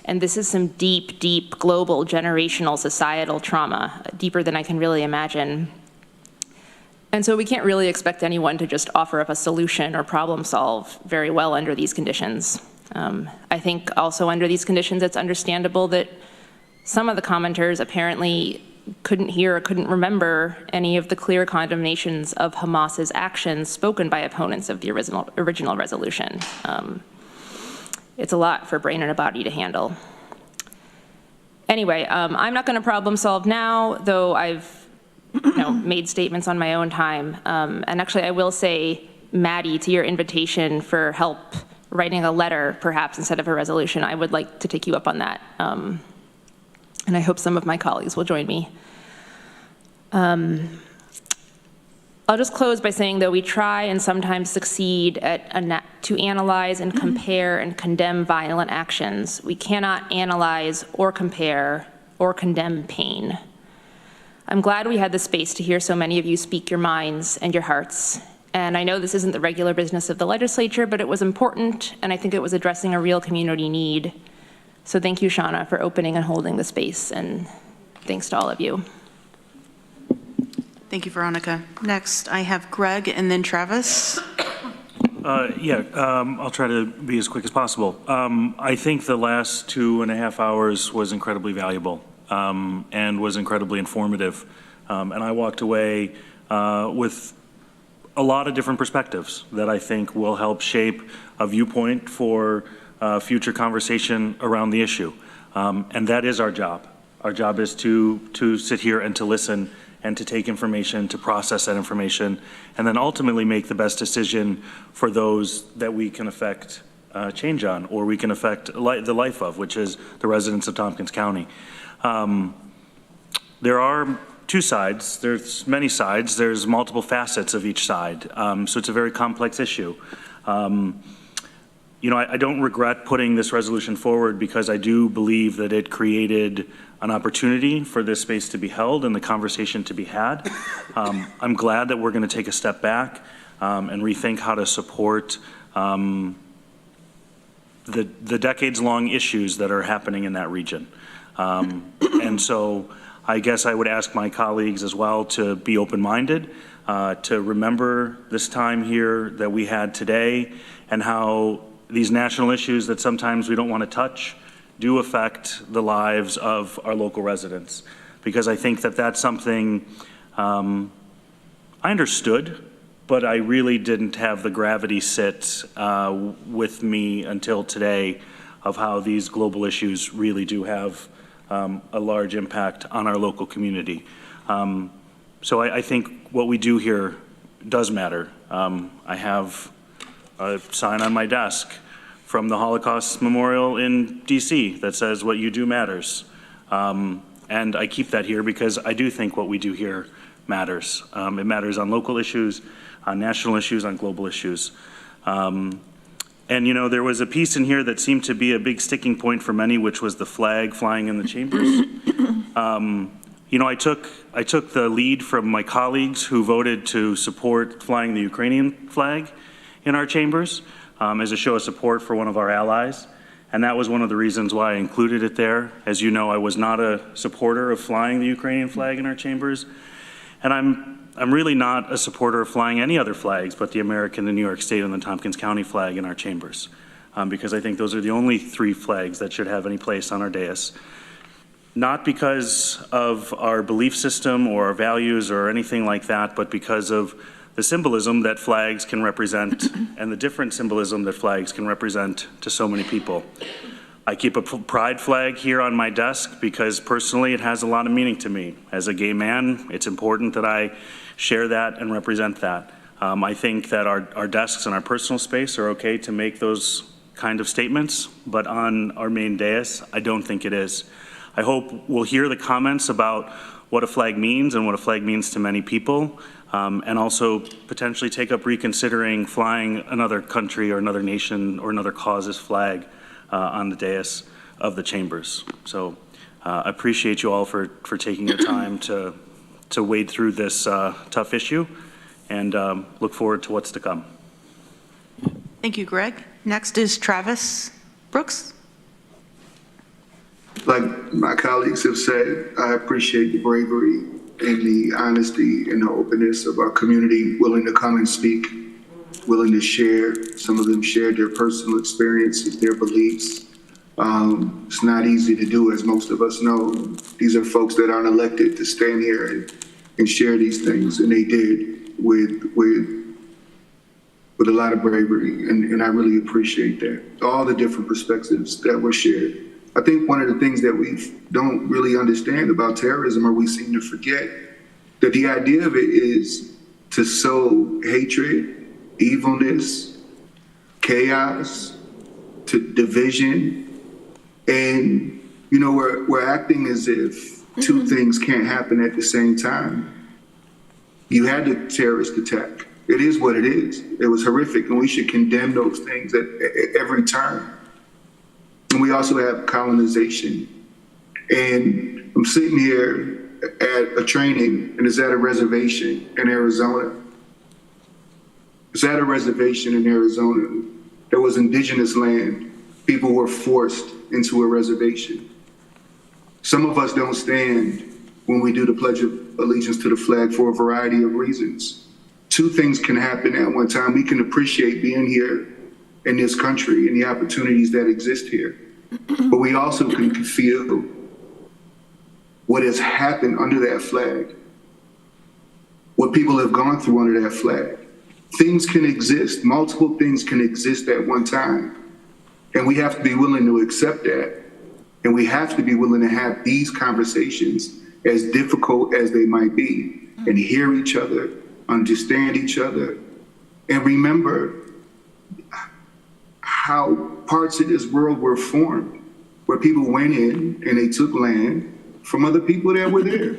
[SPEAKER 6] And this is some deep, deep global, generational, societal trauma, deeper than I can really imagine. And so we can't really expect anyone to just offer up a solution or problem solve very well under these conditions. I think also under these conditions, it's understandable that some of the commenters apparently couldn't hear or couldn't remember any of the clear condemnations of Hamas's actions spoken by opponents of the original resolution. It's a lot for a brain and a body to handle. Anyway, I'm not going to problem solve now, though I've made statements on my own time. And actually, I will say, Maddie, to your invitation for help writing a letter, perhaps, instead of a resolution, I would like to take you up on that. And I hope some of my colleagues will join me. I'll just close by saying, though we try and sometimes succeed to analyze and compare and condemn violent actions, we cannot analyze or compare or condemn pain. I'm glad we had the space to hear so many of you speak your minds and your hearts. And I know this isn't the regular business of the legislature, but it was important, and I think it was addressing a real community need. So thank you, Shauna, for opening and holding the space, and thanks to all of you.
[SPEAKER 1] Thank you, Veronica. Next, I have Greg and then Travis.
[SPEAKER 5] I'll try to be as quick as possible. I think the last 2.5 hours was incredibly valuable and was incredibly informative. And I walked away with a lot of different perspectives that I think will help shape a viewpoint for future conversation around the issue. And that is our job. Our job is to sit here and to listen and to take information, to process that information, and then ultimately make the best decision for those that we can affect change on, or we can affect the life of, which is the residents of Tompkins County. There are two sides. There's many sides. There's multiple facets of each side. So it's a very complex issue. I don't regret putting this resolution forward because I do believe that it created an opportunity for this space to be held and the conversation to be had. I'm glad that we're going to take a step back and rethink how to support the decades-long issues that are happening in that region. And so I guess I would ask my colleagues as well to be open-minded, to remember this time here that we had today and how these national issues that sometimes we don't want to touch do affect the lives of our local residents. Because I think that that's something I understood, but I really didn't have the gravity sit with me until today of how these global issues really do have a large impact on our local community. So I think what we do here does matter. I have a sign on my desk from the Holocaust Memorial in DC that says what you do matters. And I keep that here because I do think what we do here matters. It matters on local issues, on national issues, on global issues. And there was a piece in here that seemed to be a big sticking point for many, which was the flag flying in the chambers. I took the lead from my colleagues who voted to support flying the Ukrainian flag in our chambers as a show of support for one of our allies. And that was one of the reasons why I included it there. As you know, I was not a supporter of flying the Ukrainian flag in our chambers. And I'm really not a supporter of flying any other flags but the American, the New York State, and the Tompkins County flag in our chambers. Because I think those are the only three flags that should have any place on our dais. Not because of our belief system or our values or anything like that, but because of the symbolism that flags can represent and the different symbolism that flags can represent to so many people. I keep a pride flag here on my desk because personally it has a lot of meaning to me. As a gay man, it's important that I share that and represent that. I think that our desks and our personal space are okay to make those kind of statements, but on our main dais, I don't think it is. I hope we'll hear the comments about what a flag means and what a flag means to many people, and also potentially take up reconsidering flying another country or another nation or another cause's flag on the dais of the chambers. So I appreciate you all for taking the time to wade through this tough issue, and look forward to what's to come.
[SPEAKER 1] Thank you, Greg. Next is Travis Brooks.
[SPEAKER 9] Like my colleagues have said, I appreciate the bravery and the honesty and the openness of our community, willing to come and speak, willing to share. Some of them shared their personal experiences, their beliefs. It's not easy to do, as most of us know. These are folks that aren't elected to stand here and share these things, and they did with a lot of bravery, and I really appreciate that. All the different perspectives that were shared. I think one of the things that we don't really understand about terrorism, or we seem to forget, that the idea of it is to sow hatred, evilness, chaos, to division. And, you know, we're acting as if two things can't happen at the same time. You had the terrorist attack. It is what it is. It was horrific, and we should condemn those things at every turn. And we also have colonization. And I'm sitting here at a training, and it's at a reservation in Arizona. It's at a reservation in Arizona. There was indigenous land. People were forced into a reservation. Some of us don't stand when we do the Pledge of Allegiance to the flag for a variety of reasons. Two things can happen at one time. We can appreciate being here in this country and the opportunities that exist here. But we also can feel what has happened under that flag, what people have gone through under that flag. Things can exist, multiple things can exist at one time. And we have to be willing to accept that. And we have to be willing to have these conversations, as difficult as they might be, and hear each other, understand each other, and remember how parts of this world were formed, where people went in and they took land from other people that were there.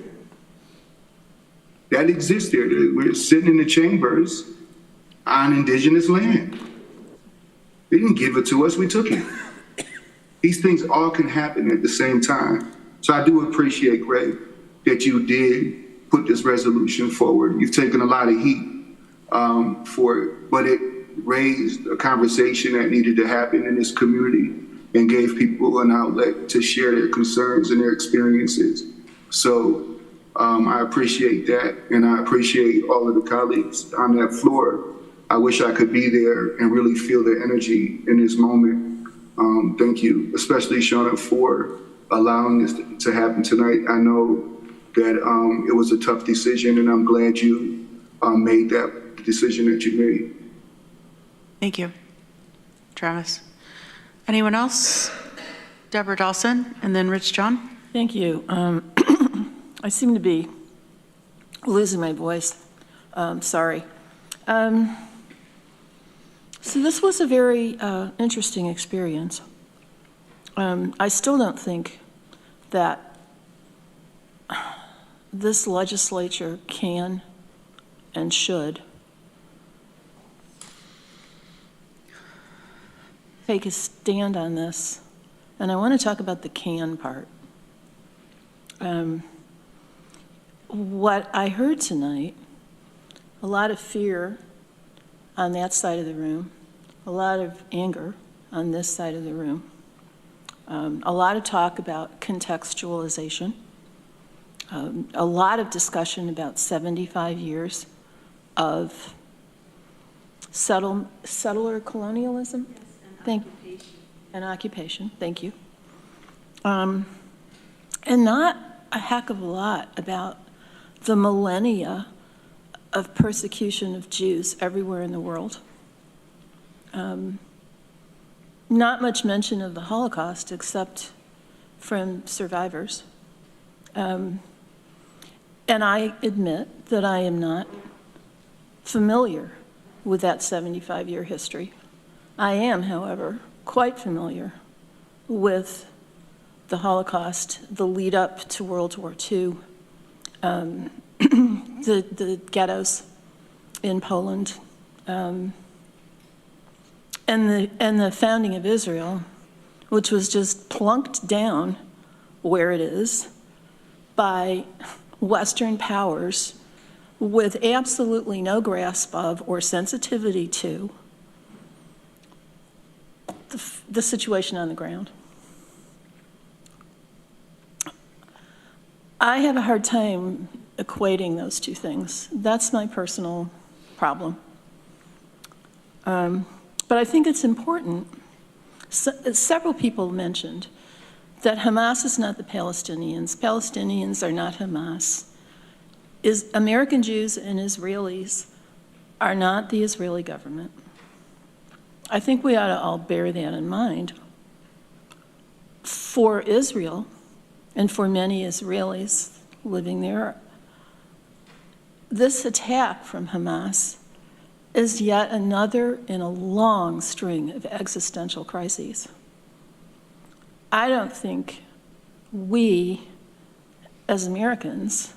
[SPEAKER 9] That exists there. We're sitting in the chambers on indigenous land. They didn't give it to us, we took it. These things all can happen at the same time. So I do appreciate, Greg, that you did put this resolution forward. You've taken a lot of heat for it, but it raised a conversation that needed to happen in this community and gave people an outlet to share their concerns and their experiences. So I appreciate that, and I appreciate all of the colleagues on that floor. I wish I could be there and really feel the energy in this moment. Thank you, especially Shauna, for allowing this to happen tonight. I know that it was a tough decision, and I'm glad you made that decision that you made.
[SPEAKER 1] Thank you. Travis. Anyone else? Deborah Dawson, and then Rich John.
[SPEAKER 7] Thank you. I seem to be losing my voice. Sorry. So this was a very interesting experience. I still don't think that this legislature can and should take a stand on this. And I want to talk about the can part. What I heard tonight, a lot of fear on that side of the room, a lot of anger on this side of the room, a lot of talk about contextualization, a lot of discussion about 75 years of settler colonialism. And occupation, thank you. And not a heck of a lot about the millennia of persecution of Jews everywhere in the world. Not much mention of the Holocaust except from survivors. And I admit that I am not familiar with that 75-year history. I am, however, quite familiar with the Holocaust, the lead up to World War II, the ghettos in Poland, and the founding of Israel, which was just plunked down where it is by Western powers with absolutely no grasp of or sensitivity to the situation on the ground. I have a hard time equating those two things. That's my personal problem. But I think it's important. Several people mentioned that Hamas is not the Palestinians. Palestinians are not Hamas. American Jews and Israelis are not the Israeli government. I think we ought to all bear that in mind. For Israel, and for many Israelis living there, this attack from Hamas is yet another in a long string of existential crises. I don't think we, as Americans,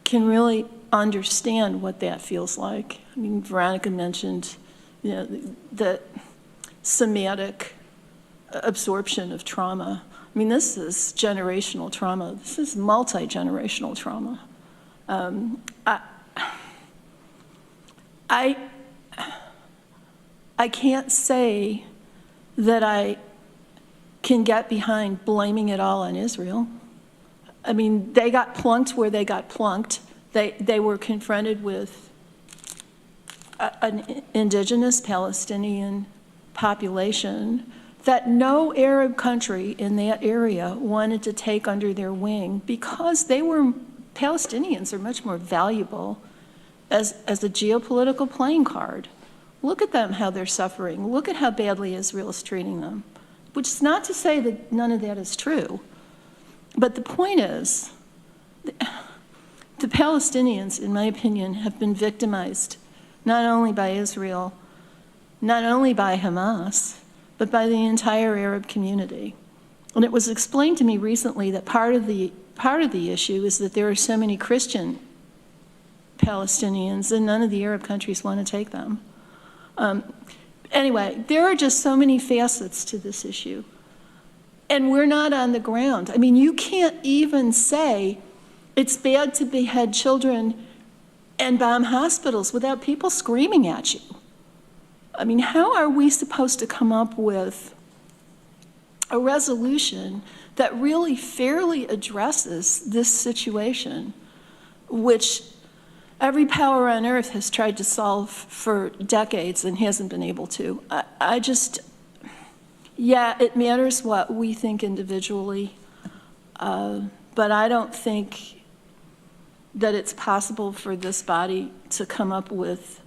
[SPEAKER 7] can really understand what that feels like. I mean, Veronica mentioned, the somatic absorption of trauma. I mean, this is generational trauma. This is multi-generational trauma. I can't say that I can get behind blaming it all on Israel. I mean, they got plunked where they got plunked. They were confronted with an indigenous Palestinian population that no Arab country in that area wanted to take under their wing because Palestinians are much more valuable as a geopolitical playing card. Look at them, how they're suffering. Look at how badly Israel is treating them, which is not to say that none of that is true. But the point is, the Palestinians, in my opinion, have been victimized not only by Israel, not only by Hamas, but by the entire Arab community. And it was explained to me recently that part of the issue is that there are so many Christian Palestinians and none of the Arab countries want to take them. Anyway, there are just so many facets to this issue. And we're not on the ground. I mean, you can't even say it's bad to behead children and bomb hospitals without people screaming at you. I mean, how are we supposed to come up with a resolution that really fairly addresses this situation, which every power on earth has tried to solve for decades and hasn't been able to? Yeah, it matters what we think individually, but I don't think that it's possible for this body to come up with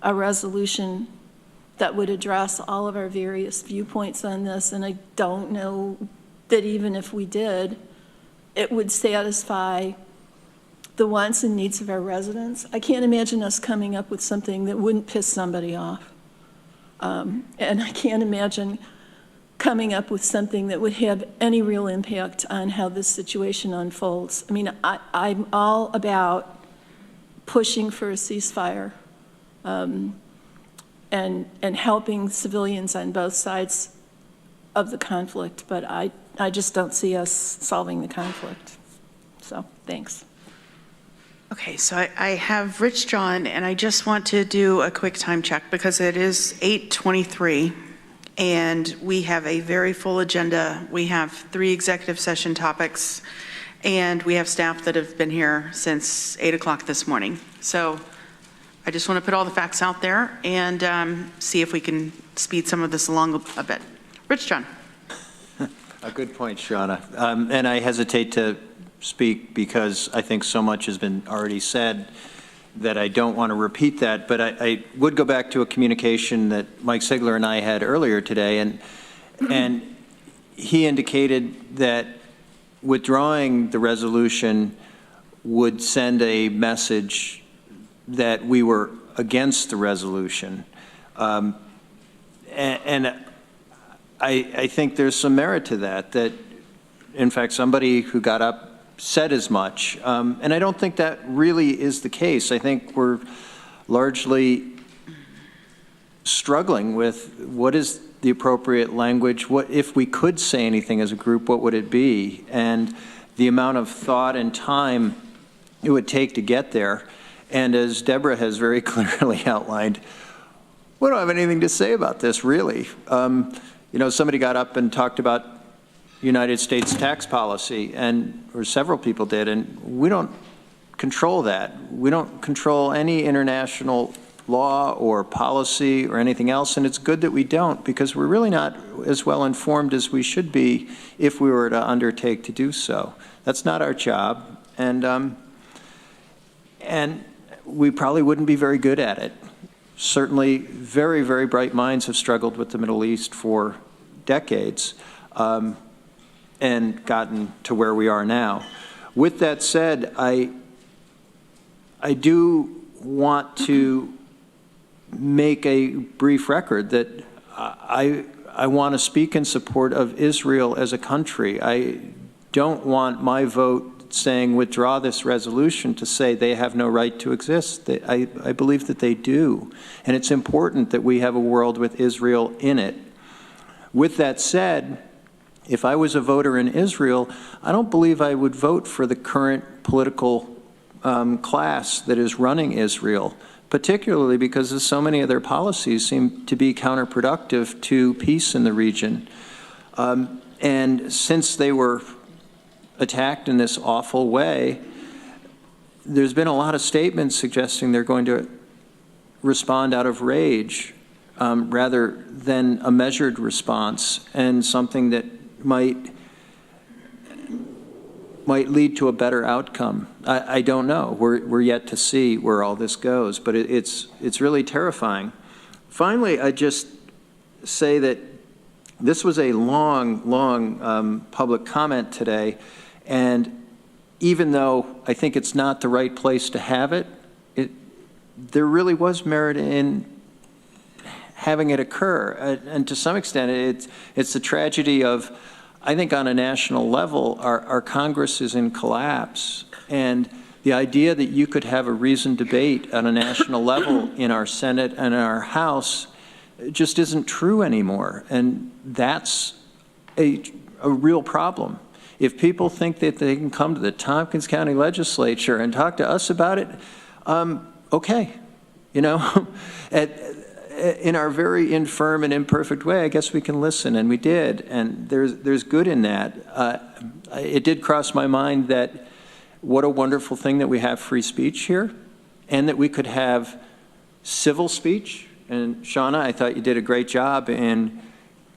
[SPEAKER 7] a resolution that would address all of our various viewpoints on this, and I don't know that even if we did, it would satisfy the wants and needs of our residents. I can't imagine us coming up with something that wouldn't piss somebody off. And I can't imagine coming up with something that would have any real impact on how this situation unfolds. I mean, I'm all about pushing for a ceasefire and helping civilians on both sides of the conflict, but I just don't see us solving the conflict. So, thanks.
[SPEAKER 1] Okay, so I have Rich John, and I just want to do a quick time check because it is 8:23, and we have a very full agenda. We have 3 executive session topics, and we have staff that have been here since 8 o'clock this morning. So I just want to put all the facts out there and see if we can speed some of this along a bit. Rich John.
[SPEAKER 3] A good point, Shauna. And I hesitate to speak because I think so much has been already said that I don't want to repeat that, but I would go back to a communication that Mike Sigler and I had earlier today, and he indicated that withdrawing the resolution would send a message that we were against the resolution. And I think there's some merit to that in fact, somebody who got up said as much. And I don't think that really is the case. I think we're largely struggling with what is the appropriate language. What if we could say anything as a group, what would it be? And the amount of thought and time it would take to get there. And as Deborah has very clearly outlined, we don't have anything to say about this, really. Somebody got up and talked about United States tax policy, or several people did, and we don't control that. We don't control any international law or policy or anything else, and it's good that we don't, because we're really not as well informed as we should be if we were to undertake to do so. That's not our job, and we probably wouldn't be very good at it. Certainly, very, very bright minds have struggled with the Middle East for decades. And gotten to where we are now. With that said, I do want to make a brief record that I want to speak in support of Israel as a country. I don't want my vote saying withdraw this resolution to say they have no right to exist. I believe that they do. And it's important that we have a world with Israel in it. With that said, if I was a voter in Israel, I don't believe I would vote for the current political class that is running Israel, particularly because so many of their policies seem to be counterproductive to peace in the region. And since they were attacked in this awful way, there's been a lot of statements suggesting they're going to respond out of rage rather than a measured response and something that might lead to a better outcome. I don't know. We're yet to see where all this goes, but it's really terrifying. Finally, I just say that this was a long public comment today, and even though I think it's not the right place to have it, there really was merit in having it occur. And to some extent, it's the tragedy of, I think on a national level, our Congress is in collapse. And the idea that you could have a reasoned debate on a national level in our Senate and in our House just isn't true anymore. And that's a real problem. If people think that they can come to the Tompkins County Legislature and talk to us about it, okay. You know, in our very infirm and imperfect way, I guess we can listen, and we did, and there's good in that. It did cross my mind that what a wonderful thing that we have free speech here, and that we could have civil speech. And Shauna, I thought you did a great job, and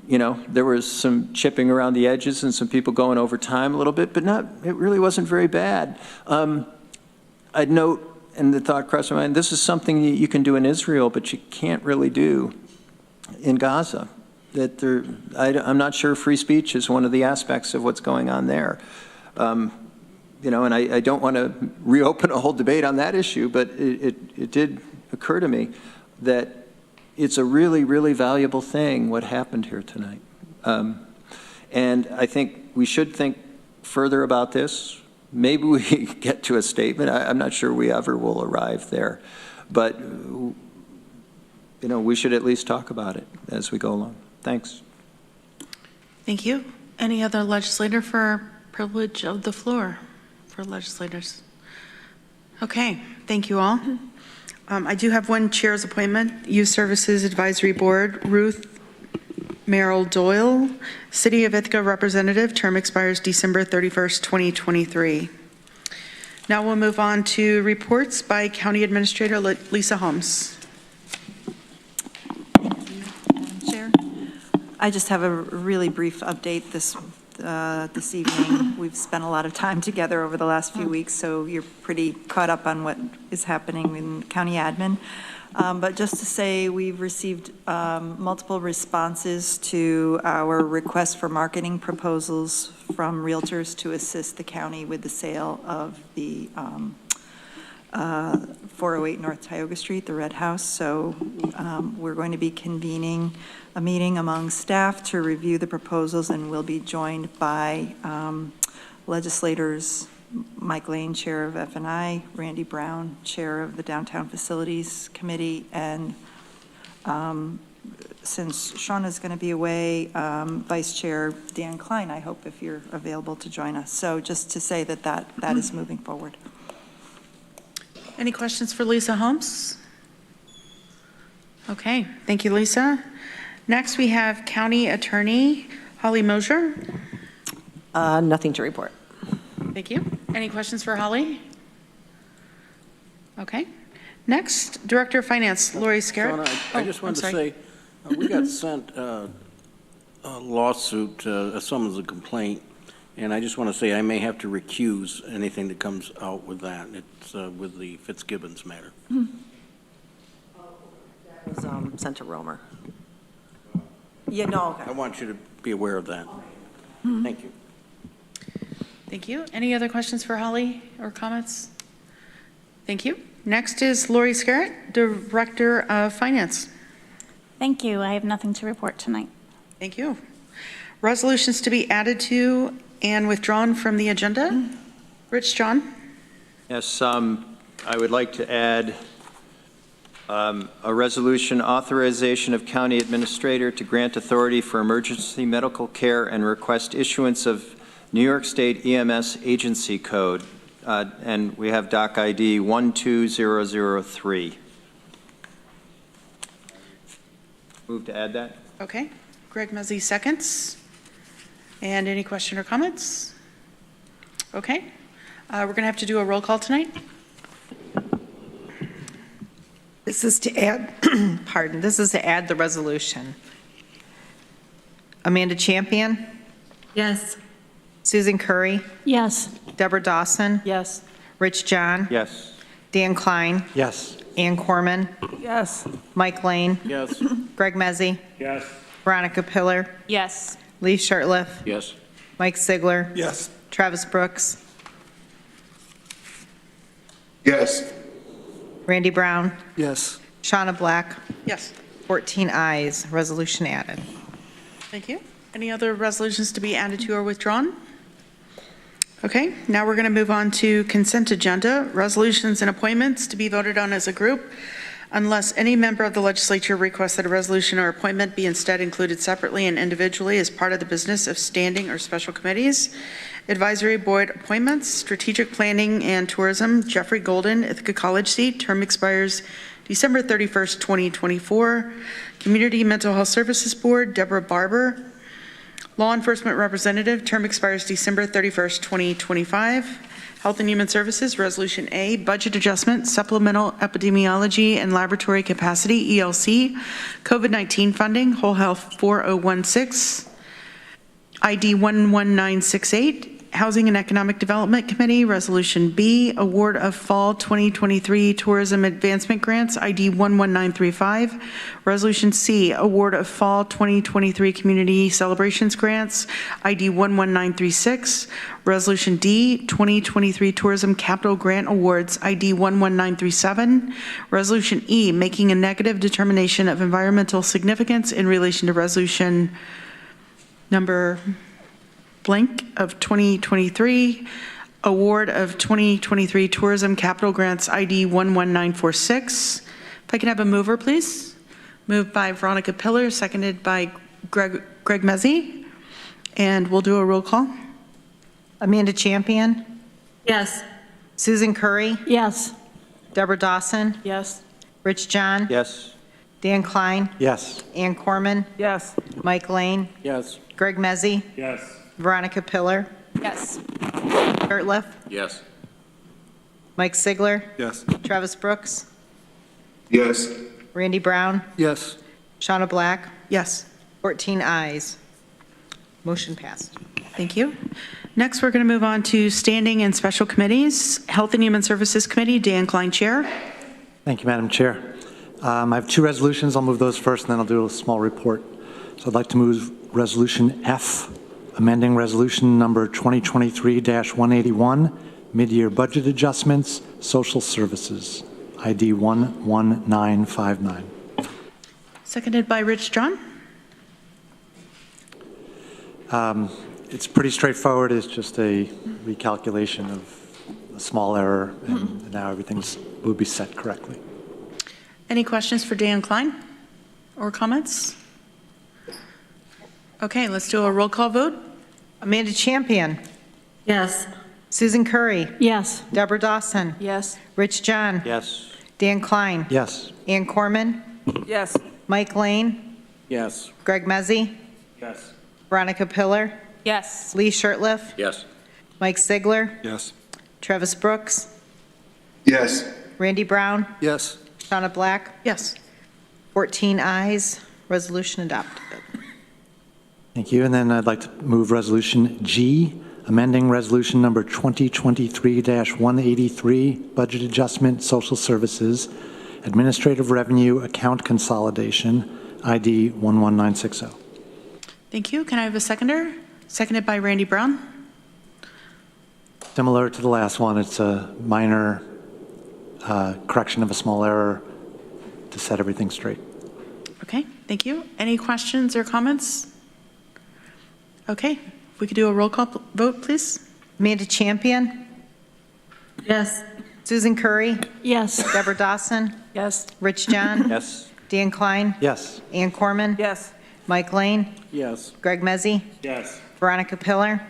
[SPEAKER 3] you know, there was some chipping around the edges and some people going over time a little bit, but it really wasn't very bad. I'd note, and the thought crossed my mind, this is something that you can do in Israel, but you can't really do in Gaza. I'm not sure free speech is one of the aspects of what's going on there. You know, and I don't want to reopen a whole debate on that issue, but it did occur to me that it's a really, really valuable thing what happened here tonight. And I think we should think further about this. Maybe we get to a statement. I'm not sure we ever will arrive there. But, you know, we should at least talk about it as we go along. Thanks.
[SPEAKER 1] Thank you. Any other legislator for privilege of the floor for legislators? Okay, thank you all. I do have one chair's appointment, Youth Services Advisory Board, Ruth Merrill Doyle, City of Ithaca Representative, term expires December 31st, 2023. Now we'll move on to reports by County Administrator Lisa Holmes.
[SPEAKER 11] Chair, I just have a really brief update this evening. We've spent a lot of time together over the last few weeks, so you're pretty caught up on what is happening in county admin. But just to say, we've received multiple responses to our request for marketing proposals from realtors to assist the county with the sale of the 408 North Tioga Street, the Red House. So we're going to be convening a meeting among staff to review the proposals, and we'll be joined by legislators Mike Lane, Chair of F&I, Randy Brown, Chair of the Downtown Facilities Committee, and since Shauna's going to be away, Vice Chair Dan Klein, I hope if you're available to join us. So just to say that is moving forward.
[SPEAKER 1] Any questions for Lisa Holmes? Okay, thank you, Lisa. Next, we have County Attorney Holly Mosier.
[SPEAKER 14] Nothing to report.
[SPEAKER 1] Thank you. Any questions for Holly? Okay. Next, Director of Finance, Lori Scarrett.
[SPEAKER 22] Shauna, I just wanted to say, we got sent a lawsuit, a summons, a complaint, and I just want to say I may have to recuse anything that comes out with that. It's with the Fitzgibbons matter.
[SPEAKER 14] That was sent to Romer. Yeah, no. Okay.
[SPEAKER 22] I want you to be aware of that. Thank you.
[SPEAKER 1] Thank you. Any other questions for Holly or comments? Thank you. Next is Lori Scarrett, Director of Finance.
[SPEAKER 8] Thank you. I have nothing to report tonight.
[SPEAKER 1] Thank you. Resolutions to be added to and withdrawn from the agenda. Rich John?
[SPEAKER 3] Yes, I would like to add a resolution authorization of county administrator to grant authority for emergency medical care and request issuance of New York State EMS agency code. And we have doc ID 12003. Move to add that.
[SPEAKER 1] Okay. Greg Mezzi seconds. And any question or comments? Okay. We're going to have to do a roll call tonight.
[SPEAKER 10] This is to add, pardon, this is to add the resolution. Amanda Champion?
[SPEAKER 11] Yes.
[SPEAKER 10] Susan Curry?
[SPEAKER 8] Yes.
[SPEAKER 10] Deborah Dawson?
[SPEAKER 6] Yes.
[SPEAKER 10] Rich John?
[SPEAKER 3] Yes.
[SPEAKER 10] Dan Klein?
[SPEAKER 22] Yes.
[SPEAKER 10] Ann Corman?
[SPEAKER 6] Yes.
[SPEAKER 10] Mike Lane?
[SPEAKER 22] Yes.
[SPEAKER 10] Greg Mezzi?
[SPEAKER 5] Yes.
[SPEAKER 10] Veronica Pillar?
[SPEAKER 6] Yes.
[SPEAKER 10] Lee Shirtliff?
[SPEAKER 22] Yes.
[SPEAKER 10] Mike Sigler?
[SPEAKER 22] Yes.
[SPEAKER 10] Travis Brooks?
[SPEAKER 9] Yes.
[SPEAKER 10] Randy Brown?
[SPEAKER 22] Yes.
[SPEAKER 10] Shauna Black?
[SPEAKER 1] Yes.
[SPEAKER 10] 14 ayes, resolution added.
[SPEAKER 1] Thank you. Any other resolutions to be added to or withdrawn? Okay, now we're going to move on to consent agenda, resolutions and appointments to be voted on as a group, unless any member of the legislature requests that a resolution or appointment be instead included separately and individually as part of the business of standing or special committees. Advisory Board appointments, Strategic Planning and Tourism, Jeffrey Golden, Ithaca College seat, term expires December 31st, 2024. Community Mental Health Services Board, Deborah Barber. Law Enforcement Representative, term expires December 31st, 2025. Health and Human Services, Resolution A, Budget Adjustment, Supplemental Epidemiology and Laboratory Capacity, ELC, COVID-19 Funding, Whole Health 4016, ID 11968. Housing and Economic Development Committee, Resolution B, Award of Fall 2023 Tourism Advancement Grants, ID 11935. Resolution C, Award of Fall 2023 Community Celebrations Grants, ID 11936. Resolution D, 2023 Tourism Capital Grant Awards, ID 11937. Resolution E, making a negative determination of environmental significance in relation to Resolution number blank of 2023, award of 2023 tourism capital grants, ID 11946. If I can have a mover, please. Moved by Veronica Pillar, seconded by Greg Mezzi. And we'll do a roll call.
[SPEAKER 10] Amanda Champion?
[SPEAKER 11] Yes.
[SPEAKER 10] Susan Curry?
[SPEAKER 8] Yes.
[SPEAKER 10] Deborah Dawson?
[SPEAKER 6] Yes.
[SPEAKER 10] Rich John?
[SPEAKER 3] Yes.
[SPEAKER 10] Dan Klein?
[SPEAKER 22] Yes.
[SPEAKER 10] Ann Corman?
[SPEAKER 6] Yes.
[SPEAKER 10] Mike Lane?
[SPEAKER 22] Yes.
[SPEAKER 10] Greg Mezzi?
[SPEAKER 5] Yes.
[SPEAKER 10] Veronica Pillar?
[SPEAKER 6] Yes.
[SPEAKER 10] Shirtliff?
[SPEAKER 22] Yes.
[SPEAKER 10] Mike Sigler?
[SPEAKER 22] Yes.
[SPEAKER 10] Travis Brooks?
[SPEAKER 9] Yes.
[SPEAKER 10] Randy Brown?
[SPEAKER 22] Yes.
[SPEAKER 10] Shauna Black?
[SPEAKER 1] Yes.
[SPEAKER 10] 14 ayes. Motion passed.
[SPEAKER 1] Thank you. Next, we're going to move on to standing and special committees. Health and Human Services Committee, Dan Klein, Chair.
[SPEAKER 23] Thank you, Madam Chair. I have two resolutions. I'll move those first, and then I'll do a small report. So I'd like to move Resolution F, amending Resolution number 2023-181, mid-year budget adjustments, social services, ID 11959.
[SPEAKER 1] Seconded by Rich John.
[SPEAKER 23] It's pretty straightforward. It's just a recalculation of a small error, and now everything will be set correctly.
[SPEAKER 1] Any questions for Dan Klein or comments? Okay, let's do a roll call vote.
[SPEAKER 10] Amanda Champion?
[SPEAKER 11] Yes.
[SPEAKER 10] Susan Curry?
[SPEAKER 8] Yes.
[SPEAKER 10] Deborah Dawson?
[SPEAKER 6] Yes.
[SPEAKER 10] Rich John?
[SPEAKER 3] Yes.
[SPEAKER 10] Dan Klein?
[SPEAKER 23] Yes.
[SPEAKER 10] Ann Corman?
[SPEAKER 6] Yes.
[SPEAKER 10] Mike Lane?
[SPEAKER 22] Yes.
[SPEAKER 10] Greg Mezzi?
[SPEAKER 5] Yes.
[SPEAKER 10] Veronica Pillar?
[SPEAKER 6] Yes.
[SPEAKER 10] Lee Shirtliff?
[SPEAKER 22] Yes.
[SPEAKER 10] Mike Sigler?
[SPEAKER 22] Yes.
[SPEAKER 10] Travis Brooks?
[SPEAKER 9] Yes.
[SPEAKER 10] Randy Brown?
[SPEAKER 22] Yes.
[SPEAKER 10] Shauna Black?
[SPEAKER 1] Yes.
[SPEAKER 10] 14 ayes, resolution adopted.
[SPEAKER 23] Thank you. And then I'd like to move Resolution G, amending Resolution number 2023-183, budget adjustment, social services, administrative revenue account consolidation, ID 11960.
[SPEAKER 1] Thank you. Can I have a seconder? Seconded by Randy Brown.
[SPEAKER 23] Similar to the last one, it's a minor correction of a small error to set everything straight.
[SPEAKER 1] Okay, thank you. Any questions or comments? Okay, if we could do a roll call vote, please.
[SPEAKER 10] Amanda Champion?
[SPEAKER 1] Yes.
[SPEAKER 10] Susan Curry?
[SPEAKER 7] Yes.
[SPEAKER 10] Deborah Dawson?
[SPEAKER 7] Yes.
[SPEAKER 10] Rich John?
[SPEAKER 22] Yes.
[SPEAKER 10] Dan Klein?
[SPEAKER 23] Yes.
[SPEAKER 10] Ann Corman?
[SPEAKER 7] Yes.
[SPEAKER 10] Mike Lane?
[SPEAKER 22] Yes.
[SPEAKER 10] Greg Mezzi?
[SPEAKER 5] Yes.
[SPEAKER 10] Veronica Pillar?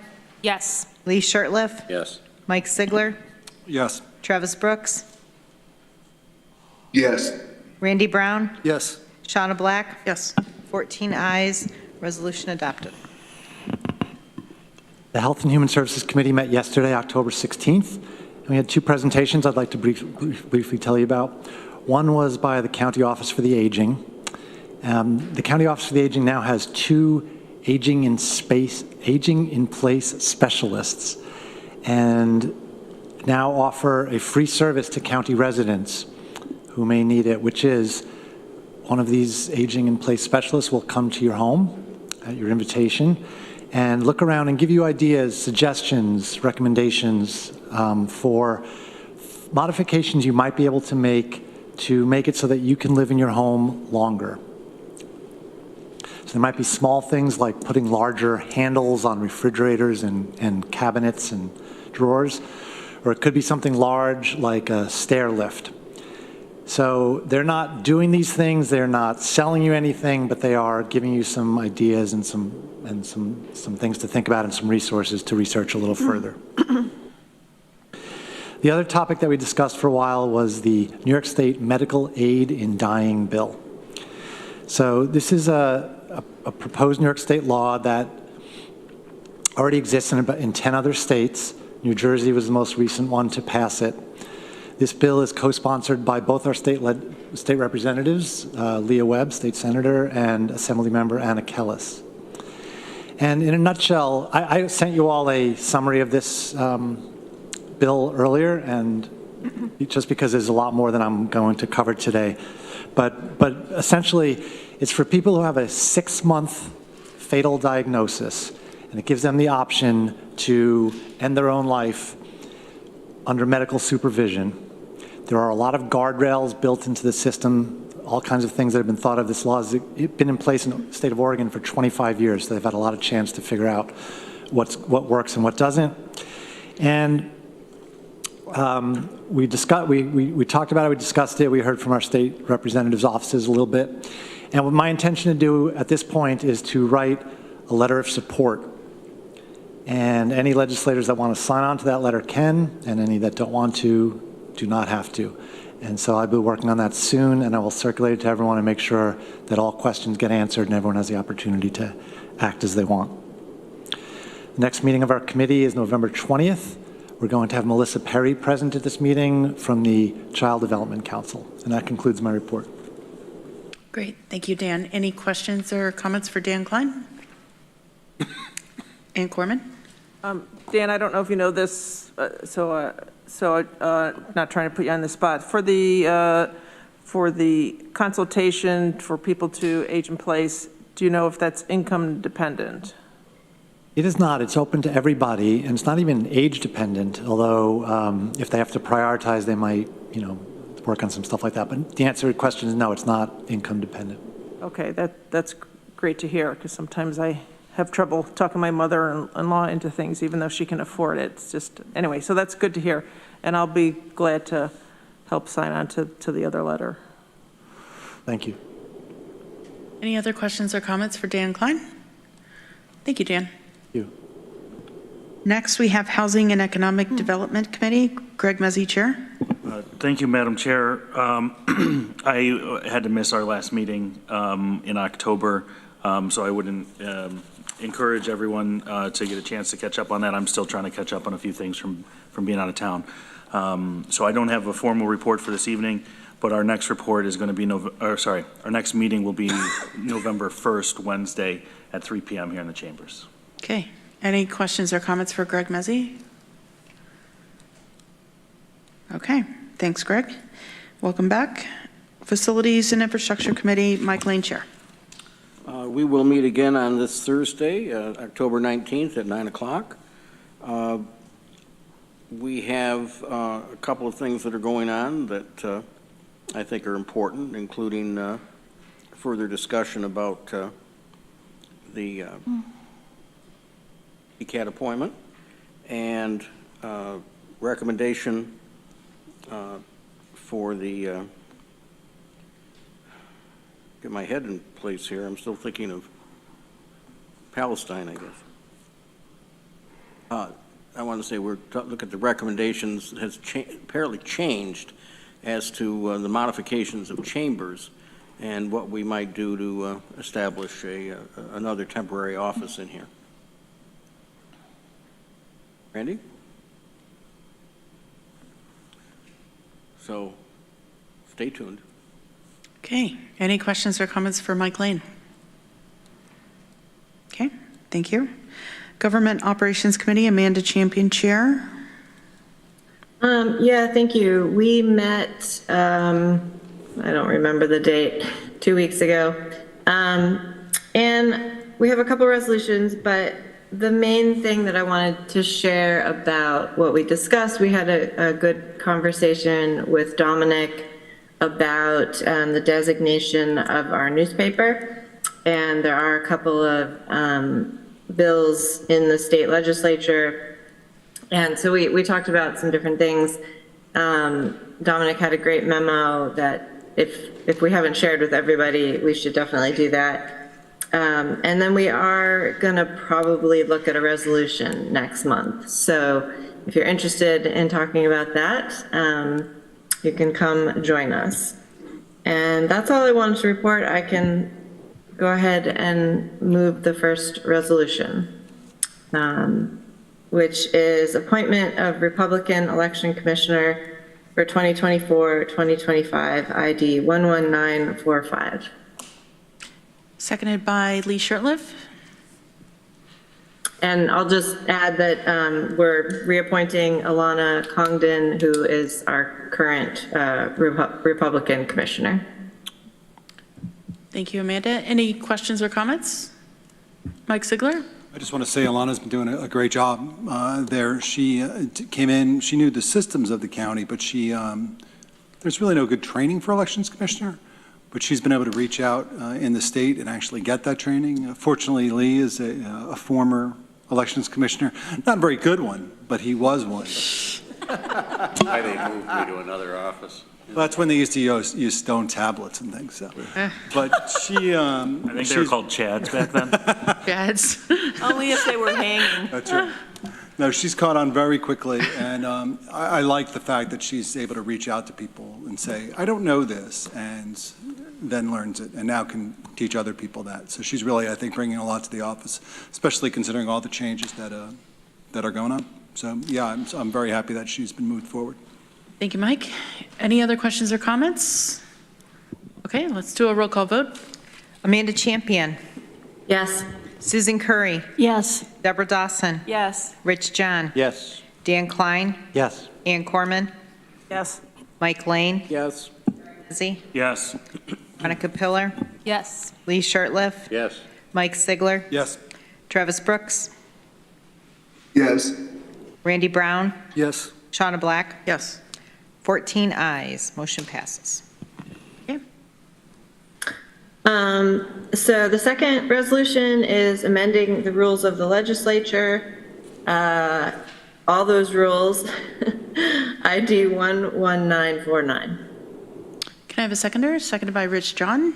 [SPEAKER 7] Yes.
[SPEAKER 10] Lee Shirtliff?
[SPEAKER 21] Yes.
[SPEAKER 10] Mike Sigler?
[SPEAKER 22] Yes.
[SPEAKER 10] Travis Brooks?
[SPEAKER 9] Yes.
[SPEAKER 10] Randy Brown?
[SPEAKER 22] Yes.
[SPEAKER 10] Shauna Black?
[SPEAKER 1] Yes.
[SPEAKER 10] 14 ayes, resolution adopted.
[SPEAKER 23] The Health and Human Services Committee met yesterday, October 16th, and we had two presentations I'd like to briefly tell you about. One was by the County Office for the Aging. The County Office for the Aging now has 2 aging in place specialists, and now offer a free service to county residents who may need it, which is one of these aging in place specialists will come to your home at your invitation and look around and give you ideas, suggestions, recommendations for modifications you might be able to make it so that you can live in your home longer. So there might be small things like putting larger handles on refrigerators and cabinets and drawers, or it could be something large like a stair lift. So they're not doing these things, they're not selling you anything, but they are giving you some ideas and some things to think about and some resources to research a little further. The other topic that we discussed for a while was the New York State Medical Aid in Dying bill. So this is a proposed New York State law that already exists in 10 other states. New Jersey was the most recent one to pass it. This bill is co-sponsored by both our state representatives, Leah Webb, state senator, and Assemblymember Anna Kellis. And in a nutshell, I sent you all a summary of this bill earlier, and just because there's a lot more than I'm going to cover today. But essentially, it's for people who have a 6-month fatal diagnosis, and it gives them the option to end their own life under medical supervision. There are a lot of guardrails built into the system, all kinds of things that have been thought of. This law has been in place in the state of Oregon for 25 years, so they've had a lot of chance to figure out what works and what doesn't. And we talked about it, we discussed it, we heard from our state representatives' offices a little bit. And what my intention to do at this point is to write a letter of support. And any legislators that want to sign on to that letter can, and any that don't want to do not have to. And so I'll be working on that soon, and I will circulate it to everyone and make sure that all questions get answered and everyone has the opportunity to act as they want. The next meeting of our committee is November 20th. We're going to have Melissa Perry present at this meeting from the Child Development Council. And that concludes my report.
[SPEAKER 1] Great, thank you, Dan. Any questions or comments for Dan Klein? Ann Corman?
[SPEAKER 12] Dan, I don't know if you know this, so not trying to put you on the spot. For the consultation for people to age in place, do you know if that's income dependent?
[SPEAKER 23] It is not. It's open to everybody, and it's not even age dependent, although if they have to prioritize, they might, work on some stuff like that. But the answer to your question is no, it's not income dependent.
[SPEAKER 12] Okay, that's great to hear, because sometimes I have trouble talking my mother-in-law into things, even though she can afford it. It's just, anyway, so that's good to hear. And I'll be glad to help sign on to the other letter.
[SPEAKER 23] Thank you.
[SPEAKER 1] Any other questions or comments for Dan Klein? Thank you, Dan.
[SPEAKER 23] Thank you.
[SPEAKER 1] Next, we have Housing and Economic Development Committee. Greg Mezzi, Chair.
[SPEAKER 5] Thank you, Madam Chair. I had to miss our last meeting in October, so I wouldn't encourage everyone to get a chance to catch up on that. I'm still trying to catch up on a few things from being out of town. So I don't have a formal report for this evening, but our next report is going to be, our next meeting will be November 1st, Wednesday at 3 p.m. here in the chambers.
[SPEAKER 1] Okay. Any questions or comments for Greg Mezzi? Okay. Thanks, Greg. Welcome back. Facilities and Infrastructure Committee, Mike Lane, Chair.
[SPEAKER 22] We will meet again on this Thursday, October 19th at 9 o'clock. we have a couple of things that are going on that I think are important, including further discussion about the ECAT appointment and recommendation for the, get my head in place here, I'm still thinking of Palestine, I guess. I want to say look at the recommendations that has apparently changed as to the modifications of chambers and what we might do to establish another temporary office in here. Randy? So stay tuned.
[SPEAKER 1] Okay, any questions or comments for Mike Lane? Okay, thank you. Government Operations Committee, Amanda Champion, Chair.
[SPEAKER 13] Yeah, thank you. We met, I don't remember the date, 2 weeks ago. And we have a couple resolutions, but the main thing that I wanted to share about what we discussed, we had a good conversation with Dominic about the designation of our newspaper. And there are a couple of bills in the state legislature. And so we talked about some different things. Dominic had a great memo that if we haven't shared with everybody, we should definitely do that. And then we are going to probably look at a resolution next month. So if you're interested in talking about that, you can come join us. And that's all I wanted to report. I can go ahead and move the first resolution, which is appointment of Republican Election Commissioner for 2024-2025, ID 11945.
[SPEAKER 1] Seconded by Lee Shurtleff.
[SPEAKER 13] And I'll just add that we're reappointing Alana Congdon, who is our current Republican Commissioner.
[SPEAKER 1] Thank you, Amanda. Any questions or comments? Mike Ziegler?
[SPEAKER 15] I just want to say Alana's been doing a great job there. She came in, she knew the systems of the county, but there's really no good training for elections commissioner, but she's been able to reach out in the state and actually get that training. Fortunately, Lee is a former elections commissioner, not a very good one, but he was one.
[SPEAKER 21] Why they moved me to another office.
[SPEAKER 15] Well, that's when they used to use stone tablets and things. So. But she,
[SPEAKER 5] I think they were called Chads back then.
[SPEAKER 1] Chads.
[SPEAKER 12] Only if they were hanging.
[SPEAKER 15] That's right. No, she's caught on very quickly, and I like the fact that she's able to reach out to people and say, I don't know this, and then learns it, and now can teach other people that. So she's really, I think, bringing a lot to the office, especially considering all the changes that are going on. So, yeah, I'm very happy that she's been moved forward.
[SPEAKER 1] Thank you, Mike. Any other questions or comments? Okay, let's do a roll call vote.
[SPEAKER 11] Amanda Champion.
[SPEAKER 13] Yes.
[SPEAKER 11] Susan Curry.
[SPEAKER 7] Yes.
[SPEAKER 11] Deborah Dawson.
[SPEAKER 12] Yes.
[SPEAKER 11] Rich John.
[SPEAKER 22] Yes.
[SPEAKER 11] Dan Klein.
[SPEAKER 23] Yes.
[SPEAKER 11] Ann Corman.
[SPEAKER 12] Yes.
[SPEAKER 11] Mike Lane.
[SPEAKER 22] Yes.
[SPEAKER 11] Izzy.
[SPEAKER 5] Yes.
[SPEAKER 11] Monica Pillar.
[SPEAKER 6] Yes.
[SPEAKER 11] Lee Shurtleff.
[SPEAKER 21] Yes.
[SPEAKER 11] Mike Ziegler.
[SPEAKER 15] Yes.
[SPEAKER 11] Travis Brooks.
[SPEAKER 9] Yes.
[SPEAKER 11] Randy Brown.
[SPEAKER 15] Yes.
[SPEAKER 11] Shauna Black.
[SPEAKER 1] Yes.
[SPEAKER 11] 14 ayes. Motion passes.
[SPEAKER 13] So the second resolution is amending the rules of the legislature. All those rules, ID 11949.
[SPEAKER 1] Can I have a seconder? Seconded by Rich John.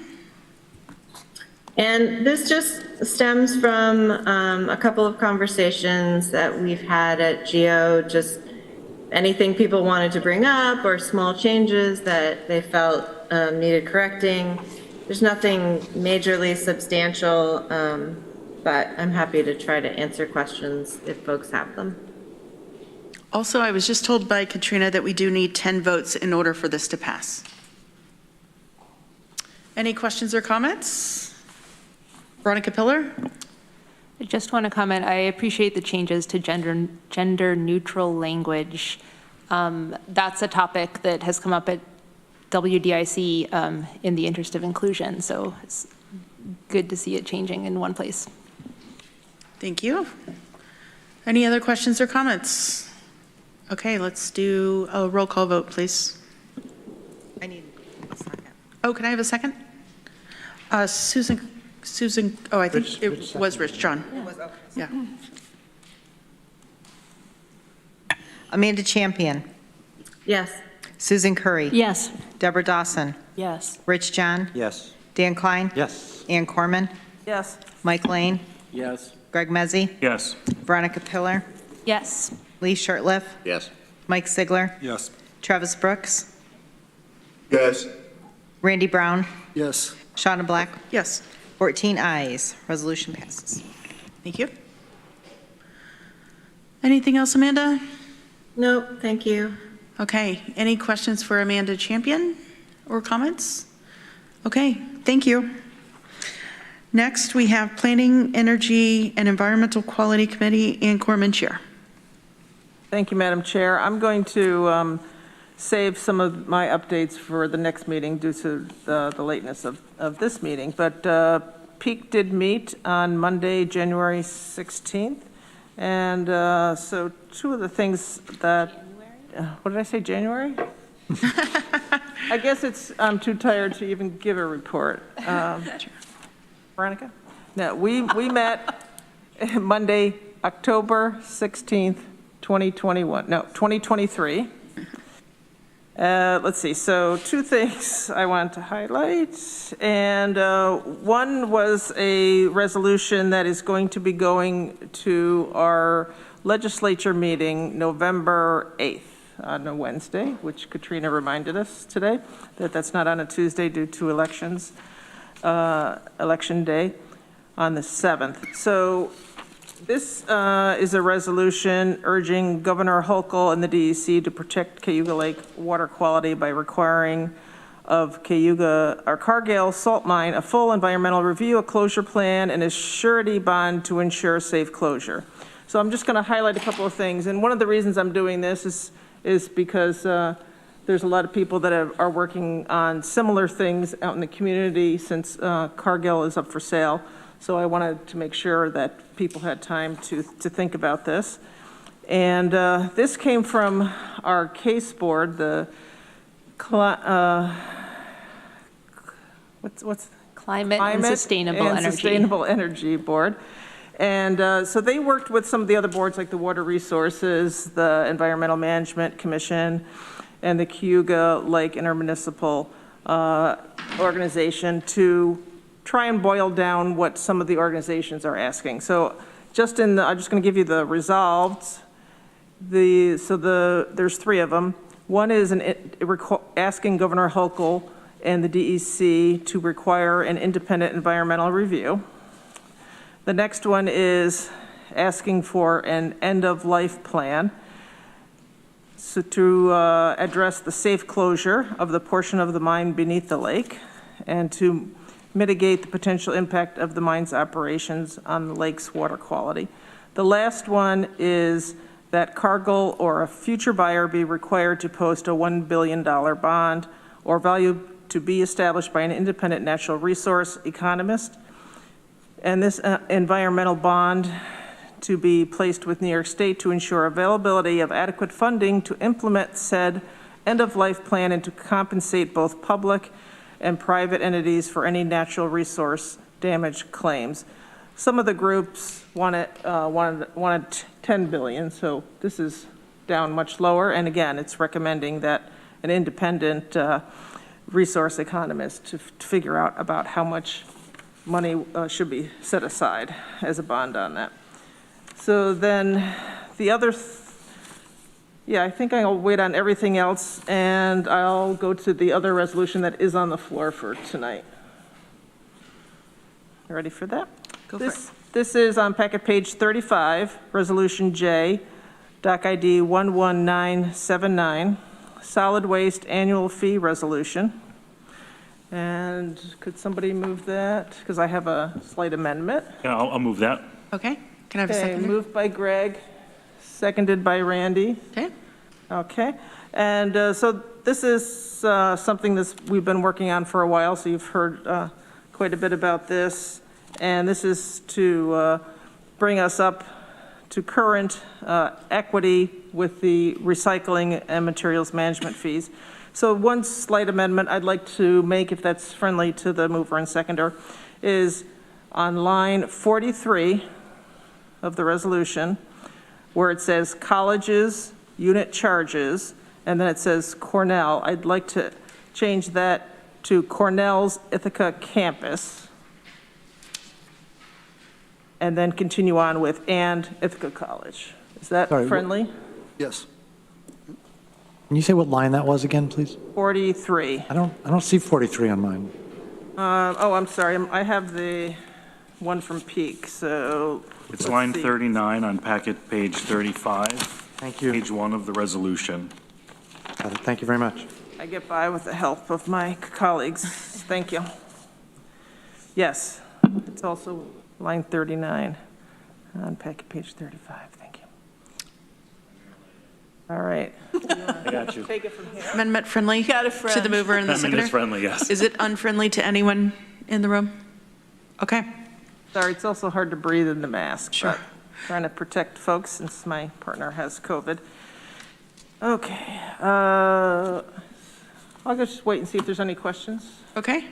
[SPEAKER 13] And this just stems from a couple of conversations that we've had at GEO, just anything people wanted to bring up or small changes that they felt needed correcting. There's nothing majorly substantial, but I'm happy to try to answer questions if folks have them.
[SPEAKER 1] Also, I was just told by Katrina that we do need 10 votes in order for this to pass. Any questions or comments? Veronica Pillar?
[SPEAKER 6] I just want to comment, I appreciate the changes to gender neutral language. That's a topic that has come up at WDIC in the interest of inclusion, so it's good to see it changing in one place.
[SPEAKER 1] Thank you. Any other questions or comments? Okay, let's do a roll call vote, please.
[SPEAKER 10] I need a second.
[SPEAKER 1] Oh, can I have a second? Susan, oh, I think it was Rich John. Yeah.
[SPEAKER 10] Amanda Champion.
[SPEAKER 13] Yes.
[SPEAKER 10] Susan Curry.
[SPEAKER 7] Yes.
[SPEAKER 10] Deborah Dawson.
[SPEAKER 7] Yes.
[SPEAKER 10] Rich John.
[SPEAKER 3] Yes.
[SPEAKER 10] Dan Klein.
[SPEAKER 23] Yes.
[SPEAKER 10] Ann Corman.
[SPEAKER 12] Yes.
[SPEAKER 10] Mike Lane.
[SPEAKER 22] Yes.
[SPEAKER 10] Greg Mezzi.
[SPEAKER 5] Yes.
[SPEAKER 10] Veronica Pillar.
[SPEAKER 7] Yes.
[SPEAKER 10] Lee Shirtliff.
[SPEAKER 21] Yes.
[SPEAKER 10] Mike Sigler.
[SPEAKER 15] Yes.
[SPEAKER 10] Travis Brooks.
[SPEAKER 9] Yes.
[SPEAKER 10] Randy Brown.
[SPEAKER 15] Yes.
[SPEAKER 10] Shauna Black.
[SPEAKER 1] Yes.
[SPEAKER 10] 14 ayes. Resolution passes.
[SPEAKER 1] Thank you. Anything else, Amanda?
[SPEAKER 13] Nope, thank you.
[SPEAKER 1] Okay, any questions for Amanda Champion or comments? Okay, thank you. Next, we have Planning, Energy, and Environmental Quality Committee, Ann Corman, Chair.
[SPEAKER 12] Thank you, Madam Chair. I'm going to save some of my updates for the next meeting due to the lateness of this meeting. But Peak did meet on Monday, January 16th. And so two of the things that, what did I say, January? I guess I'm too tired to even give a report. Veronica? No, we met Monday, October 16th, 2023. Let's see, so two things I want to highlight. And one was a resolution that is going to be going to our legislature meeting November 8th on a Wednesday, which Katrina reminded us today, that that's not on a Tuesday due to election day on the 7th. So this is a resolution urging Governor Hochul and the DEC to protect Cayuga Lake water quality by requiring of Cargill Salt Mine a full environmental review, a closure plan, and a surety bond to ensure safe closure. So I'm just going to highlight a couple of things. And one of the reasons I'm doing this is because there's a lot of people that are working on similar things out in the community since Cargill is up for sale. So I wanted to make sure that people had time to think about this. And this came from our case board, the
[SPEAKER 6] Climate and Sustainable
[SPEAKER 12] Energy Board. And so they worked with some of the other boards like the Water Resources, the Environmental Management Commission, and the Cayuga Lake Intermunicipal Organization to try and boil down what some of the organizations are asking. So I'm just going to give you the resolved. There's three of them. One is asking Governor Hochul and the DEC to require an independent environmental review. The next one is asking for an end-of-life plan so to address the safe closure of the portion of the mine beneath the lake and to mitigate the potential impact of the mine's operations on the lake's water quality. The last one is that Cargill or a future buyer be required to post a $1 billion bond or value to be established by an independent natural resource economist. And this environmental bond to be placed with New York State to ensure availability of adequate funding to implement said end-of-life plan and to compensate both public and private entities for any natural resource damage claims. Some of the groups wanted $10 billion, so this is down much lower. And again, it's recommending that an independent resource economist to figure out about how much money should be set aside as a bond on that. So then the other, I think I'll wait on everything else and I'll go to the other resolution that is on the floor for tonight. You ready for that?
[SPEAKER 1] Go for it.
[SPEAKER 12] This is on packet page 35, Resolution J, Doc ID 11979, Solid Waste Annual Fee Resolution. And could somebody move that? Because I have a slight amendment.
[SPEAKER 5] Yeah, I'll move that.
[SPEAKER 1] Okay, can I have a
[SPEAKER 12] Okay,
[SPEAKER 1] second?
[SPEAKER 12] moved by Greg, seconded by Randy.
[SPEAKER 1] Okay.
[SPEAKER 12] Okay, and so this is something that we've been working on for a while, so you've heard quite a bit about this. And this is to bring us up to current equity with the recycling and materials management fees. So one slight amendment I'd like to make, if that's friendly to the mover and seconder, is on line 43 of the resolution, where it says colleges, unit charges, and then it says Cornell. I'd like to change that to Cornell's Ithaca campus, and then continue on with and Ithaca College. Is that friendly?
[SPEAKER 15] Yes.
[SPEAKER 23] Can you say what line that was again, please?
[SPEAKER 12] 43.
[SPEAKER 23] I don't see 43 on mine.
[SPEAKER 12] Oh, I'm sorry. I have the one from Peak, so.
[SPEAKER 5] It's
[SPEAKER 12] let's
[SPEAKER 5] line
[SPEAKER 12] see.
[SPEAKER 5] 39 on packet page 35.
[SPEAKER 23] Thank you.
[SPEAKER 5] Page 1 of the resolution.
[SPEAKER 23] Got it. Thank you very much.
[SPEAKER 12] I get by with the help of my colleagues. Thank you. Yes, it's also line 39 on packet page 35. Thank you. All right.
[SPEAKER 5] I got you.
[SPEAKER 12] Take it from here.
[SPEAKER 1] Amendment friendly
[SPEAKER 12] Got a
[SPEAKER 1] to
[SPEAKER 12] friend.
[SPEAKER 1] the mover and the
[SPEAKER 5] Amendment
[SPEAKER 1] seconder?
[SPEAKER 5] is friendly, yes.
[SPEAKER 1] Is it unfriendly to anyone in the room? Okay.
[SPEAKER 12] Sorry, it's also hard to breathe in the mask.
[SPEAKER 1] Sure.
[SPEAKER 12] But trying to protect folks since my partner has COVID. Okay. I'll just wait and see if there's any questions.
[SPEAKER 1] Okay.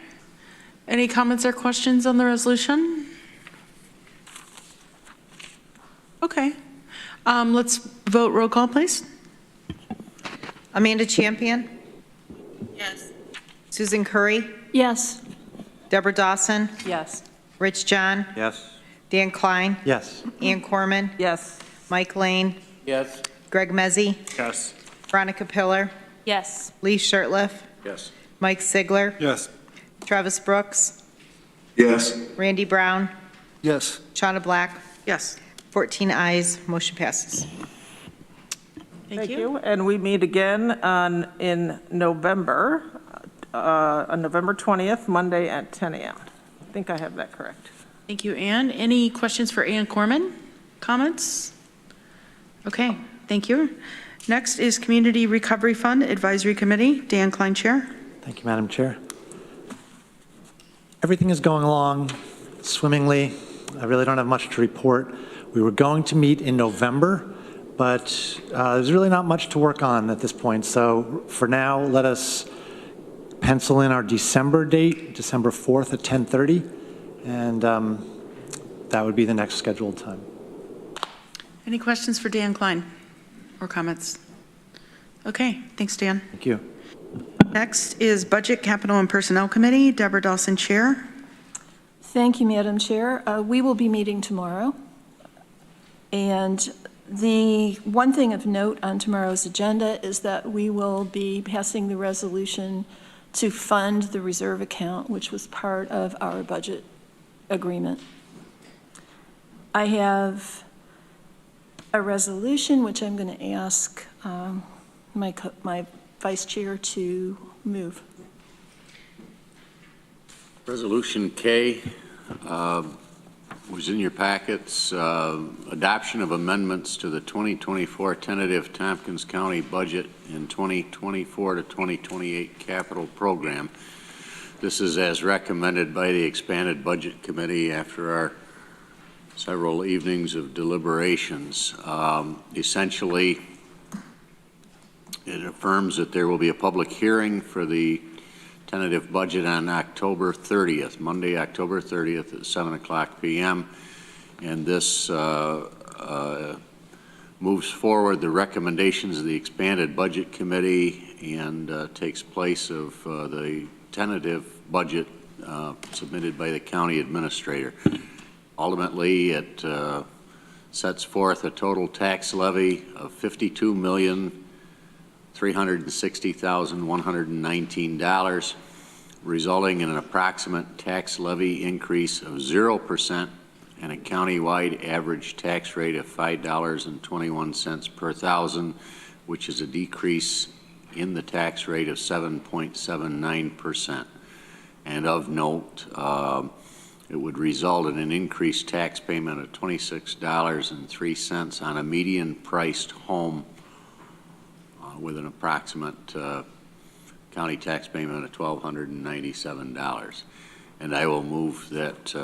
[SPEAKER 1] Any comments or questions on the resolution? Okay. Let's vote. Roll call, please.
[SPEAKER 10] Amanda Champion?
[SPEAKER 13] Yes.
[SPEAKER 10] Susan Curry?
[SPEAKER 7] Yes.
[SPEAKER 10] Deborah Dawson?
[SPEAKER 6] Yes.
[SPEAKER 10] Rich John?
[SPEAKER 3] Yes.
[SPEAKER 10] Dan Klein?
[SPEAKER 23] Yes.
[SPEAKER 10] Ann Corman?
[SPEAKER 12] Yes.
[SPEAKER 10] Mike Lane?
[SPEAKER 22] Yes.
[SPEAKER 10] Greg Mezzi?
[SPEAKER 5] Yes.
[SPEAKER 10] Veronica Pillar?
[SPEAKER 6] Yes.
[SPEAKER 10] Lee Shirtliff?
[SPEAKER 22] Yes.
[SPEAKER 10] Mike Sigler?
[SPEAKER 15] Yes.
[SPEAKER 10] Travis Brooks?
[SPEAKER 9] Yes.
[SPEAKER 10] Randy Brown?
[SPEAKER 15] Yes.
[SPEAKER 10] Shauna Black?
[SPEAKER 1] Yes.
[SPEAKER 10] 14 ayes, motion passes.
[SPEAKER 1] Thank you.
[SPEAKER 12] And we meet again in November, on November 20th, Monday at 10 a.m. I think I have that correct.
[SPEAKER 1] Thank you, Ann. Any questions for Ann Corman? Comments? Okay, thank you. Next is Community Recovery Fund Advisory Committee. Dan Klein, Chair.
[SPEAKER 23] Thank you, Madam Chair. Everything is going along swimmingly. I really don't have much to report. We were going to meet in November, but there's really not much to work on at this point. So for now, let us pencil in our December date, December 4th at 10:30, and that would be the next scheduled time.
[SPEAKER 1] Any questions for Dan Klein or comments? Okay, thanks, Dan.
[SPEAKER 23] Thank you.
[SPEAKER 1] Next is Budget, Capital, and Personnel Committee. Deborah Dawson, Chair.
[SPEAKER 7] Thank you, Madam Chair. We will be meeting tomorrow. And the one thing of note on tomorrow's agenda is that we will be passing the resolution to fund the reserve account, which was part of our budget agreement. I have a resolution which I'm going to ask my vice chair to move.
[SPEAKER 21] Resolution K was in your packets. Adoption of amendments to the 2024 tentative Tompkins County budget in 2024 to 2028 capital program. This is as recommended by the expanded budget committee after our several evenings of deliberations. Essentially, it affirms that there will be a public hearing for the tentative budget on October 30th, Monday, October 30th at 7:00 p.m. And this moves forward the recommendations of the expanded budget committee and takes place of the tentative budget submitted by the county administrator. Ultimately, it sets forth a total tax levy of $52,360,119, resulting in an approximate tax levy increase of 0% and a countywide average tax rate of $5.21 per thousand, which is a decrease in the tax rate of 7.79%. And of note, it would result in an increased tax payment of $26.03 on a median priced home with an approximate county tax payment of $1,297. And I will move that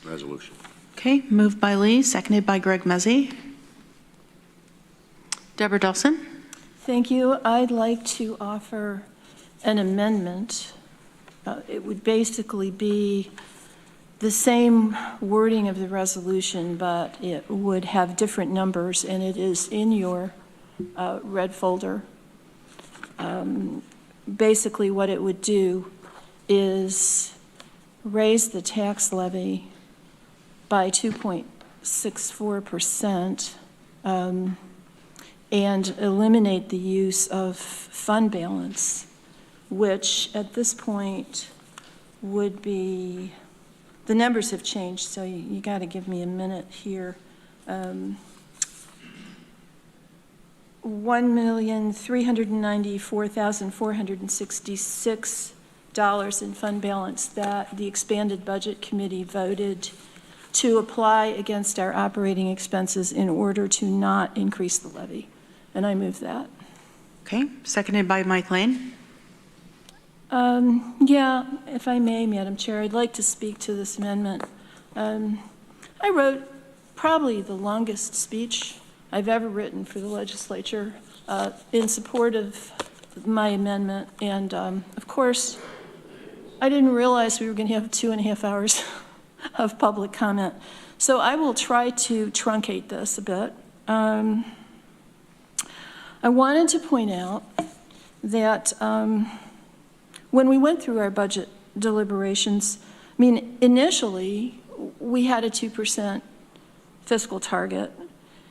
[SPEAKER 21] resolution.
[SPEAKER 1] Okay, moved by Lee, seconded by Greg Mezzi. Deborah Dawson?
[SPEAKER 7] Thank you. I'd like to offer an amendment. It would basically be the same wording of the resolution, but it would have different numbers, and it is in your red folder. Basically, what it would do is raise the tax levy by 2.64%, and eliminate the use of fund balance, which at this point would be, the numbers have changed, so you got to give me a minute here. $1,394,466 in fund balance that the expanded budget committee voted to apply against our operating expenses in order to not increase the levy. And I move that.
[SPEAKER 1] Okay, seconded by Mike Lane.
[SPEAKER 7] Yeah, if I may, Madam Chair, I'd like to speak to this amendment. I wrote probably the longest speech I've ever written for the legislature in support of my amendment. And of course, I didn't realize we were going to have 2.5 hours of public comment. So I will try to truncate this a bit. I wanted to point out that when we went through our budget deliberations, I mean, initially, we had a 2% fiscal target,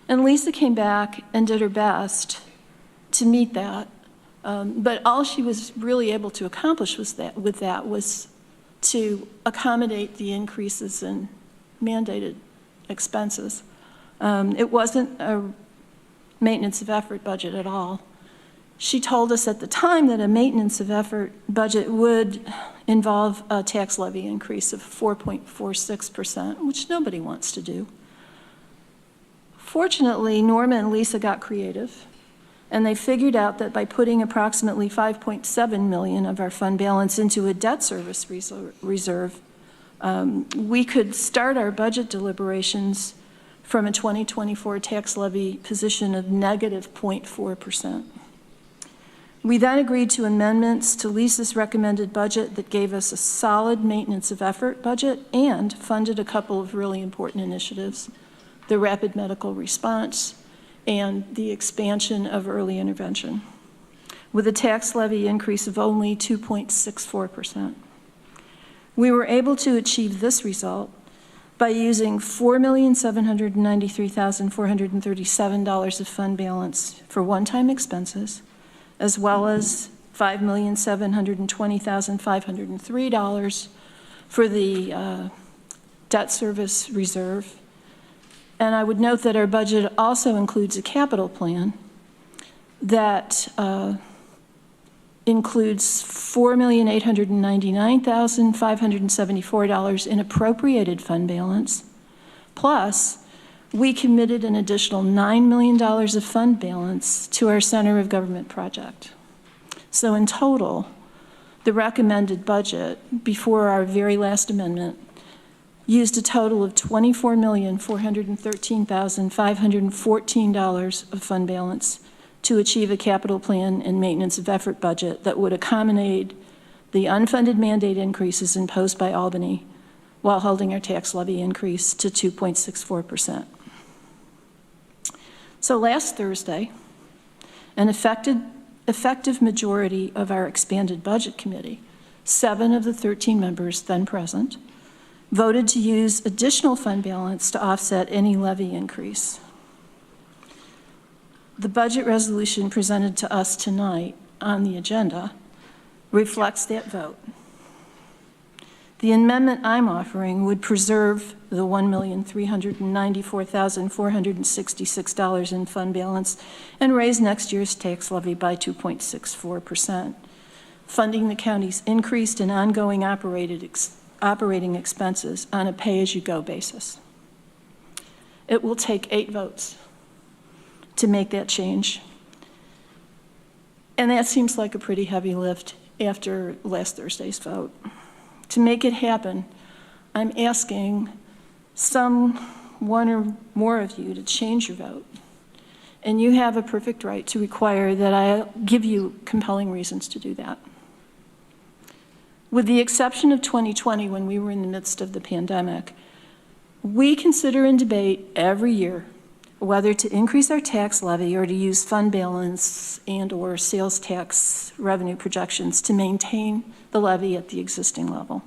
[SPEAKER 7] and Lisa came back and did her best to meet that. But all she was really able to accomplish was was to accommodate the increases in mandated expenses. It wasn't a maintenance of effort budget at all. She told us at the time that a maintenance of effort budget would involve a tax levy increase of 4.46%, which nobody wants to do. Fortunately, Norma and Lisa got creative, and they figured out that by putting approximately $5.7 million of our fund balance into a debt service reserve, we could start our budget deliberations from a 2024 tax levy position of negative 0.4%. We then agreed to amendments to Lisa's recommended budget that gave us a solid maintenance of effort budget and funded a couple of really important initiatives, the rapid medical response and the expansion of early intervention, with a tax levy increase of only 2.64%. We were able to achieve this result by using $4,793,437 of fund balance for one-time expenses, as well as $5,720,503 for the debt service reserve. And I would note that our budget also includes a capital plan that includes $4,899,574 in appropriated fund balance, plus we committed an additional $9 million of fund balance to our Center of Government project. So in total, the recommended budget before our very last amendment used a total of $24,413,514 of fund balance to achieve a capital plan and maintenance of effort budget that would accommodate the unfunded mandate increases imposed by Albany while holding our tax levy increase to 2.64%. So last Thursday, an effective majority of our expanded budget committee, 7 of the 13 members then present, voted to use additional fund balance to offset any levy increase. The budget resolution presented to us tonight on the agenda reflects that vote. The amendment I'm offering would preserve the $1,394,466 in fund balance and raise next year's tax levy by 2.64%, funding the county's increased and ongoing operating expenses on a pay-as-you-go basis. It will take 8 votes to make that change. And that seems like a pretty heavy lift after last Thursday's vote. To make it happen, I'm asking one or more of you to change your vote. And you have a perfect right to require that I give you compelling reasons to do that. With the exception of 2020, when we were in the midst of the pandemic, we consider and debate every year whether to increase our tax levy or to use fund balance and/or sales tax revenue projections to maintain the levy at the existing level.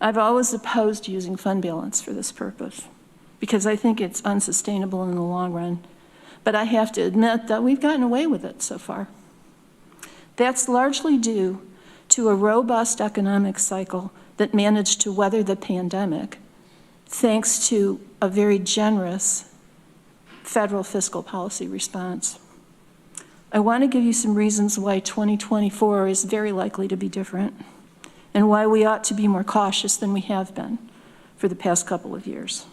[SPEAKER 7] I've always opposed using fund balance for this purpose because I think it's unsustainable in the long run. But I have to admit that we've gotten away with it so far. That's largely due to a robust economic cycle that managed to weather the pandemic, thanks to a very generous federal fiscal policy response. I want to give you some reasons why 2024 is very likely to be different and why we ought to be more cautious than we have been for the past couple of years.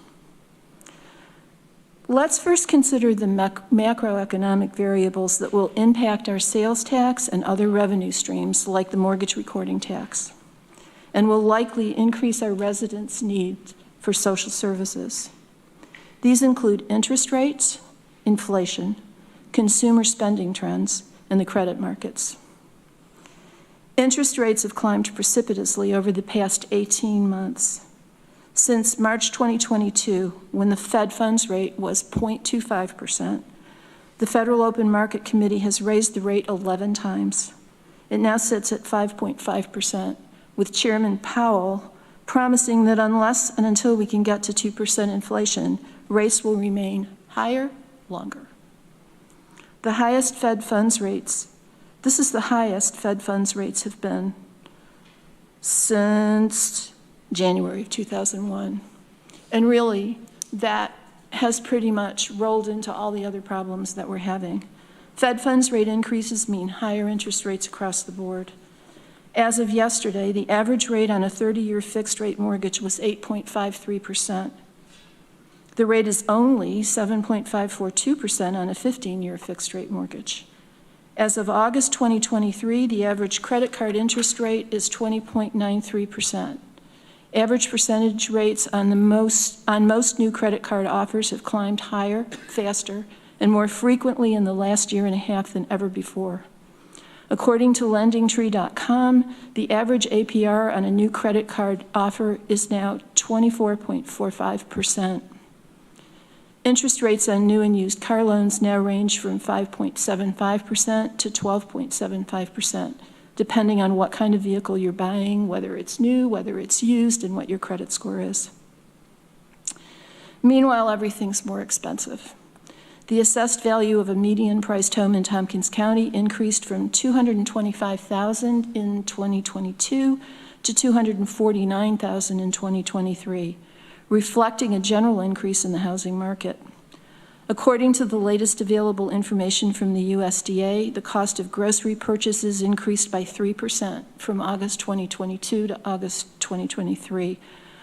[SPEAKER 7] Let's first consider the macroeconomic variables that will impact our sales tax and other revenue streams like the mortgage recording tax and will likely increase our residents' needs for social services. These include interest rates, inflation, consumer spending trends, and the credit markets. Interest rates have climbed precipitously over the past 18 months. Since March 2022, when the Fed funds rate was 0.25%, the Federal Open Market Committee has raised the rate 11 times. It now sits at 5.5%, with Chairman Powell promising that unless and until we can get to 2% inflation, rates will remain higher longer. The highest Fed funds rates, this is the highest Fed funds rates have been since January of 2001. And really, that has pretty much rolled into all the other problems that we're having. Fed funds rate increases mean higher interest rates across the board. As of yesterday, the average rate on a 30-year fixed rate mortgage was 8.53%. The rate is only 7.542% on a 15-year fixed rate mortgage. As of August 2023, the average credit card interest rate is 20.93%. Average percentage rates on most new credit card offers have climbed higher, faster, and more frequently in the last year and a half than ever before. According to LendingTree.com, the average APR on a new credit card offer is now 24.45%. Interest rates on new and used car loans now range from 5.75% to 12.75%. Depending on what kind of vehicle you're buying, whether it's new, whether it's used, and what your credit score is. Meanwhile, everything's more expensive. The assessed value of a median-priced home in Tompkins County increased from $225,000 in 2022 to $249,000 in 2023, reflecting a general increase in the housing market. According to the latest available information from the USDA, the cost of grocery purchases increased by 3% from August 2022 to August 2023,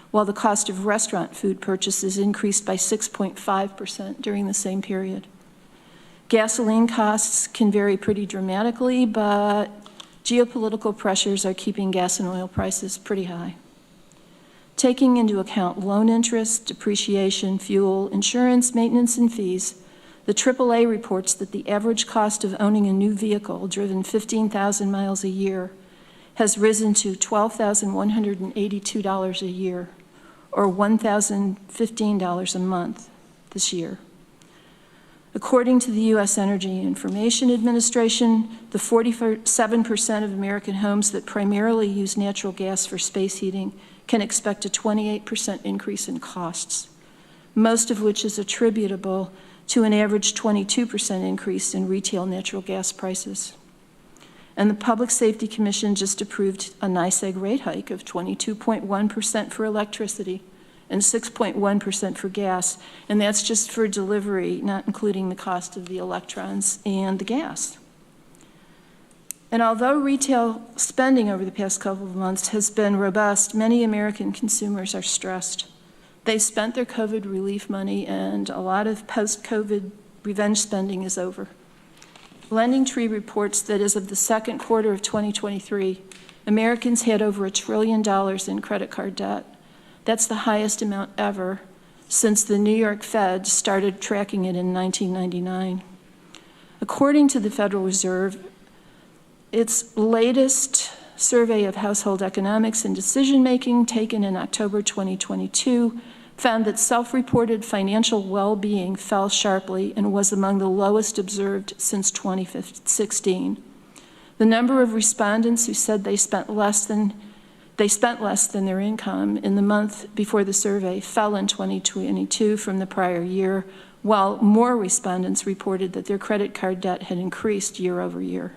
[SPEAKER 7] while the cost of restaurant food purchases increased by 6.5% during the same period. Gasoline costs can vary pretty dramatically, but geopolitical pressures are keeping gas and oil prices pretty high. Taking into account loan interest, depreciation, fuel, insurance, maintenance, and fees, the AAA reports that the average cost of owning a new vehicle driven 15,000 miles a year has risen to $12,182 a year, or $1,015 a month this year. According to the U.S. Energy Information Administration, the 47% of American homes that primarily use natural gas for space heating can expect a 28% increase in costs, most of which is attributable to an average 22% increase in retail natural gas prices. And the Public Safety Commission just approved a NYSEG rate hike of 22.1% for electricity and 6.1% for gas, and that's just for delivery, not including the cost of the electrons and the gas. And although retail spending over the past couple of months has been robust, many American consumers are stressed. They spent their COVID relief money, and a lot of post-COVID revenge spending is over. LendingTree reports that as of the second quarter of 2023, Americans had over $1 trillion in credit card debt. That's the highest amount ever, since the New York Fed started tracking it in 1999. According to the Federal Reserve, its latest survey of household economics and decision-making, taken in October 2022, found that self-reported financial well-being fell sharply and was among the lowest observed since 2016. The number of respondents who said they spent less than their income in the month before the survey fell in 2022 from the prior year, while more respondents reported that their credit card debt had increased year over year.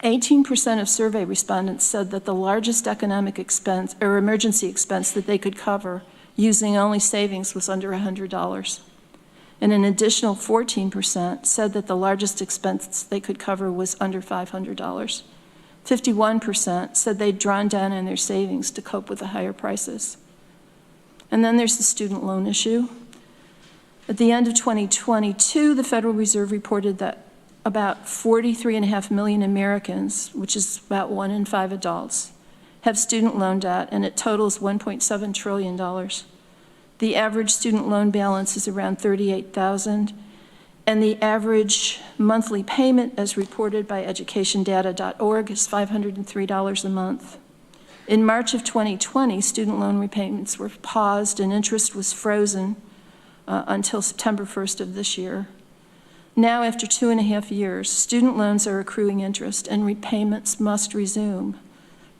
[SPEAKER 7] 18% of survey respondents said that the largest economic expense or emergency expense that they could cover using only savings was under $100. And an additional 14% said that the largest expense they could cover was under $500. 51% said they'd drawn down on their savings to cope with the higher prices. And then there's the student loan issue. At the end of 2022, the Federal Reserve reported that about 43.5 million Americans, which is about 1 in 5 adults, have student loan debt, and it totals $1.7 trillion. The average student loan balance is around $38,000, and the average monthly payment, as reported by educationdata.org, is $503 a month. In March of 2020, student loan repayments were paused and interest was frozen until September 1st of this year. Now, after 2.5 years, student loans are accruing interest and repayments must resume.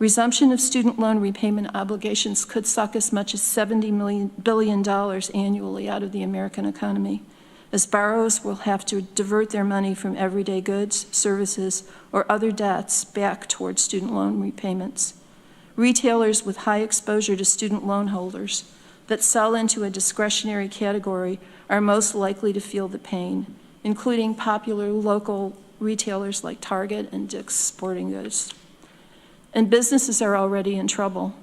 [SPEAKER 7] Resumption of student loan repayment obligations could suck as much as $70 billion annually out of the American economy, as borrowers will have to divert their money from everyday goods, services, or other debts back towards student loan repayments. Retailers with high exposure to student loan holders that sell into a discretionary category are most likely to feel the pain, including popular local retailers like Target and Dick's Sporting Goods. And businesses are already in trouble.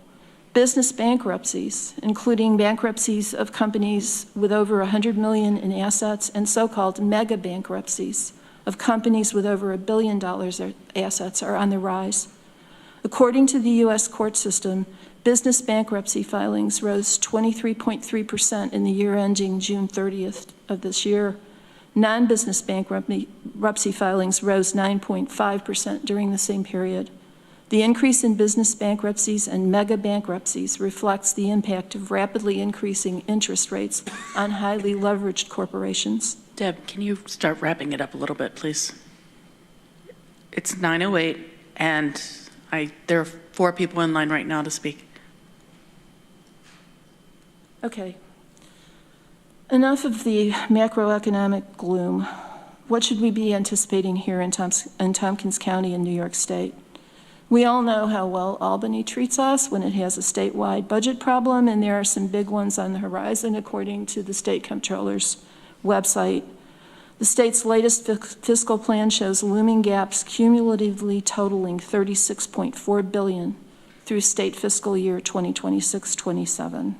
[SPEAKER 7] Business bankruptcies, including bankruptcies of companies with over $100 million in assets and so-called mega bankruptcies of companies with over $1 billion in assets, are on the rise. According to the U.S. court system, business bankruptcy filings rose 23.3% in the year ending June 30th of this year. Non-business bankruptcy filings rose 9.5% during the same period. The increase in business bankruptcies and mega bankruptcies reflects the impact of rapidly increasing interest rates on highly leveraged corporations.
[SPEAKER 16] Deb, can you start wrapping it up a little bit, please? It's 9:08, and there are 4 people in line right now to speak.
[SPEAKER 7] Okay. Enough of the macroeconomic gloom. What should we be anticipating here in Tompkins County in New York State? We all know how well Albany treats us when it has a statewide budget problem, and there are some big ones on the horizon, according to the state comptroller's website. The state's latest fiscal plan shows looming gaps cumulatively totaling $36.4 billion through state fiscal year 2026-27.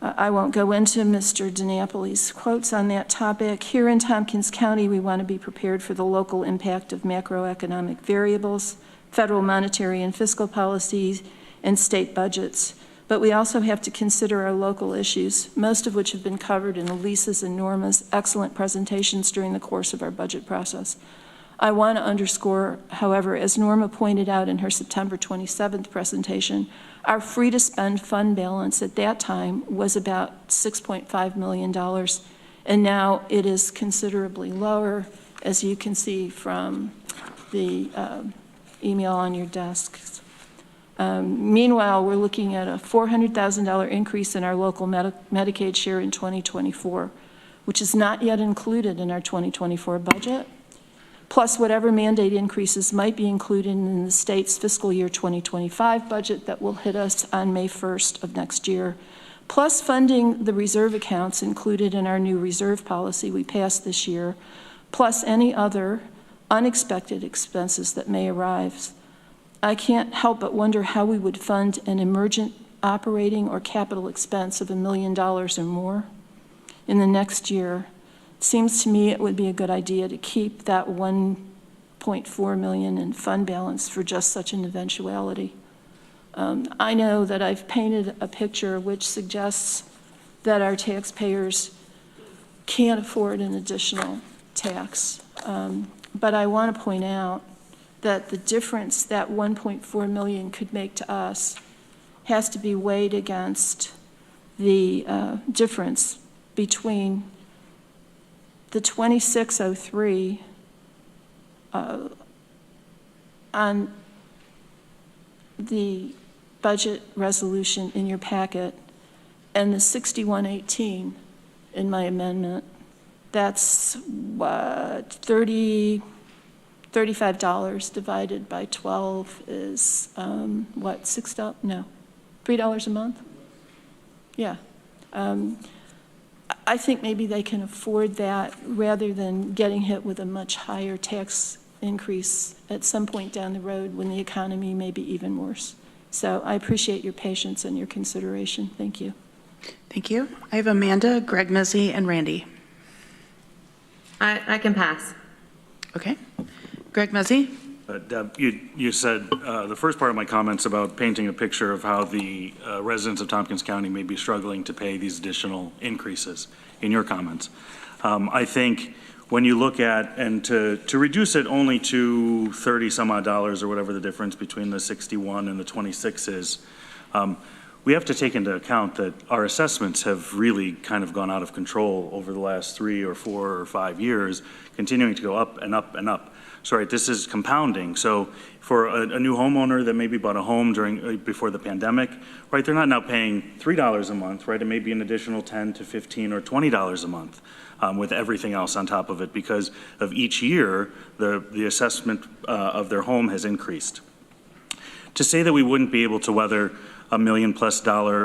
[SPEAKER 7] I won't go into Mr. DiNapoli's quotes on that topic. Here in Tompkins County, we want to be prepared for the local impact of macroeconomic variables, federal monetary and fiscal policies, and state budgets. But we also have to consider our local issues, most of which have been covered in Lisa's and Norma's excellent presentations during the course of our budget process. I want to underscore, however, as Norma pointed out in her September 27th presentation, our free-to-spend fund balance at that time was about $6.5 million, and now it is considerably lower, as you can see from the email on your desks. Meanwhile, we're looking at a $400,000 increase in our local Medicaid share in 2024, which is not yet included in our 2024 budget, plus whatever mandate increases might be included in the state's fiscal year 2025 budget that will hit us on May 1st of next year, plus funding the reserve accounts included in our new reserve policy we passed this year, plus any other unexpected expenses that may arise. I can't help but wonder how we would fund an emergent operating or capital expense of $1 million or more in the next year. It seems to me it would be a good idea to keep that $1.4 million in fund balance for just such an eventuality. I know that I've painted a picture which suggests that our taxpayers can't afford an additional tax. But I want to point out that the difference that 1.4 million could make to us has to be weighed against the difference between the 2603 on the budget resolution in your packet and the 6118 in my amendment. That's what, $35 divided by 12 is what, $6? No, $3 a month? Yeah. I think maybe they can afford that rather than getting hit with a much higher tax increase at some point down the road when the economy may be even worse. So I appreciate your patience and your consideration. Thank you.
[SPEAKER 16] Thank you. I have Amanda, Greg Mezzi, and Randy.
[SPEAKER 13] I can pass.
[SPEAKER 16] Okay. Greg Mezzi?
[SPEAKER 5] Deb, you said the first part of my comments about painting a picture of how the residents of Tompkins County may be struggling to pay these additional increases in your comments. I think when you look at, and to reduce it only to $30 some odd or whatever the difference between the 61 and the 26 is, we have to take into account that our assessments have really kind of gone out of control over the last 3 or 4 or 5 years, continuing to go up and up and up. So, right, this is compounding. So for a new homeowner that maybe bought a home before the pandemic, right, they're not now paying $3 a month, right? It may be an additional $10 to $15 or $20 a month with everything else on top of it because of each year, the assessment of their home has increased. To say that we wouldn't be able to weather $1 million+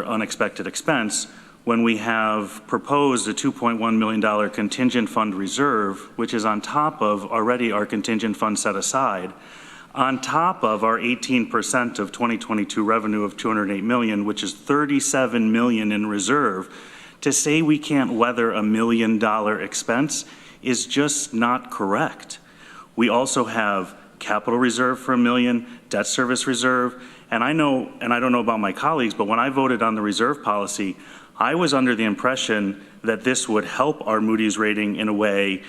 [SPEAKER 5] unexpected expense when we have proposed a $2.1 million contingent fund reserve, which is on top of already our contingent fund set aside, on top of our 18% of 2022 revenue of $208 million, which is $37 million in reserve. To say we can't weather $1 million expense is just not correct. We also have capital reserve for $1 million, debt service reserve, and I know, and I don't know about my colleagues, but when I voted on the reserve policy, I was under the impression that this would help our Moody's rating in a way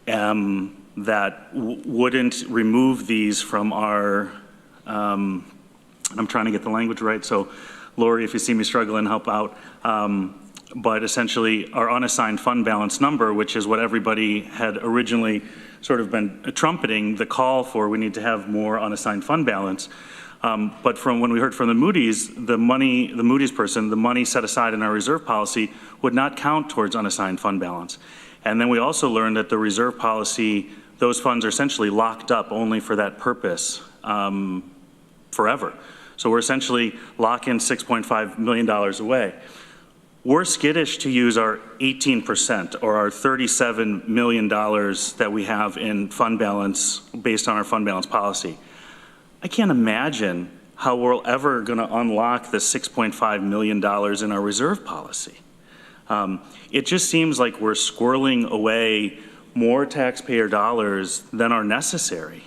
[SPEAKER 5] that wouldn't remove these from our, I'm trying to get the language right, so Lori, if you see me struggling, help out. But essentially our unassigned fund balance number, which is what everybody had originally sort of been trumpeting the call for, we need to have more unassigned fund balance. But from when we heard from the Moody's, the Moody's person, the money set aside in our reserve policy would not count towards unassigned fund balance. And then we also learned that the reserve policy, those funds are essentially locked up only for that purpose forever. So we're essentially locking $6.5 million away. We're skittish to use our 18% or our $37 million that we have in fund balance based on our fund balance policy. I can't imagine how we're ever going to unlock the $6.5 million in our reserve policy. It just seems like we're squirreling away more taxpayer dollars than are necessary.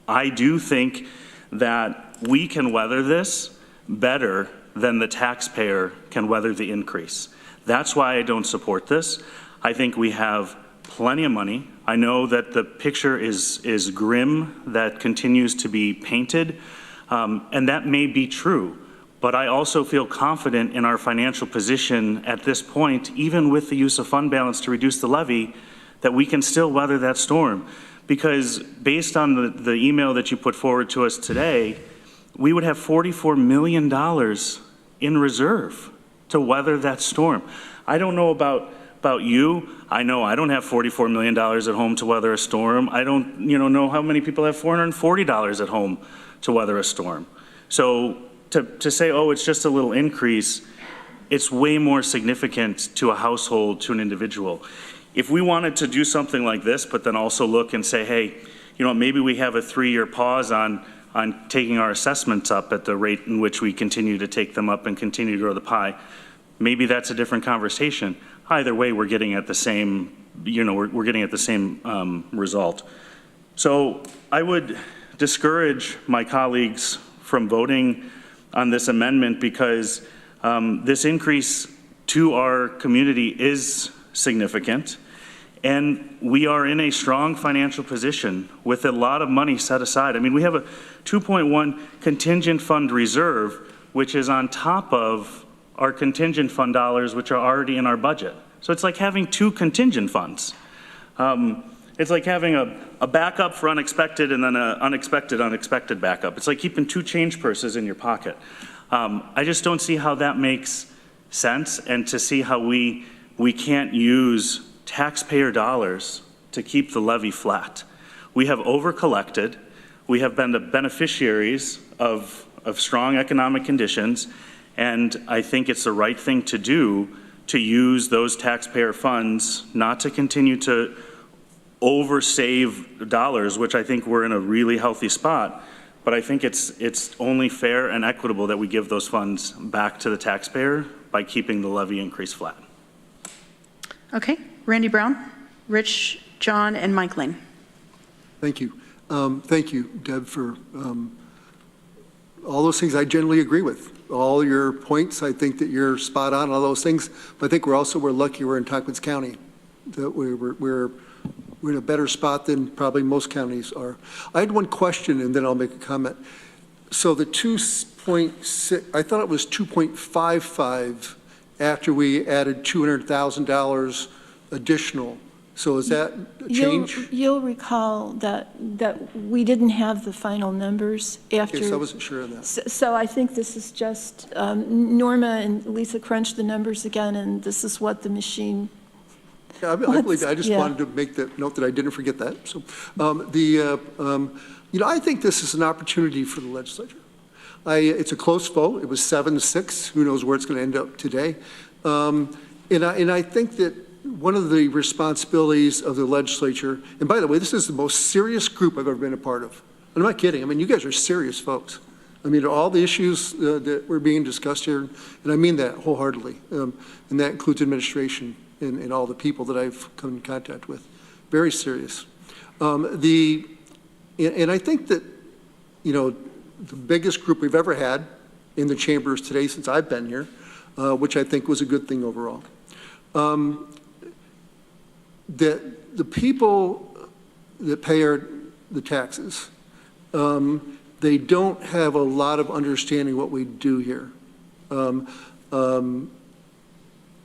[SPEAKER 5] I do think that we can weather this better than the taxpayer can weather the increase. That's why I don't support this. I think we have plenty of money. I know that the picture is grim that continues to be painted, and that may be true, but I also feel confident in our financial position at this point, even with the use of fund balance to reduce the levy, that we can still weather that storm. Because based on the email that you put forward to us today, we would have $44 million in reserve to weather that storm. I don't know about you. I know I don't have $44 million at home to weather a storm. I don't know how many people have $440 at home to weather a storm. So to say, oh, it's just a little increase, it's way more significant to a household, to an individual. If we wanted to do something like this, but then also look and say, hey, maybe we have a 3-year pause on taking our assessments up at the rate in which we continue to take them up and continue to grow the pie, maybe that's a different conversation. Either way, we're getting at the same, we're getting at the same result. So I would discourage my colleagues from voting on this amendment because this increase to our community is significant. And we are in a strong financial position with a lot of money set aside. I mean, we have a 2.1 contingent fund reserve, which is on top of our contingent fund dollars, which are already in our budget. So it's like having two contingent funds. It's like having a backup for unexpected and then an unexpected backup. It's like keeping two change purses in your pocket. I just don't see how that makes sense, and to see how we can't use taxpayer dollars to keep the levy flat. We have over-collected. We have been the beneficiaries of strong economic conditions, and I think it's the right thing to do to use those taxpayer funds, not to continue to oversave dollars, which I think we're in a really healthy spot, but I think it's only fair and equitable that we give those funds back to the taxpayer by keeping the levy increase flat.
[SPEAKER 1] Okay, Randy Brown, Rich, John, and Mike Lane.
[SPEAKER 17] Thank you. Thank you, Deb, for all those things I generally agree with. All your points, I think that you're spot on all those things. But I think we're lucky we're in Tompkins County, that we're in a better spot than probably most counties are. I had one question, and then I'll make a comment. So the 2.6, I thought it was 2.55 after we added $200,000 additional. So is that a change?
[SPEAKER 7] You'll recall that we didn't have the final numbers after.
[SPEAKER 17] Yes, I wasn't sure of that.
[SPEAKER 7] So I think this is just, Norma and Lisa crunched the numbers again, and this is what the machine.
[SPEAKER 17] Yeah, I believe that. I just wanted to make that note that I didn't forget that. So, I think this is an opportunity for the legislature. It's a close vote. It was 7-6. Who knows where it's going to end up today? And I think that one of the responsibilities of the legislature, and by the way, this is the most serious group I've ever been a part of. I'm not kidding. I mean, you guys are serious folks. I mean, all the issues that were being discussed here, and I mean that wholeheartedly, and that includes administration and all the people that I've come in contact with. Very serious. And I think that, the biggest group we've ever had in the chambers today since I've been here, which I think was a good thing overall. That the people that pay the taxes, they don't have a lot of understanding what we do here.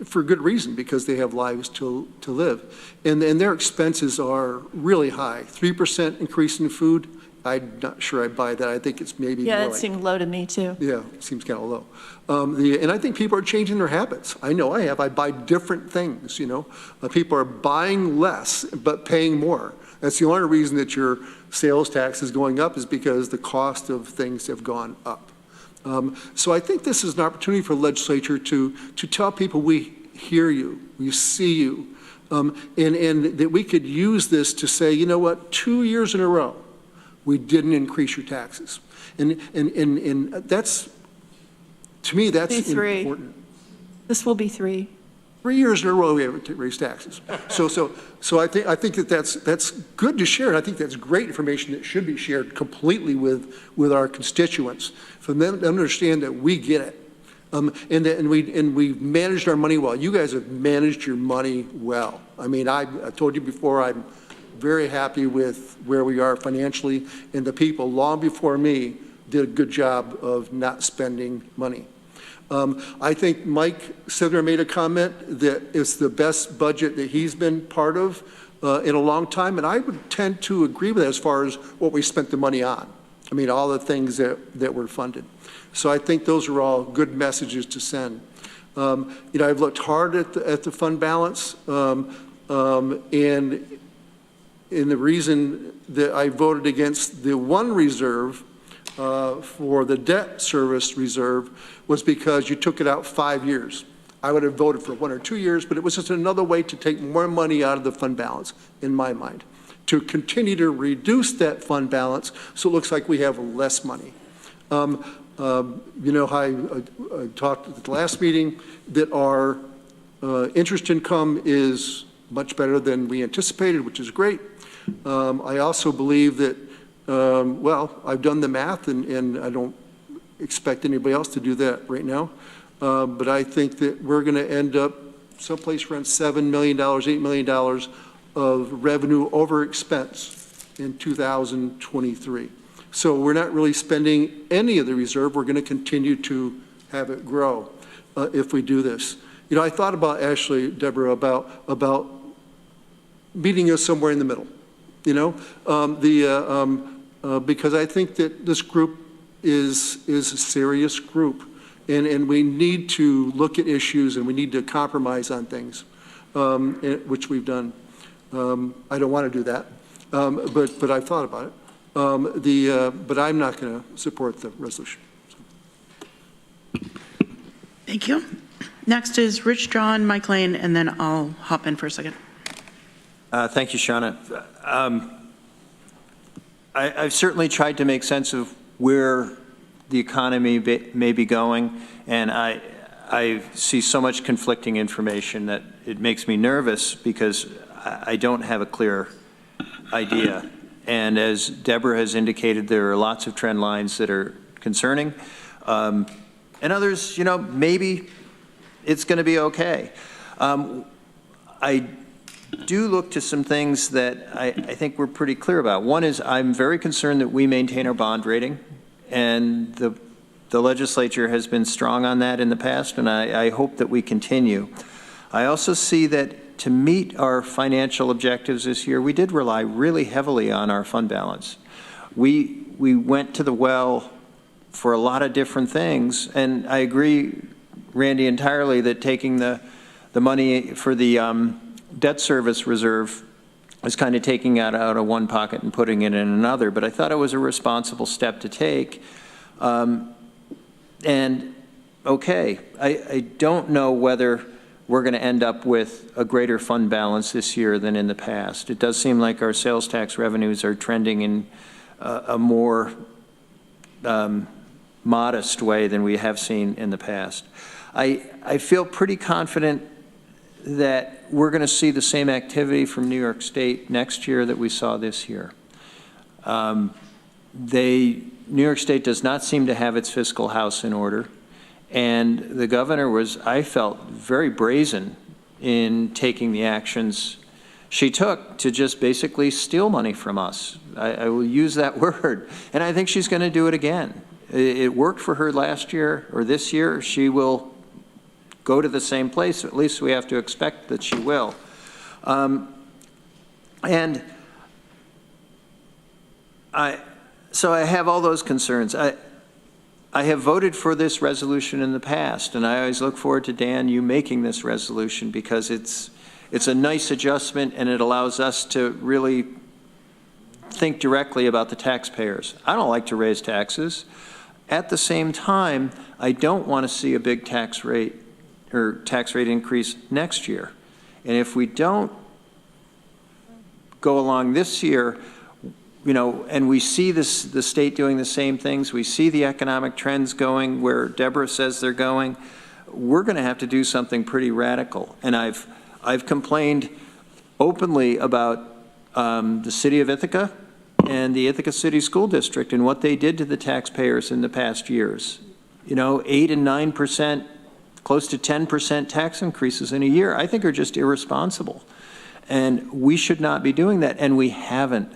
[SPEAKER 17] For good reason, because they have lives to live. And their expenses are really high. 3% increase in food, I'm not sure I buy that. I think it's maybe more
[SPEAKER 7] that seemed low to me too.
[SPEAKER 17] Yeah, it seems kind of low. And I think people are changing their habits. I know I have. I buy different things, People are buying less but paying more. That's the only reason that your sales tax is going up, is because the cost of things have gone up. So I think this is an opportunity for the legislature to tell people we hear you, we see you, and that we could use this to say, you know what, 2 years in a row, we didn't increase your taxes. And that's, to me, that's important.
[SPEAKER 7] This will be 3.
[SPEAKER 17] 3 years in a row we haven't raised taxes. So I think that's good to share. And I think that's great information that should be shared completely with our constituents, for them to understand that we get it. And we've managed our money well. You guys have managed your money well. I mean, I told you before, I'm very happy with where we are financially, and the people long before me did a good job of not spending money. I think Mike Sivner made a comment that it's the best budget that he's been part of in a long time, and I would tend to agree with that as far as what we spent the money on. I mean, all the things that were funded. So I think those are all good messages to send. I've looked hard at the fund balance, and the reason that I voted against the one reserve for the debt service reserve was because you took it out 5 years. I would have voted for 1 or 2 years, but it was just another way to take more money out of the fund balance, in my mind, to continue to reduce that fund balance so it looks like we have less money. You know how I talked at the last meeting that our interest income is much better than we anticipated, which is great. I also believe that, well, I've done the math, and I don't expect anybody else to do that right now. But I think that we're going to end up someplace around $7 million, $8 million of revenue over expense in 2023. So we're not really spending any of the reserve. We're going to continue to have it grow if we do this. You know, I thought about, actually, Deborah, about meeting us somewhere in the middle, you know, because I think that this group is a serious group, and we need to look at issues and we need to compromise on things, which we've done. I don't want to do that, but I've thought about it. But I'm not going to support the resolution.
[SPEAKER 1] Thank you. Next is Rich, John, Mike Lane, and then I'll hop in for a second.
[SPEAKER 3] Thank you, Shauna. I've certainly tried to make sense of where the economy may be going, and I see so much conflicting information that it makes me nervous because I don't have a clear idea. And as Deborah has indicated, there are lots of trend lines that are concerning. And others, you know, maybe it's going to be okay. I do look to some things that I think we're pretty clear about. One is I'm very concerned that we maintain our bond rating, and the legislature has been strong on that in the past, and I hope that we continue. I also see that to meet our financial objectives this year, we did rely really heavily on our fund balance. We went to the well for a lot of different things, and I agree, Randy, entirely that taking the money for the debt service reserve is kind of taking it out of one pocket and putting it in another, but I thought it was a responsible step to take. And okay, I don't know whether we're going to end up with a greater fund balance this year than in the past. It does seem like our sales tax revenues are trending in a more modest way than we have seen in the past. I feel pretty confident that we're going to see the same activity from New York State next year that we saw this year. New York State does not seem to have its fiscal house in order. And the governor was, I felt, very brazen in taking the actions she took to just basically steal money from us. I will use that word. And I think she's going to do it again. It worked for her last year or this year. She will go to the same place. At least we have to expect that she will. So I have all those concerns. I have voted for this resolution in the past, and I always look forward to, Dan, you making this resolution because it's a nice adjustment and it allows us to really think directly about the taxpayers. I don't like to raise taxes. At the same time, I don't want to see a big tax rate increase next year. And if we don't go along this year, you know, and we see the state doing the same things, we see the economic trends going where Deborah says they're going, we're going to have to do something pretty radical. And I've complained openly about the city of Ithaca and the Ithaca City School District and what they did to the taxpayers in the past years. You know, 8 and 9%, close to 10% tax increases in a year, I think are just irresponsible. And we should not be doing that, and we haven't.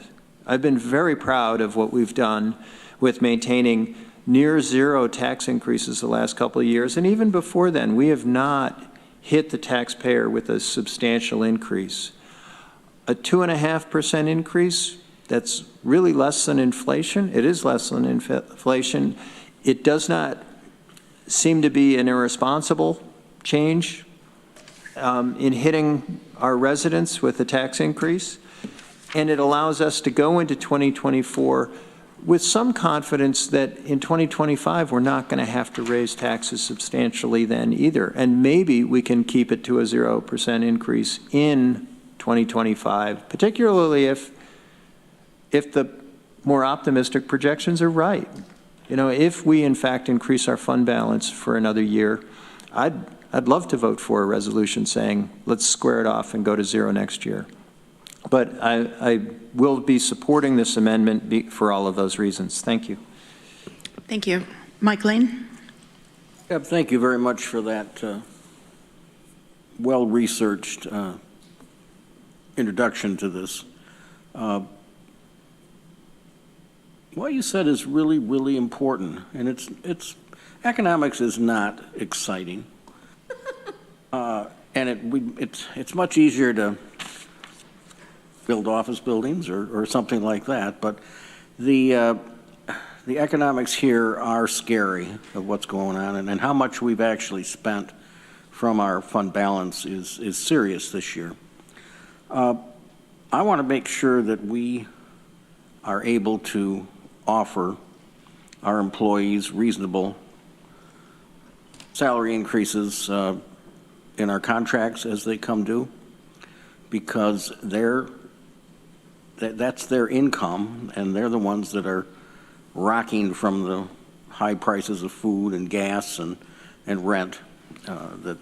[SPEAKER 3] I've been very proud of what we've done with maintaining near zero tax increases the last couple of years. And even before then, we have not hit the taxpayer with a substantial increase. A 2.5% increase, that's really less than inflation. It is less than inflation. It does not seem to be an irresponsible change in hitting our residents with a tax increase. And it allows us to go into 2024 with some confidence that in 2025 we're not going to have to raise taxes substantially then either. And maybe we can keep it to a 0% increase in 2025, particularly if the more optimistic projections are right. You know, if we in fact increase our fund balance for another year, I'd love to vote for a resolution saying let's square it off and go to zero next year. But I will be supporting this amendment for all of those reasons. Thank you.
[SPEAKER 1] Thank you. Mike Lane?
[SPEAKER 22] Deb, thank you very much for that well-researched introduction to this. What you said is really, really important, and it's economics is not exciting, and it's much easier to build office buildings or something like that, but the economics here are scary of what's going on, and how much we've actually spent from our fund balance is serious this year. I want to make sure that we are able to offer our employees reasonable salary increases in our contracts as they come due, because that's their income, and they're the ones that are rocking from the high prices of food and gas and rent that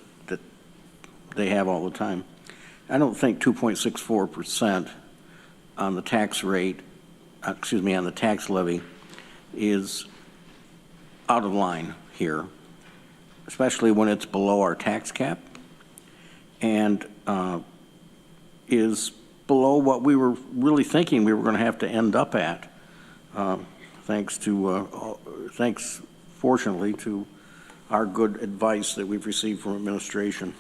[SPEAKER 22] they have all the time. I don't think 2.64% on the tax rate, on the tax levy is out of line here, especially when it's below our tax cap and is below what we were really thinking we were going to have to end up at, thanks fortunately to our good advice that we've received from administration.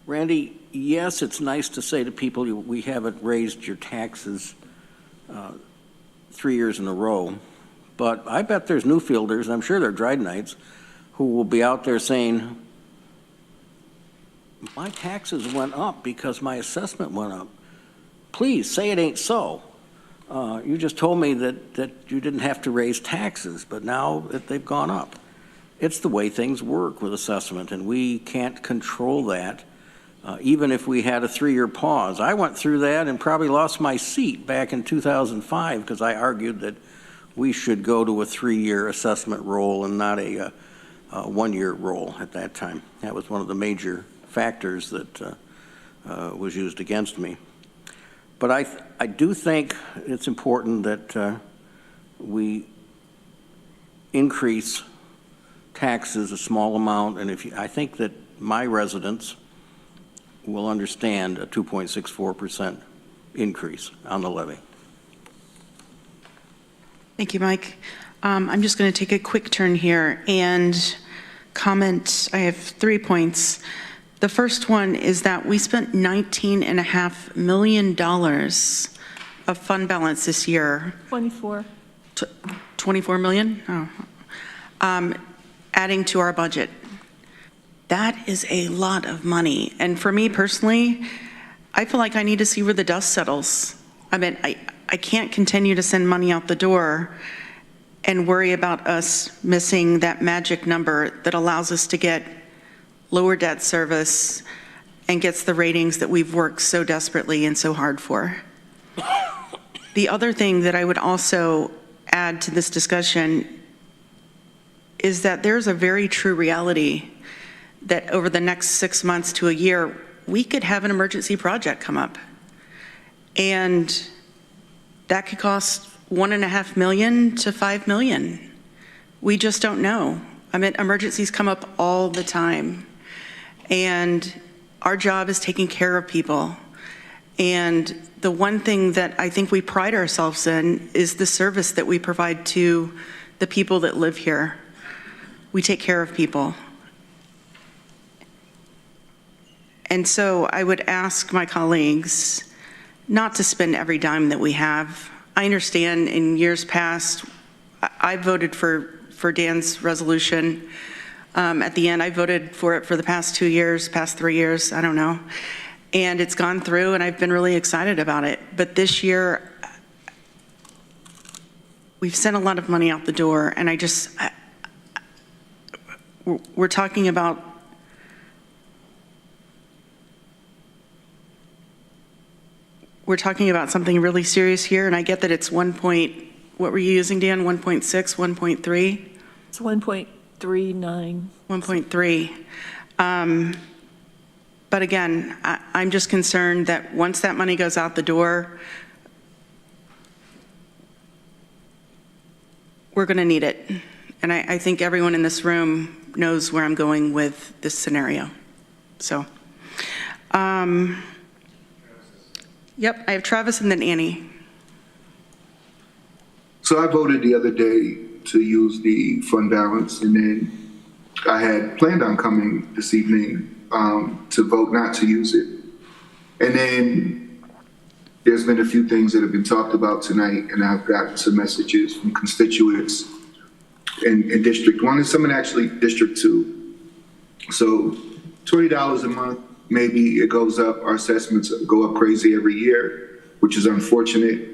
[SPEAKER 22] Randy, yes, it's nice to say to people, we haven't raised your taxes 3 years in a row, but I bet there's Newfielders, I'm sure they're Drydenites, who will be out there saying, my taxes went up because my assessment went up. Please say it ain't so. You just told me that you didn't have to raise taxes, but now they've gone up. It's the way things work with assessment, and we can't control that. Even if we had a 3-year pause. I went through that and probably lost my seat back in 2005 because I argued that we should go to a 3-year assessment roll and not a 1-year roll at that time. That was one of the major factors that was used against me. But I do think it's important that we increase taxes a small amount, and I think that my residents will understand a 2.64% increase on the levy.
[SPEAKER 1] Thank you, Mike. I'm just going to take a quick turn here and comment. I have 3 points. The first one is that we spent $19.5 million of fund balance this year.
[SPEAKER 7] 24.
[SPEAKER 1] 24 million? Oh. Adding to our budget. That is a lot of money. And for me personally, I feel like I need to see where the dust settles. I mean, I can't continue to send money out the door and worry about us missing that magic number that allows us to get lower debt service and gets the ratings that we've worked so desperately and so hard for. The other thing that I would also add to this discussion is that there's a very true reality that over the next 6 months to a year, we could have an emergency project come up. And that could cost $1.5 million to $5 million. We just don't know. I mean, emergencies come up all the time. And our job is taking care of people. And the one thing that I think we pride ourselves in is the service that we provide to the people that live here. We take care of people. And so I would ask my colleagues not to spend every dime that we have. I understand in years past, I voted for Dan's resolution. At the end, I voted for it for the past 2 years, past 3 years, I don't know. And it's gone through, and I've been really excited about it. But this year, we've sent a lot of money out the door, and we're talking about something really serious here, and I get that it's what were you using, Dan? 1.6, 1.3?
[SPEAKER 7] It's 1.39.
[SPEAKER 1] 1.3. But again, I'm just concerned that once that money goes out the door, we're going to need it. And I think everyone in this room knows where I'm going with this scenario. So, yep, I have Travis and then Annie.
[SPEAKER 9] So I voted the other day to use the fund balance, and then I had planned on coming this evening to vote not to use it. And then there's been a few things that have been talked about tonight, and I've gotten some messages from constituents in District 1 and some in actually District 2. So $20 a month, maybe it goes up. Our assessments go up crazy every year, which is unfortunate.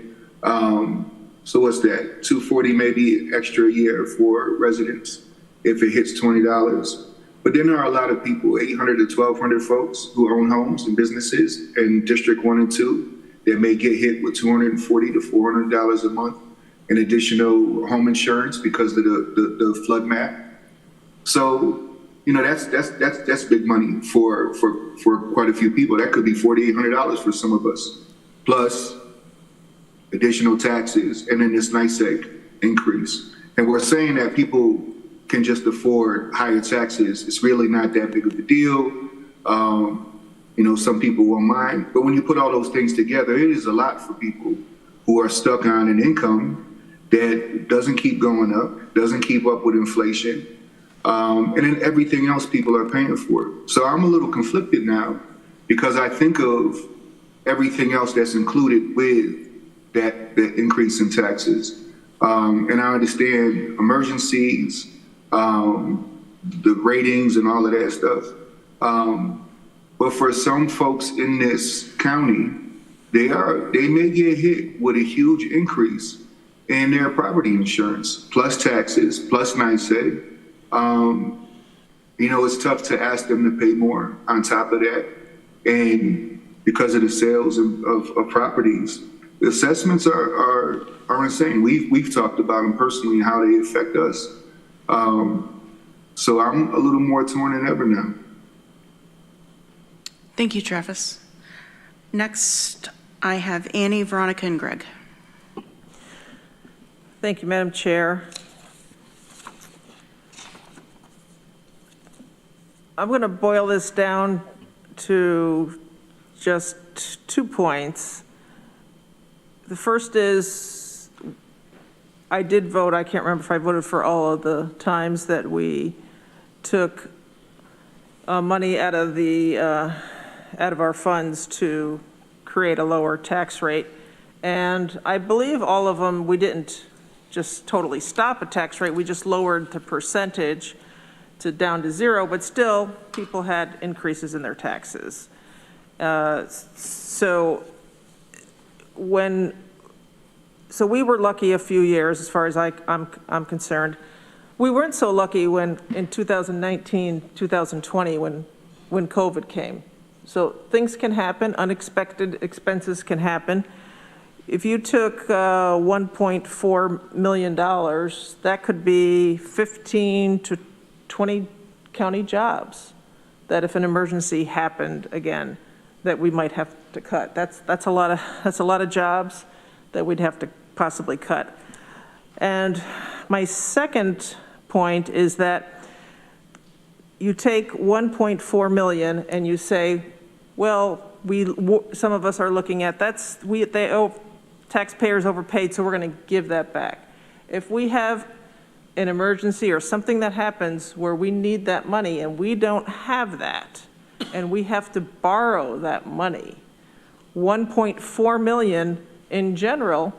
[SPEAKER 9] So what's that? $240 maybe extra a year for residents if it hits $20. But then there are a lot of people, 800 to 1,200 folks who own homes and businesses in District 1 and 2 that may get hit with $240 to $400 a month in additional home insurance because of the flood map. So, you know, that's big money for quite a few people. That could be $4,800 for some of us, plus additional taxes, and then this NYSEG increase. And we're saying that people can just afford higher taxes. It's really not that big of a deal. You know, some people won't mind, but when you put all those things together, it is a lot for people who are stuck on an income that doesn't keep going up, doesn't keep up with inflation, and then everything else people are paying for. So I'm a little conflicted now because I think of everything else that's included with that increase in taxes. And I understand emergencies, the ratings and all of that stuff. But for some folks in this county, they may get hit with a huge increase in their property insurance, plus taxes, plus NYSEG. You know, it's tough to ask them to pay more on top of that. And because of the sales of properties, the assessments are insane. We've talked about them personally and how they affect us. So I'm a little more torn than ever now.
[SPEAKER 1] Thank you, Travis. Next, I have Annie, Veronica, and Greg.
[SPEAKER 12] Thank you, Madam Chair. I'm going to boil this down to just 2 points. The first is, I did vote, I can't remember if I voted for all of the times that we took money out of our funds to create a lower tax rate. And I believe all of them, we didn't just totally stop a tax rate, we just lowered the percentage down to 0, but still people had increases in their taxes. So we were lucky a few years, as far as I'm concerned. We weren't so lucky when in 2019, 2020, when COVID came. So things can happen, unexpected expenses can happen. If you took $1.4 million, that could be 15 to 20 county jobs that if an emergency happened again, that we might have to cut. That's a lot of jobs that we'd have to possibly cut. And my second point is that you take 1.4 million and you say, well, some of us are looking at taxpayers overpaid, so we're going to give that back. If we have an emergency or something that happens where we need that money and we don't have that, and we have to borrow that money, 1.4 million in general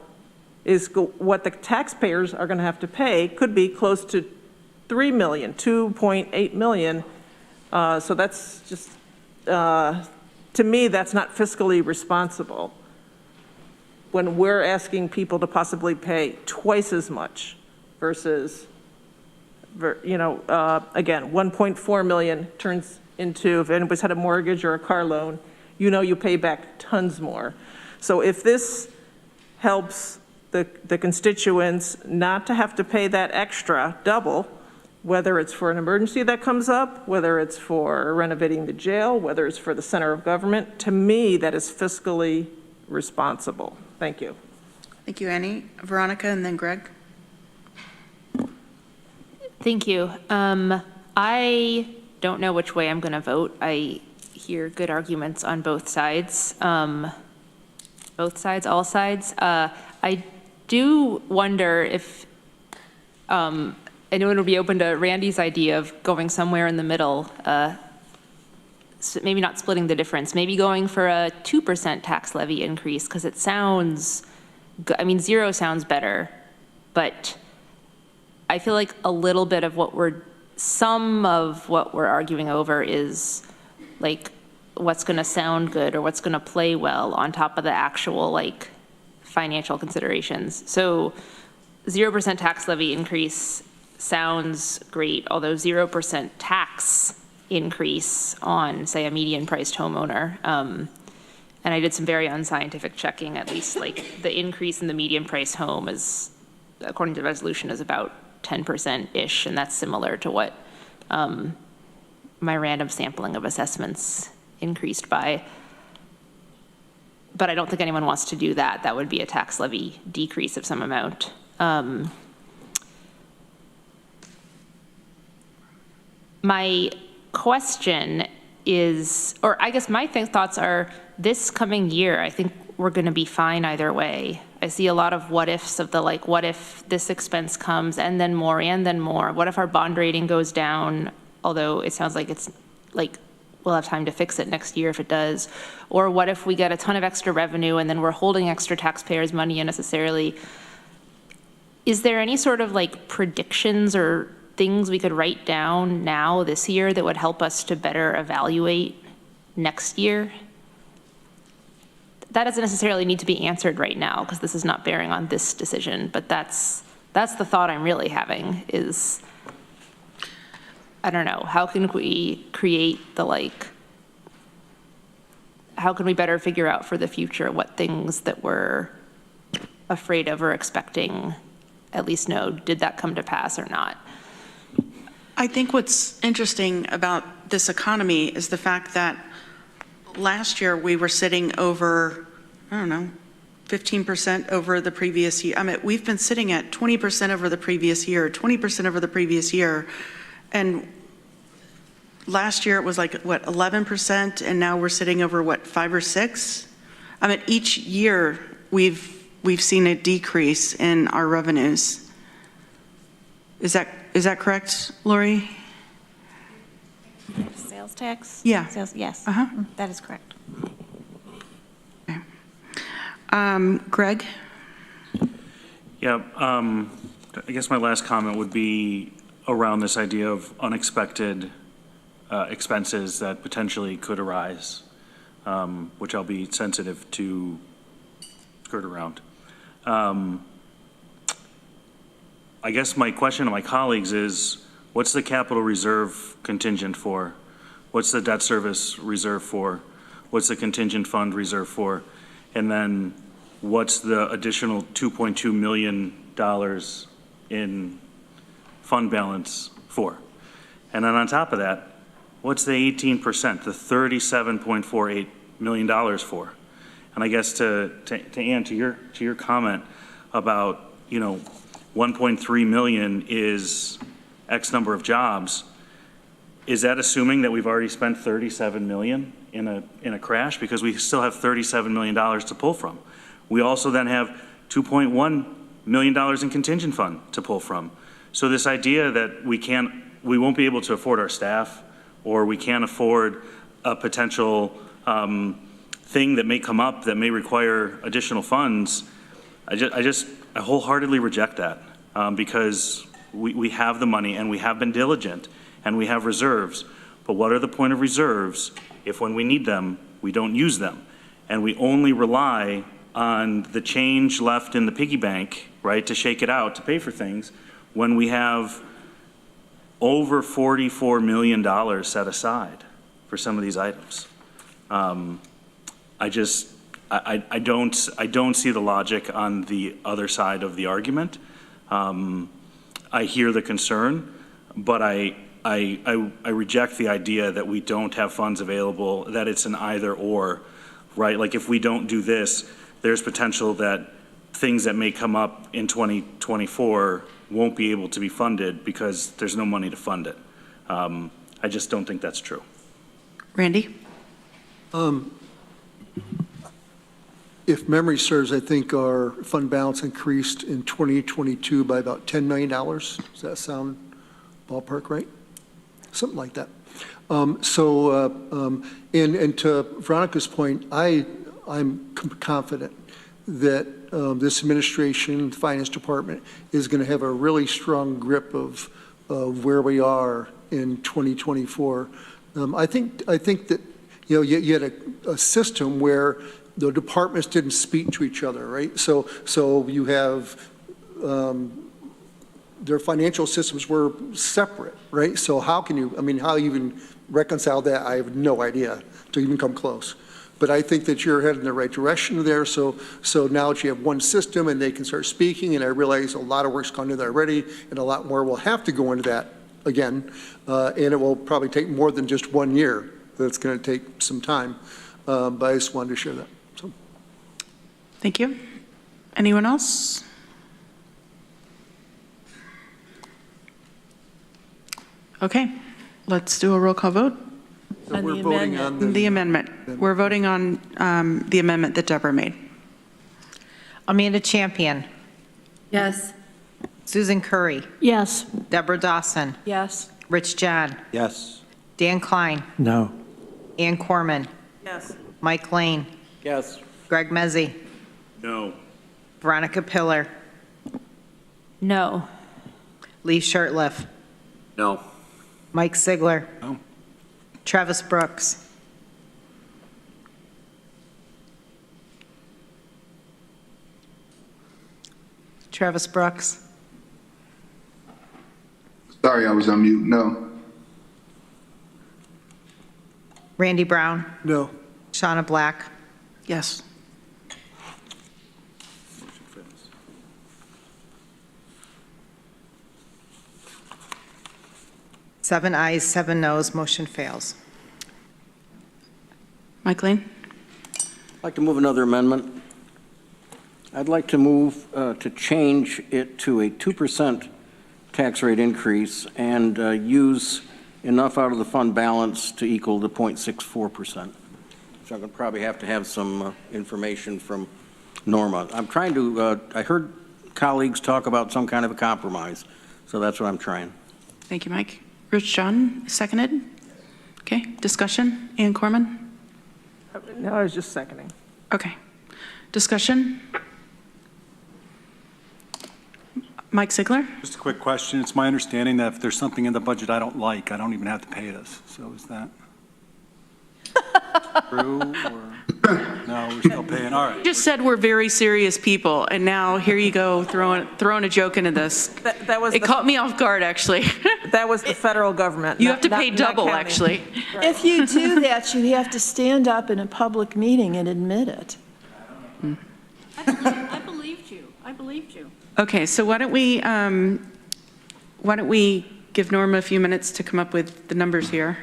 [SPEAKER 12] is what the taxpayers are going to have to pay, could be close to 3 million, 2.8 million. So that's just, to me, that's not fiscally responsible when we're asking people to possibly pay twice as much versus, you know, again, 1.4 million turns into, if anybody's had a mortgage or a car loan, you know you pay back tons more. So if this helps the constituents not to have to pay that extra double, whether it's for an emergency that comes up, whether it's for renovating the jail, whether it's for the center of government, to me, that is fiscally responsible. Thank you.
[SPEAKER 1] Thank you, Annie. Veronica, and then Greg.
[SPEAKER 6] Thank you. I don't know which way I'm going to vote. I hear good arguments on both sides. All sides. I do wonder if anyone would be open to Randy's idea of going somewhere in the middle, so maybe not splitting the difference, maybe going for a 2% tax levy increase, because it sounds good. I mean, 0 sounds better, but I feel like a little bit of some of what we're arguing over is like what's going to sound good or what's going to play well on top of the actual like financial considerations. So 0% tax levy increase sounds great, although 0% tax increase on, say, a median priced homeowner. And I did some very unscientific checking, at least like the increase in the median price home is, according to the resolution, is about 10%-ish, and that's similar to what my random sampling of assessments increased by. But I don't think anyone wants to do that. That would be a tax levy decrease of some amount. My question is, or I guess my thoughts are, this coming year, I think we're going to be fine either way. I see a lot of what ifs of the like, what if this expense comes and then more and then more? What if our bond rating goes down? Although it sounds like it's like we'll have time to fix it next year if it does. Or what if we get a ton of extra revenue and then we're holding extra taxpayers' money unnecessarily? Is there any sort of like predictions or things we could write down now this year that would help us to better evaluate next year? That doesn't necessarily need to be answered right now because this is not bearing on this decision, but that's the thought I'm really having is, I don't know, how can we create the like, how can we better figure out for the future what things that we're afraid of or expecting, at least know, did that come to pass or not?
[SPEAKER 1] I think what's interesting about this economy is the fact that last year we were sitting over, I don't know, 15% over the previous year. I mean, we've been sitting at 20% over the previous year, 20% over the previous year. And last year it was like, what, 11%? And now we're sitting over, what, 5 or 6? I mean, each year we've seen a decrease in our revenues. Is that correct, Lori?
[SPEAKER 8] Sales tax?
[SPEAKER 1] Yeah.
[SPEAKER 8] Sales, yes. That is correct.
[SPEAKER 1] Okay. Greg?
[SPEAKER 5] Yeah, I guess my last comment would be around this idea of unexpected expenses that potentially could arise, which I'll be sensitive to skirt around. I guess my question to my colleagues is, what's the capital reserve contingent for? What's the debt service reserve for? What's the contingent fund reserve for? And then what's the additional $2.2 million in fund balance for? And then on top of that, what's the 18%, the $37.48 million for? And I guess to Ann, to your comment about, 1.3 million is X number of jobs. Is that assuming that we've already spent 37 million in a crash? Because we still have $37 million to pull from. We also then have $2.1 million in contingent fund to pull from. So this idea that we won't be able to afford our staff, or we can't afford a potential thing that may come up that may require additional funds, I wholeheartedly reject that because we have the money and we have been diligent and we have reserves. But what are the point of reserves if when we need them, we don't use them? And we only rely on the change left in the piggy bank, right, to shake it out, to pay for things, when we have over $44 million set aside for some of these items. I don't see the logic on the other side of the argument. I hear the concern, but I reject the idea that we don't have funds available, that it's an either or, right? Like if we don't do this, there's potential that things that may come up in 2024 won't be able to be funded because there's no money to fund it. I just don't think that's true.
[SPEAKER 16] Randy?
[SPEAKER 17] If memory serves, I think our fund balance increased in 2022 by about $10 million. Does that sound ballpark right? Something like that. And to Veronica's point, I'm confident that this administration, finance department, is going to have a really strong grip of where we are in 2024. I think that you had a system where the departments didn't speak to each other, right? So you have their financial systems were separate, right? So how you even reconcile that? I have no idea to even come close. But I think that you're heading in the right direction there. So now that you have one system and they can start speaking, and I realize a lot of work's gone into that already, and a lot more will have to go into that again, and it will probably take more than just 1 year. That's going to take some time, but I just wanted to share that. So.
[SPEAKER 16] Thank you. Anyone else? Okay, let's do a roll call vote.
[SPEAKER 17] So we're voting on
[SPEAKER 16] the amendment. We're voting on the amendment that Deborah made.
[SPEAKER 10] Amanda Champion.
[SPEAKER 13] Yes.
[SPEAKER 10] Susan Curry.
[SPEAKER 7] Yes.
[SPEAKER 10] Deborah Dawson.
[SPEAKER 7] Yes.
[SPEAKER 10] Rich John.
[SPEAKER 3] Yes.
[SPEAKER 10] Dan Klein.
[SPEAKER 23] No.
[SPEAKER 10] Ann Corman.
[SPEAKER 12] Yes.
[SPEAKER 10] Mike Lane.
[SPEAKER 22] Yes.
[SPEAKER 10] Greg Mezzi.
[SPEAKER 5] No.
[SPEAKER 10] Veronica Pillar.
[SPEAKER 6] No.
[SPEAKER 10] Lee Shirtliff.
[SPEAKER 22] No.
[SPEAKER 10] Mike Sigler.
[SPEAKER 15] No.
[SPEAKER 10] Travis Brooks. Travis Brooks.
[SPEAKER 9] Sorry, I was on mute. No.
[SPEAKER 10] Randy Brown.
[SPEAKER 17] No.
[SPEAKER 10] Shauna Black.
[SPEAKER 16] Yes.
[SPEAKER 10] Seven ayes, 7 noes, motion fails.
[SPEAKER 16] Mike Lane?
[SPEAKER 22] I'd like to move another amendment. I'd like to move to change it to a 2% tax rate increase and use enough out of the fund balance to equal the 0.64%. So I'm going to probably have to have some information from Norma. I'm trying to, I heard colleagues talk about some kind of a compromise, so that's what I'm trying.
[SPEAKER 16] Thank you, Mike. Rich John, seconded. Okay, discussion. Ann Corman?
[SPEAKER 12] No, I was just seconding.
[SPEAKER 16] Okay. Discussion? Mike Sigler?
[SPEAKER 15] Just a quick question. It's my understanding that if there's something in the budget I don't like, I don't even have to pay this. So is that true or no, we're still paying? All right.
[SPEAKER 16] You just said we're very serious people, and now here you go throwing a joke into this.
[SPEAKER 12] That was
[SPEAKER 16] it caught me off guard, actually.
[SPEAKER 12] That was the federal government.
[SPEAKER 16] You have to pay double, actually.
[SPEAKER 7] If you do that, you have to stand up in a public meeting and admit it.
[SPEAKER 8] I believed you. I believed you.
[SPEAKER 16] Okay, so why don't we give Norma a few minutes to come up with the numbers here?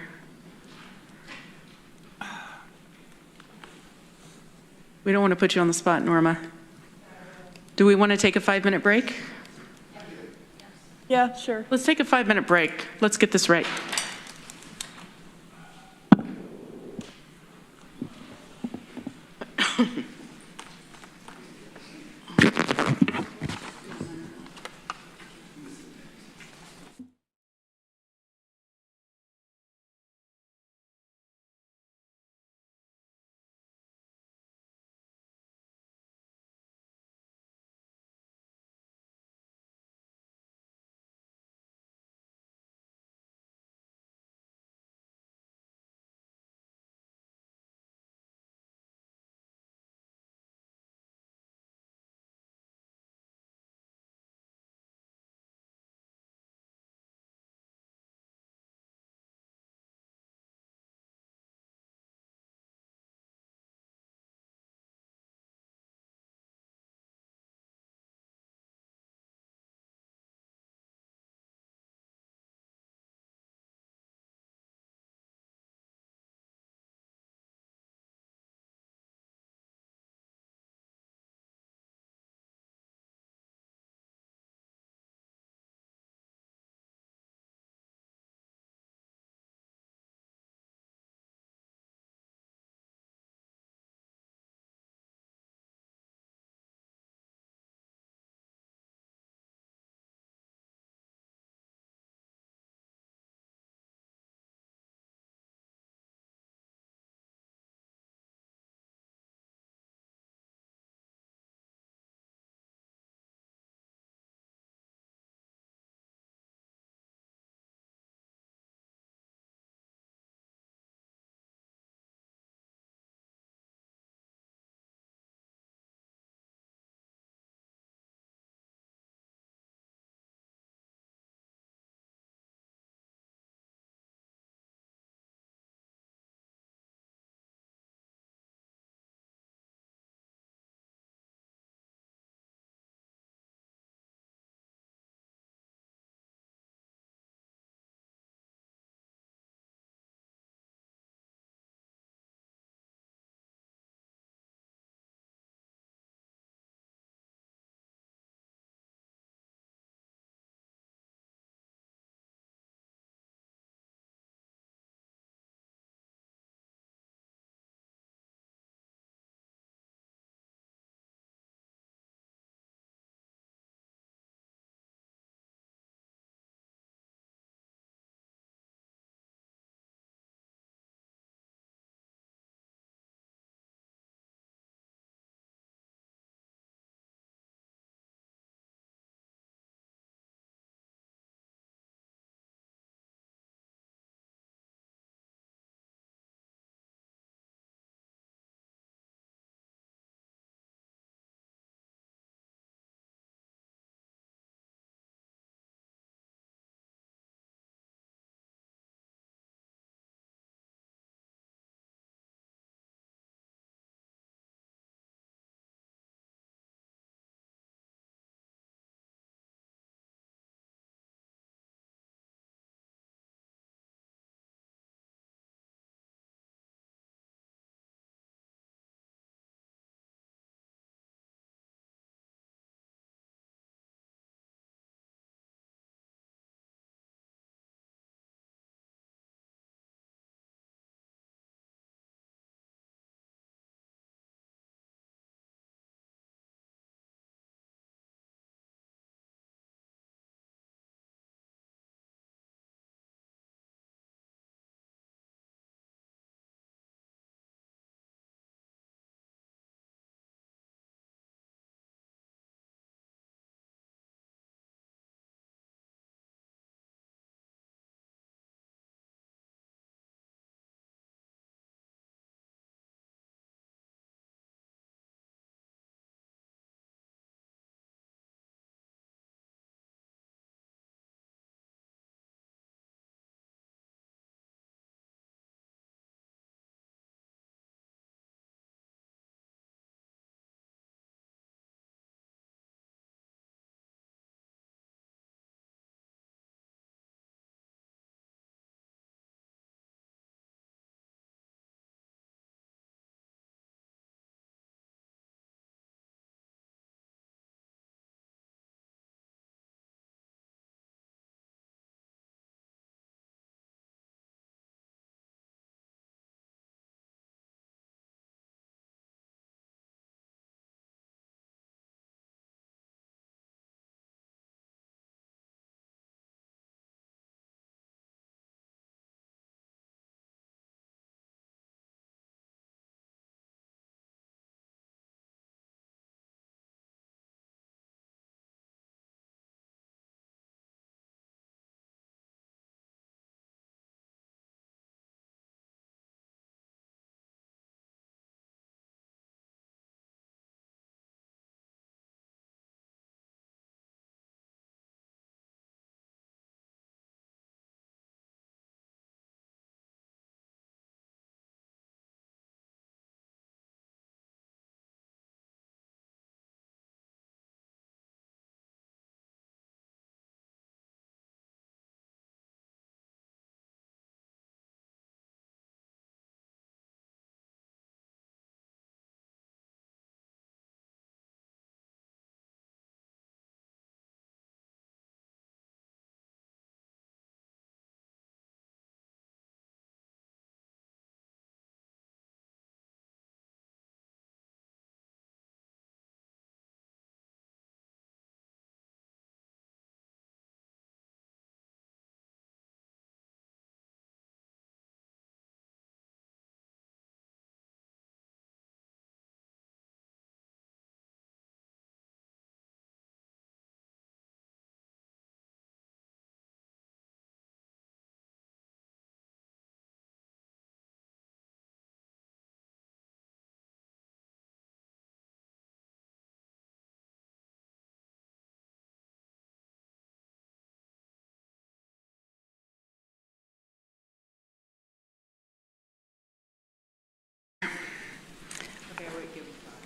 [SPEAKER 16] We don't want to put you on the spot, Norma. Do we want to take a 5-minute break?
[SPEAKER 7] Yeah, sure.
[SPEAKER 16] Let's take a 5-minute break. Let's get this right.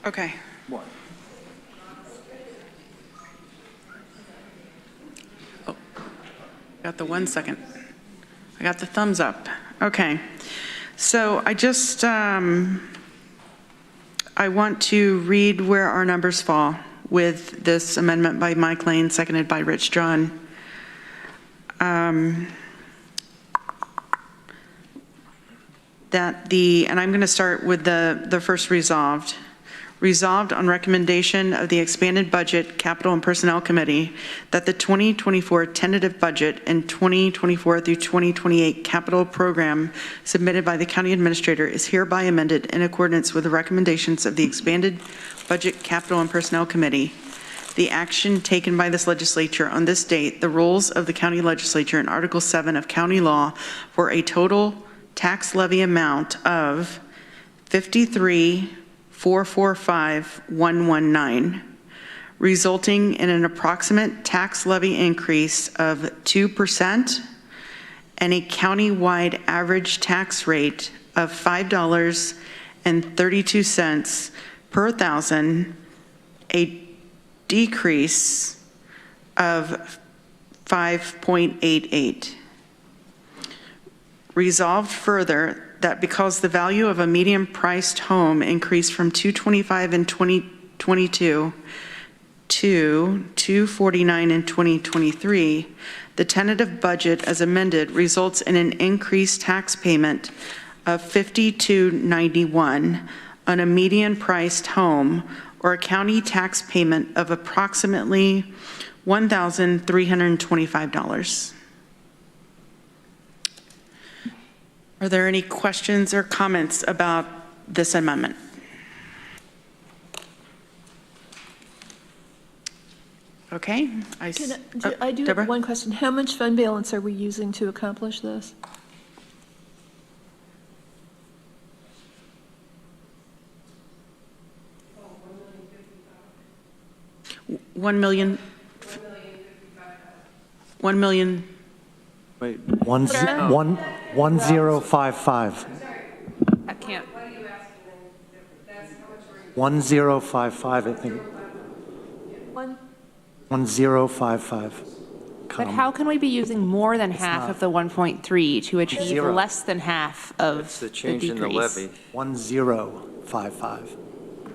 [SPEAKER 1] Okay.
[SPEAKER 3] What?
[SPEAKER 1] Oh, got the 1 second. I got the thumbs up. Okay. So I just, I want to read where our numbers fall with this amendment by Mike Lane, seconded by Rich John. And I'm going to start with the first resolved. Resolved on recommendation of the expanded budget, capital and personnel committee that the 2024 tentative budget and 2024 through 2028 capital program submitted by the county administrator is hereby amended in accordance with the recommendations of the expanded budget, capital and personnel committee. The action taken by this legislature on this date, the rules of the county legislature in Article 7 of county law for a total tax levy amount of $53,445,119, resulting in an approximate tax levy increase of 2% and a countywide average tax rate of $5.32 per thousand, a decrease of 5.88. Resolved further that because the value of a medium-priced home increased from $225,000 in 2022 to $249,000 in 2023, the tentative budget as amended results in an increased tax payment of $52.91 on a median-priced home, or a county tax payment of approximately $1,325. Are there any questions or comments about this amendment? Okay.
[SPEAKER 7] I do have one question. How much fund balance are we using to accomplish this?
[SPEAKER 1] $1 million.
[SPEAKER 3] Wait.
[SPEAKER 23] 1055.
[SPEAKER 6] I can't.
[SPEAKER 23] 1055, I think. 1055.
[SPEAKER 6] But how can we be using more than half of the 1.3 to achieve
[SPEAKER 23] Zero.
[SPEAKER 6] less than half of
[SPEAKER 3] That's the
[SPEAKER 6] the
[SPEAKER 3] change in the
[SPEAKER 6] decrease?
[SPEAKER 3] levy.
[SPEAKER 23] 1055.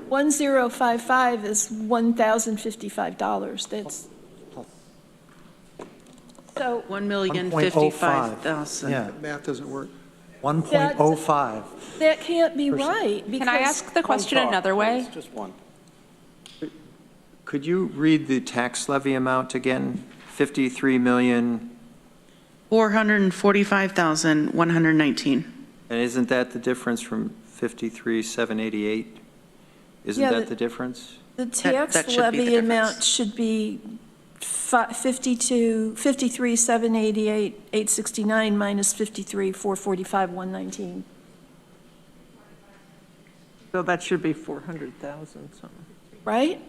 [SPEAKER 7] 1055 is $1,055. That's so.
[SPEAKER 1] 1,055,000.
[SPEAKER 23] Yeah.
[SPEAKER 17] Math doesn't work.
[SPEAKER 23] 1.05.
[SPEAKER 7] That can't be right.
[SPEAKER 6] Can I ask the question another way?
[SPEAKER 22] Just one.
[SPEAKER 3] Could you read the tax levy amount again?
[SPEAKER 1] 445,119.
[SPEAKER 3] And isn't that the difference from 53,788? Isn't
[SPEAKER 7] Yeah,
[SPEAKER 3] that the difference?
[SPEAKER 7] The tax
[SPEAKER 1] that should be the
[SPEAKER 7] levy amount
[SPEAKER 1] difference.
[SPEAKER 7] should be 53,788,869 minus 53,445,119.
[SPEAKER 12] So that should be 400,000 something.
[SPEAKER 7] Right?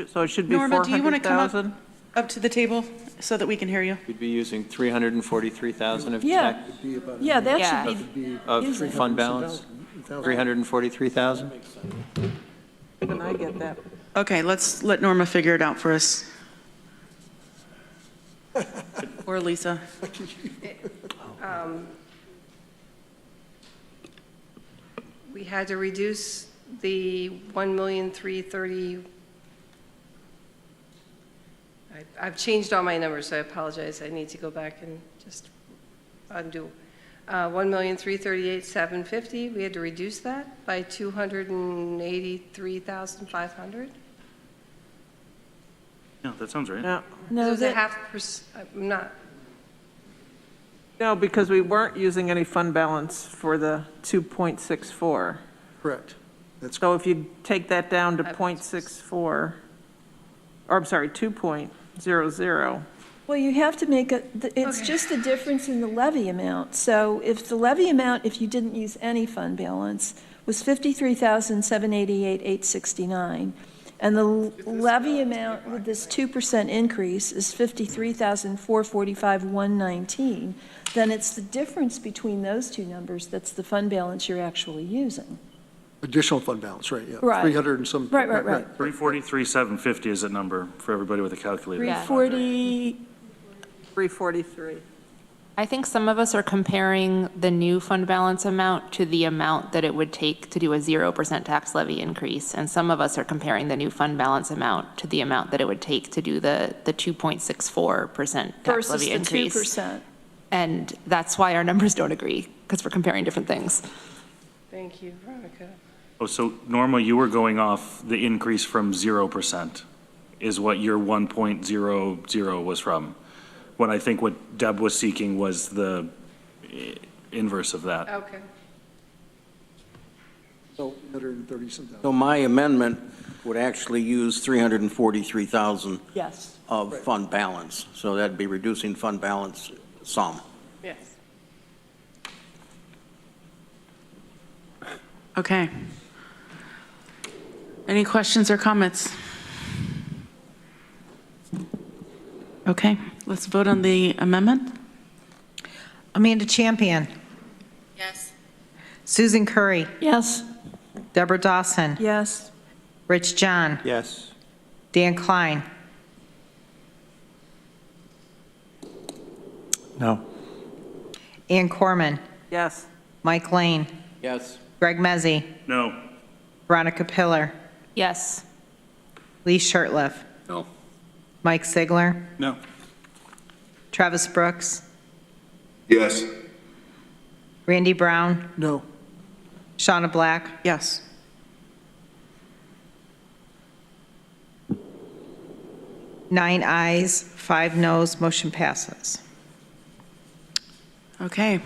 [SPEAKER 12] So it should be
[SPEAKER 1] Norma, do you want to come
[SPEAKER 12] 400,000?
[SPEAKER 1] up to the table so that we can hear you?
[SPEAKER 3] You'd be using 343,000 of
[SPEAKER 7] Yeah.
[SPEAKER 3] tax,
[SPEAKER 7] Yeah, that
[SPEAKER 6] Yeah.
[SPEAKER 7] should be.
[SPEAKER 3] of
[SPEAKER 7] using.
[SPEAKER 3] fund balance? 343,000?
[SPEAKER 12] Even I get that.
[SPEAKER 1] Okay, let's let Norma figure it out for us. Or Lisa.
[SPEAKER 4] We had to reduce the 1,330,000. I've changed all my numbers, so I apologize. I need to go back and just undo. 1,338,750. We had to reduce that by 283,500.
[SPEAKER 5] Yeah, that sounds right.
[SPEAKER 12] No,
[SPEAKER 7] No,
[SPEAKER 4] So it's a
[SPEAKER 7] that,
[SPEAKER 4] half I'm not.
[SPEAKER 12] no, because we weren't using any fund balance for the 2.64.
[SPEAKER 17] Correct. That's
[SPEAKER 12] So if you take that down to 0.64, or I'm sorry, 2.00,
[SPEAKER 7] well, you have to make it's just the difference in the levy amount. So if the levy amount, if you didn't use any fund balance, was 53,788,869, and the levy amount with this 2% increase is 53,445,119, then it's the difference between those two numbers that's the fund balance you're actually using.
[SPEAKER 17] Additional fund balance, right, yeah.
[SPEAKER 7] Right.
[SPEAKER 17] 300 and some.
[SPEAKER 7] Right.
[SPEAKER 5] 343,750 is that number for everybody with a calculator.
[SPEAKER 7] 340,
[SPEAKER 12] 343.
[SPEAKER 6] I think some of us are comparing the new fund balance amount to the amount that it would take to do a 0% tax levy increase. And some of us are comparing the new fund balance amount to the amount that it would take to do the 2.64% tax
[SPEAKER 7] versus
[SPEAKER 6] levy
[SPEAKER 7] the
[SPEAKER 6] increase.
[SPEAKER 7] 2%.
[SPEAKER 6] And that's why our numbers don't agree, because we're comparing different things.
[SPEAKER 4] Thank you, Veronica.
[SPEAKER 5] Oh, so Norma, you were going off the increase from 0% is what your 1.00 was from. When I think what Deb was seeking was the inverse of that.
[SPEAKER 4] Okay.
[SPEAKER 17] So 130 something.
[SPEAKER 22] So my amendment would actually use 343,000
[SPEAKER 7] Yes.
[SPEAKER 22] of fund balance. So that'd be reducing fund balance some.
[SPEAKER 4] Yes.
[SPEAKER 16] Okay. Any questions or comments? Okay, let's vote on the amendment.
[SPEAKER 10] Amanda Champion.
[SPEAKER 8] Yes.
[SPEAKER 10] Susan Curry.
[SPEAKER 7] Yes.
[SPEAKER 10] Deborah Dawson.
[SPEAKER 7] Yes.
[SPEAKER 10] Rich John.
[SPEAKER 3] Yes.
[SPEAKER 10] Dan Klein.
[SPEAKER 23] No.
[SPEAKER 10] Ann Corman.
[SPEAKER 12] Yes.
[SPEAKER 10] Mike Lane.
[SPEAKER 22] Yes.
[SPEAKER 10] Greg Mezzi.
[SPEAKER 5] No.
[SPEAKER 10] Veronica Pillar.
[SPEAKER 6] Yes.
[SPEAKER 10] Lee Shirtliff.
[SPEAKER 21] No.
[SPEAKER 10] Mike Sigler.
[SPEAKER 15] No.
[SPEAKER 10] Travis Brooks.
[SPEAKER 9] Yes.
[SPEAKER 10] Randy Brown.
[SPEAKER 17] No.
[SPEAKER 10] Shauna Black.
[SPEAKER 1] Yes.
[SPEAKER 10] Nine ayes, 5 noes, motion passes.
[SPEAKER 16] Okay.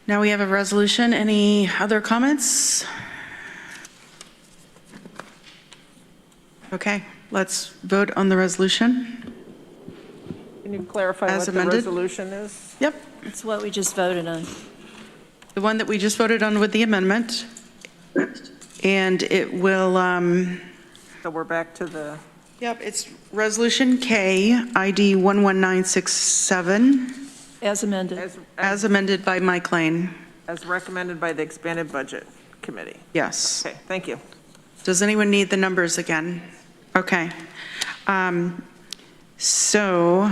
[SPEAKER 16] Now we have a resolution. Any other comments? Okay, let's vote on the resolution.
[SPEAKER 12] Can you clarify
[SPEAKER 16] As
[SPEAKER 12] what
[SPEAKER 16] amended?
[SPEAKER 12] the resolution is?
[SPEAKER 16] Yep,
[SPEAKER 7] It's what we just voted on.
[SPEAKER 1] The one that we just voted on with the amendment. And it will,
[SPEAKER 12] So we're back to the,
[SPEAKER 1] yep, it's Resolution K, ID 11967,
[SPEAKER 7] As amended.
[SPEAKER 1] as amended by Mike Lane.
[SPEAKER 12] as recommended by the Expanded Budget Committee.
[SPEAKER 1] Yes.
[SPEAKER 12] Okay, thank you.
[SPEAKER 1] Does anyone need the numbers again? Okay. So,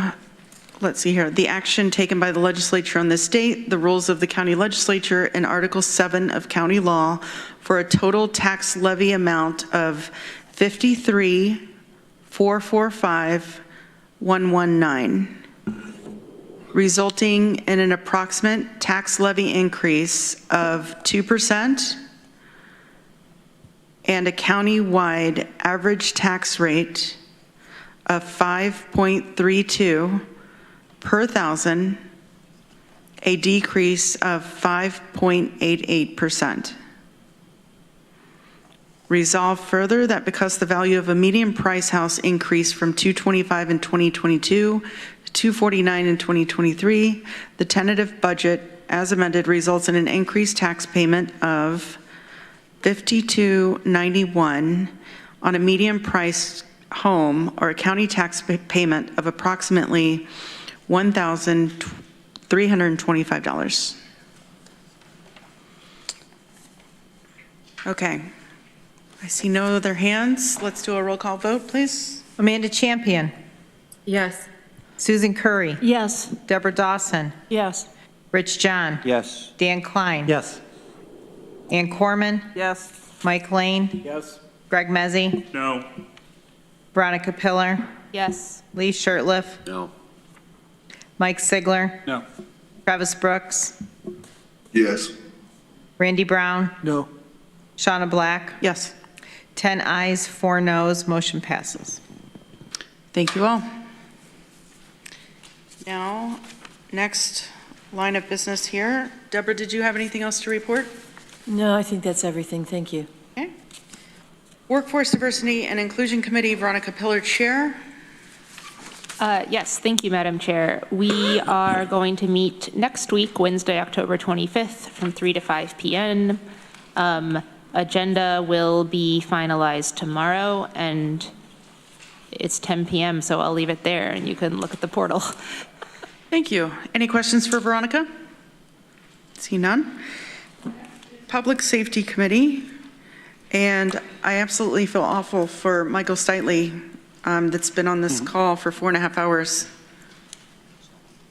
[SPEAKER 1] let's see here. The action taken by the legislature on this date, the rules of the county legislature, and Article 7 of county law for a total tax levy amount of $53,445,119, resulting in an approximate tax levy increase of 2%, and a county-wide average tax rate of 5.32 per thousand, a decrease of 5.88%. Resolve further that because the value of a median price house increased from $225 in 2022 to $249 in 2023, the tentative budget as amended results in an increased tax payment of $52.91 on a median priced home, or a county tax payment of approximately $1,325. Okay. I see no other hands. Let's do a roll call vote, please.
[SPEAKER 10] Amanda Champion.
[SPEAKER 13] Yes.
[SPEAKER 10] Susan Curry.
[SPEAKER 7] Yes.
[SPEAKER 10] Deborah Dawson.
[SPEAKER 7] Yes.
[SPEAKER 10] Rich John.
[SPEAKER 3] Yes.
[SPEAKER 10] Dan Klein.
[SPEAKER 23] Yes.
[SPEAKER 10] Ann Corman.
[SPEAKER 12] Yes.
[SPEAKER 10] Mike Lane.
[SPEAKER 22] Yes.
[SPEAKER 10] Greg Mezzi.
[SPEAKER 5] No.
[SPEAKER 10] Veronica Pillar.
[SPEAKER 6] Yes.
[SPEAKER 10] Lee Shirtliff.
[SPEAKER 21] No.
[SPEAKER 10] Mike Sigler.
[SPEAKER 15] No.
[SPEAKER 10] Travis Brooks.
[SPEAKER 9] Yes.
[SPEAKER 10] Randy Brown.
[SPEAKER 17] No.
[SPEAKER 10] Shauna Black.
[SPEAKER 1] Yes.
[SPEAKER 10] 10 ayes, 4 noes, motion passes.
[SPEAKER 1] Thank you all. Now, next line of business here. Deborah, did you have anything else to report?
[SPEAKER 7] No, I think that's everything. Thank you.
[SPEAKER 1] Okay. Workforce Diversity and Inclusion Committee, Veronica Pillar, Chair.
[SPEAKER 6] Yes, thank you, Madam Chair. We are going to meet next week, Wednesday, October 25th, from 3 to 5 p.m. Agenda will be finalized tomorrow, and it's 10 p.m., so I'll leave it there, and you can look at the portal.
[SPEAKER 1] Thank you. Any questions for Veronica? See none. Public Safety Committee, and I absolutely feel awful for Michael Steitley that's been on this call for 4.5 hours,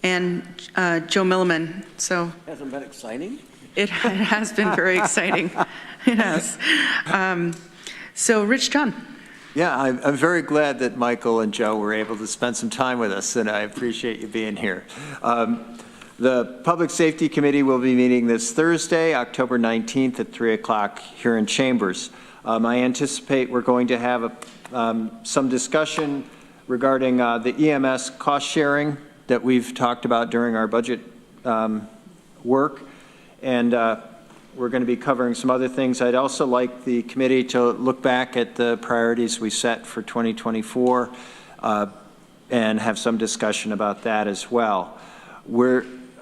[SPEAKER 1] and Joe Milliman. So
[SPEAKER 22] Hasn't been exciting?
[SPEAKER 1] it has been very exciting. It has. So Rich John.
[SPEAKER 3] Yeah, I'm very glad that Michael and Joe were able to spend some time with us, and I appreciate you being here. The Public Safety Committee will be meeting this Thursday, October 19th at 3 o'clock here in Chambers. I anticipate we're going to have some discussion regarding the EMS cost sharing that we've talked about during our budget work, and we're going to be covering some other things. I'd also like the committee to look back at the priorities we set for 2024 and have some discussion about that as well.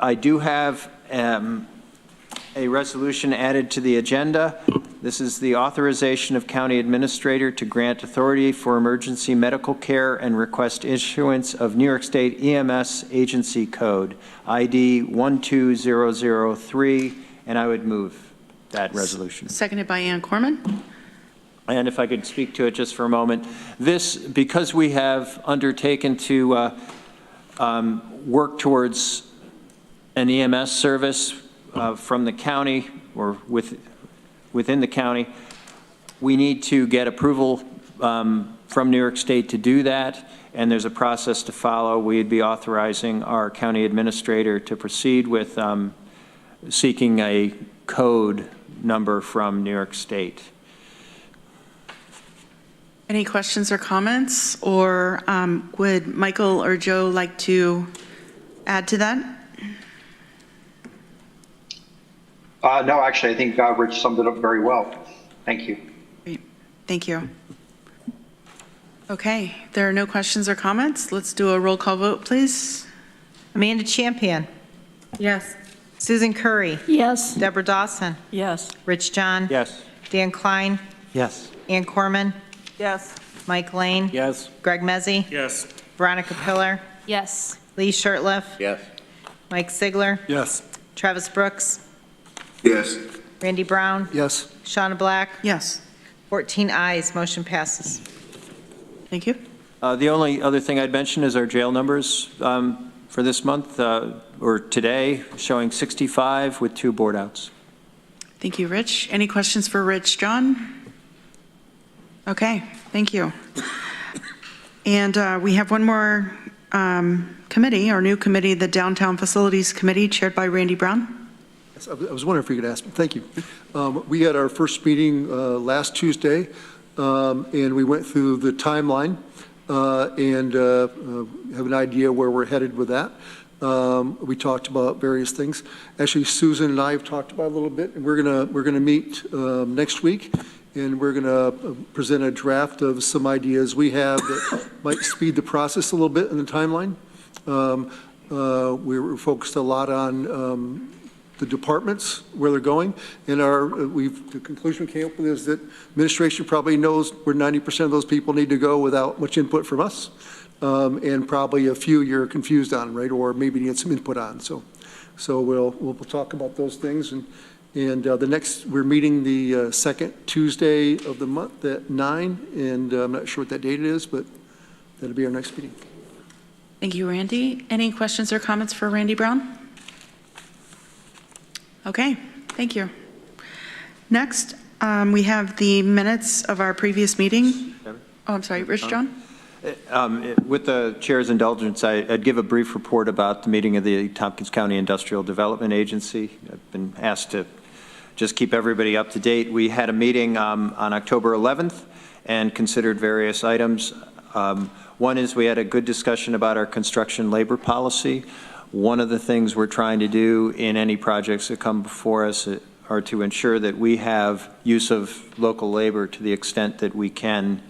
[SPEAKER 3] I do have a resolution added to the agenda. This is the authorization of county administrator to grant authority for emergency medical care and request issuance of New York State EMS agency code, ID 12003, and I would move that resolution.
[SPEAKER 1] Seconded by Ann Corman.
[SPEAKER 3] And if I could speak to it just for a moment. This, because we have undertaken to work towards an EMS service from the county or within the county, we need to get approval from New York State to do that, and there's a process to follow. We'd be authorizing our county administrator to proceed with seeking a code number from New York State.
[SPEAKER 1] Any questions or comments, or would Michael or Joe like to add to that?
[SPEAKER 18] No, actually, I think Rich summed it up very well. Thank you.
[SPEAKER 1] Great. Thank you. Okay, there are no questions or comments. Let's do a roll call vote, please.
[SPEAKER 10] Amanda Champion.
[SPEAKER 13] Yes.
[SPEAKER 10] Susan Curry.
[SPEAKER 7] Yes.
[SPEAKER 10] Deborah Dawson.
[SPEAKER 7] Yes.
[SPEAKER 10] Rich John.
[SPEAKER 3] Yes.
[SPEAKER 10] Dan Klein.
[SPEAKER 23] Yes.
[SPEAKER 10] Ann Corman.
[SPEAKER 12] Yes.
[SPEAKER 10] Mike Lane.
[SPEAKER 22] Yes.
[SPEAKER 10] Greg Mezzi.
[SPEAKER 5] Yes.
[SPEAKER 10] Veronica Pillar.
[SPEAKER 8] Yes.
[SPEAKER 10] Lee Shirtliff.
[SPEAKER 22] Yes.
[SPEAKER 10] Mike Sigler.
[SPEAKER 15] Yes.
[SPEAKER 10] Travis Brooks.
[SPEAKER 9] Yes.
[SPEAKER 10] Randy Brown.
[SPEAKER 17] Yes.
[SPEAKER 10] Shauna Black.
[SPEAKER 1] Yes.
[SPEAKER 10] 14 ayes, motion passes.
[SPEAKER 1] Thank you.
[SPEAKER 3] The only other thing I'd mention is our jail numbers for this month, or today, showing 65 with 2 board outs.
[SPEAKER 1] Thank you, Rich. Any questions for Rich John? Okay, thank you. And we have one more committee, our new committee, the Downtown Facilities Committee, chaired by Randy Brown.
[SPEAKER 17] I was wondering if you could ask me. Thank you. We had our first meeting last Tuesday, and we went through the timeline and have an idea where we're headed with that. We talked about various things. Actually, Susan and I have talked about it a little bit, and we're gonna meet next week, and we're gonna present a draft of some ideas we have that might speed the process a little bit in the timeline. We were focused a lot on the departments, where they're going, and the conclusion we came up with is that administration probably knows where 90% of those people need to go without much input from us, and probably a few you're confused on, right, or maybe need some input on. So we'll talk about those things, and we're meeting the second Tuesday of the month at 9, and I'm not sure what that date is, but that'll be our next meeting.
[SPEAKER 1] Thank you, Randy. Any questions or comments for Randy Brown? Okay, thank you. Next, we have the minutes of our previous meeting. Oh, I'm sorry, Rich John?
[SPEAKER 3] With the chair's indulgence, I'd give a brief report about the meeting of the Tompkins County Industrial Development Agency. I've been asked to just keep everybody up to date. We had a meeting on October 11th and considered various items. One is we had a good discussion about our construction labor policy. One of the things we're trying to do in any projects that come before us are to ensure that we have use of local labor to the extent that we can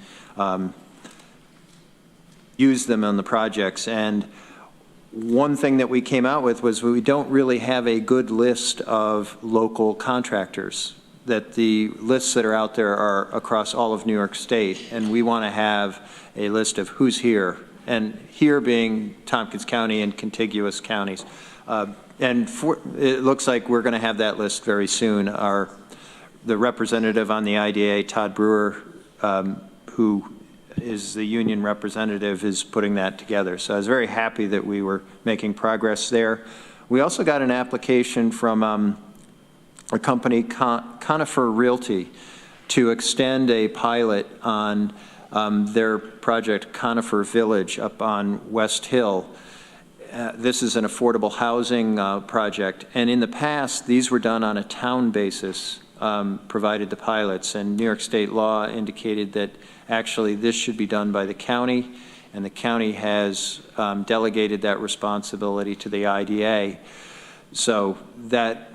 [SPEAKER 3] use them on the projects. And one thing that we came out with was we don't really have a good list of local contractors, that the lists that are out there are across all of New York State, and we want to have a list of who's here, and here being Tompkins County and contiguous counties. It looks like we're going to have that list very soon. Our the representative on the IDA, Todd Brewer, who is the union representative, is putting that together. So I was very happy that we were making progress there. We also got an application from a company, Conifer Realty, to extend a pilot on their project Conifer Village up on West Hill. This is an affordable housing project, and in the past, these were done on a town basis, provided the pilots, and New York state law indicated that actually this should be done by the county, and the county has delegated that responsibility to the IDA. So that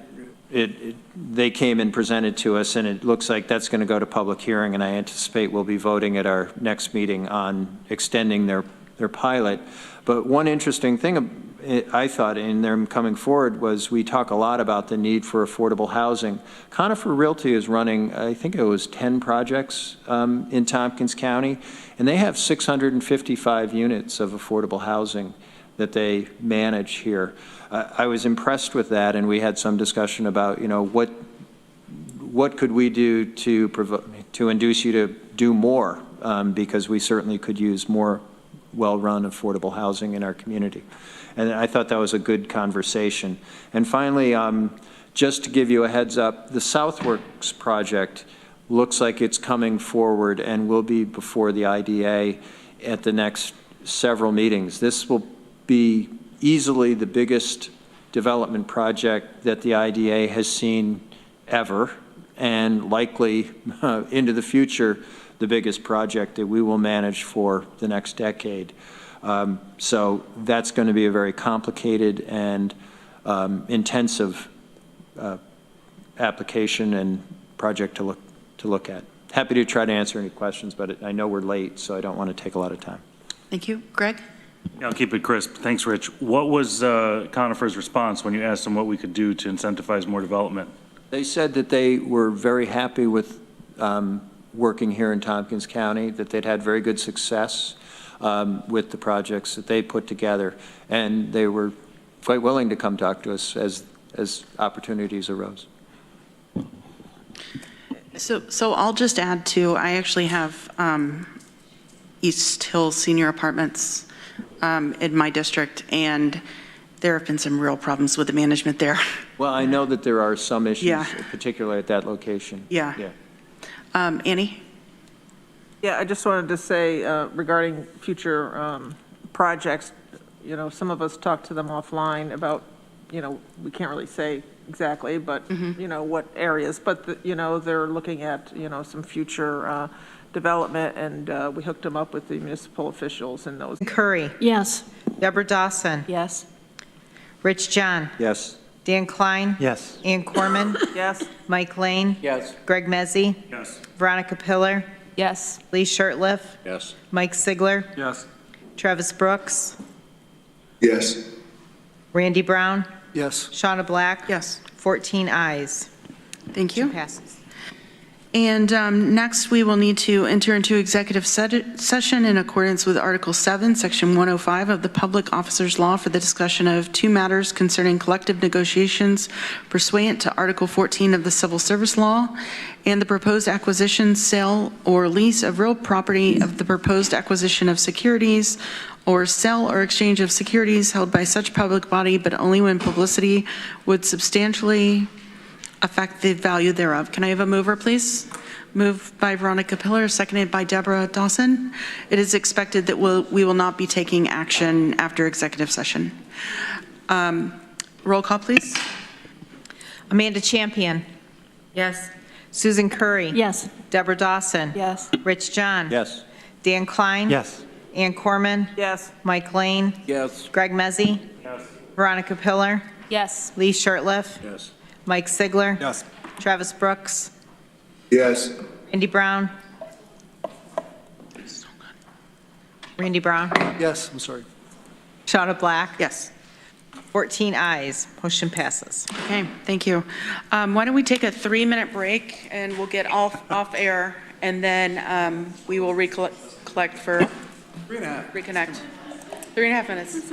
[SPEAKER 3] they came and presented to us, and it looks like that's going to go to public hearing, and I anticipate we'll be voting at our next meeting on extending their pilot. But one interesting thing I thought in them coming forward was we talk a lot about the need for affordable housing. Conifer Realty is running, I think it was 10 projects in Tompkins County, and they have 655 units of affordable housing that they manage here. I was impressed with that, and we had some discussion about, you know, what could we do to induce you to do more, because we certainly could use more well-run affordable housing in our community. And I thought that was a good conversation. And finally, just to give you a heads up, the Southworks project looks like it's coming forward and will be before the IDA at the next several meetings. This will be easily the biggest development project that the IDA has seen ever, and likely into the future, the biggest project that we will manage for the next decade. So that's going to be a very complicated and intensive application and project to look at. Happy to try to answer any questions, but I know we're late, so I don't want to take a lot of time.
[SPEAKER 1] Thank you. Greg?
[SPEAKER 5] Yeah, I'll keep it crisp. Thanks, Rich. What was Conifer's response when you asked them what we could do to incentivize more development?
[SPEAKER 3] They said that they were very happy with working here in Tompkins County, that they'd had very good success with the projects that they put together, and they were quite willing to come talk to us as opportunities arose.
[SPEAKER 1] So I'll just add too, I actually have East Hill Senior Apartments in my district, and there have been some real problems with the management there.
[SPEAKER 3] Well, I know that there are some issues,
[SPEAKER 1] Yeah.
[SPEAKER 3] particularly at that location.
[SPEAKER 1] Yeah. Annie?
[SPEAKER 12] Yeah, I just wanted to say regarding future projects, you know, some of us talked to them offline about, you know, we can't really say exactly, but, you know, what areas, but, you know, they're looking at, you know, some future development, and we hooked them up with the municipal officials and those.
[SPEAKER 10] Curry.
[SPEAKER 8] Yes.
[SPEAKER 10] Deborah Dawson.
[SPEAKER 8] Yes.
[SPEAKER 10] Rich John.
[SPEAKER 3] Yes.
[SPEAKER 10] Dan Klein.
[SPEAKER 23] Yes.
[SPEAKER 10] Ann Corman.
[SPEAKER 12] Yes.
[SPEAKER 10] Mike Lane.
[SPEAKER 21] Yes.
[SPEAKER 10] Greg Mezzi.
[SPEAKER 5] Yes.
[SPEAKER 10] Veronica Pillar.
[SPEAKER 6] Yes.
[SPEAKER 10] Lee Shirtliff.
[SPEAKER 21] Yes.
[SPEAKER 10] Mike Sigler.
[SPEAKER 15] Yes.
[SPEAKER 10] Travis Brooks.
[SPEAKER 9] Yes.
[SPEAKER 10] Randy Brown.
[SPEAKER 17] Yes.
[SPEAKER 10] Shauna Black.
[SPEAKER 1] Yes.
[SPEAKER 10] 14 ayes.
[SPEAKER 1] Thank you.
[SPEAKER 10] Passes.
[SPEAKER 1] And next, we will need to enter into executive session in accordance with Article 7, Section 105 of the Public Officers Law for the discussion of two matters concerning collective negotiations pursuant to Article 14 of the Civil Service Law and the proposed acquisition, sale, or lease of real property of the proposed acquisition of securities or sale or exchange of securities held by such public body, but only when publicity would substantially affect the value thereof. Can I have a mover, please? Moved by Veronica Pillar, seconded by Deborah Dawson. It is expected that we will not be taking action after executive session. Roll call, please.
[SPEAKER 10] Amanda Champion.
[SPEAKER 13] Yes.
[SPEAKER 10] Susan Curry.
[SPEAKER 8] Yes.
[SPEAKER 10] Deborah Dawson.
[SPEAKER 8] Yes.
[SPEAKER 10] Rich John.
[SPEAKER 3] Yes.
[SPEAKER 10] Dan Klein.
[SPEAKER 23] Yes.
[SPEAKER 10] Ann Corman.
[SPEAKER 12] Yes.
[SPEAKER 10] Mike Lane.
[SPEAKER 21] Yes.
[SPEAKER 10] Greg Mezzi.
[SPEAKER 5] Yes.
[SPEAKER 10] Veronica Pillar.
[SPEAKER 6] Yes.
[SPEAKER 10] Lee Shirtliff.
[SPEAKER 21] Yes.
[SPEAKER 10] Mike Sigler.
[SPEAKER 15] Yes.
[SPEAKER 10] Travis Brooks.
[SPEAKER 9] Yes.
[SPEAKER 10] Randy Brown. Randy Brown.
[SPEAKER 17] Yes, I'm sorry.
[SPEAKER 10] Shauna Black.
[SPEAKER 1] Yes.
[SPEAKER 10] 14 ayes. Motion passes.
[SPEAKER 1] Okay, thank you. Why don't we take a 3-minute break and we'll get off air, and then we will collect for reconnect. 3.5 minutes.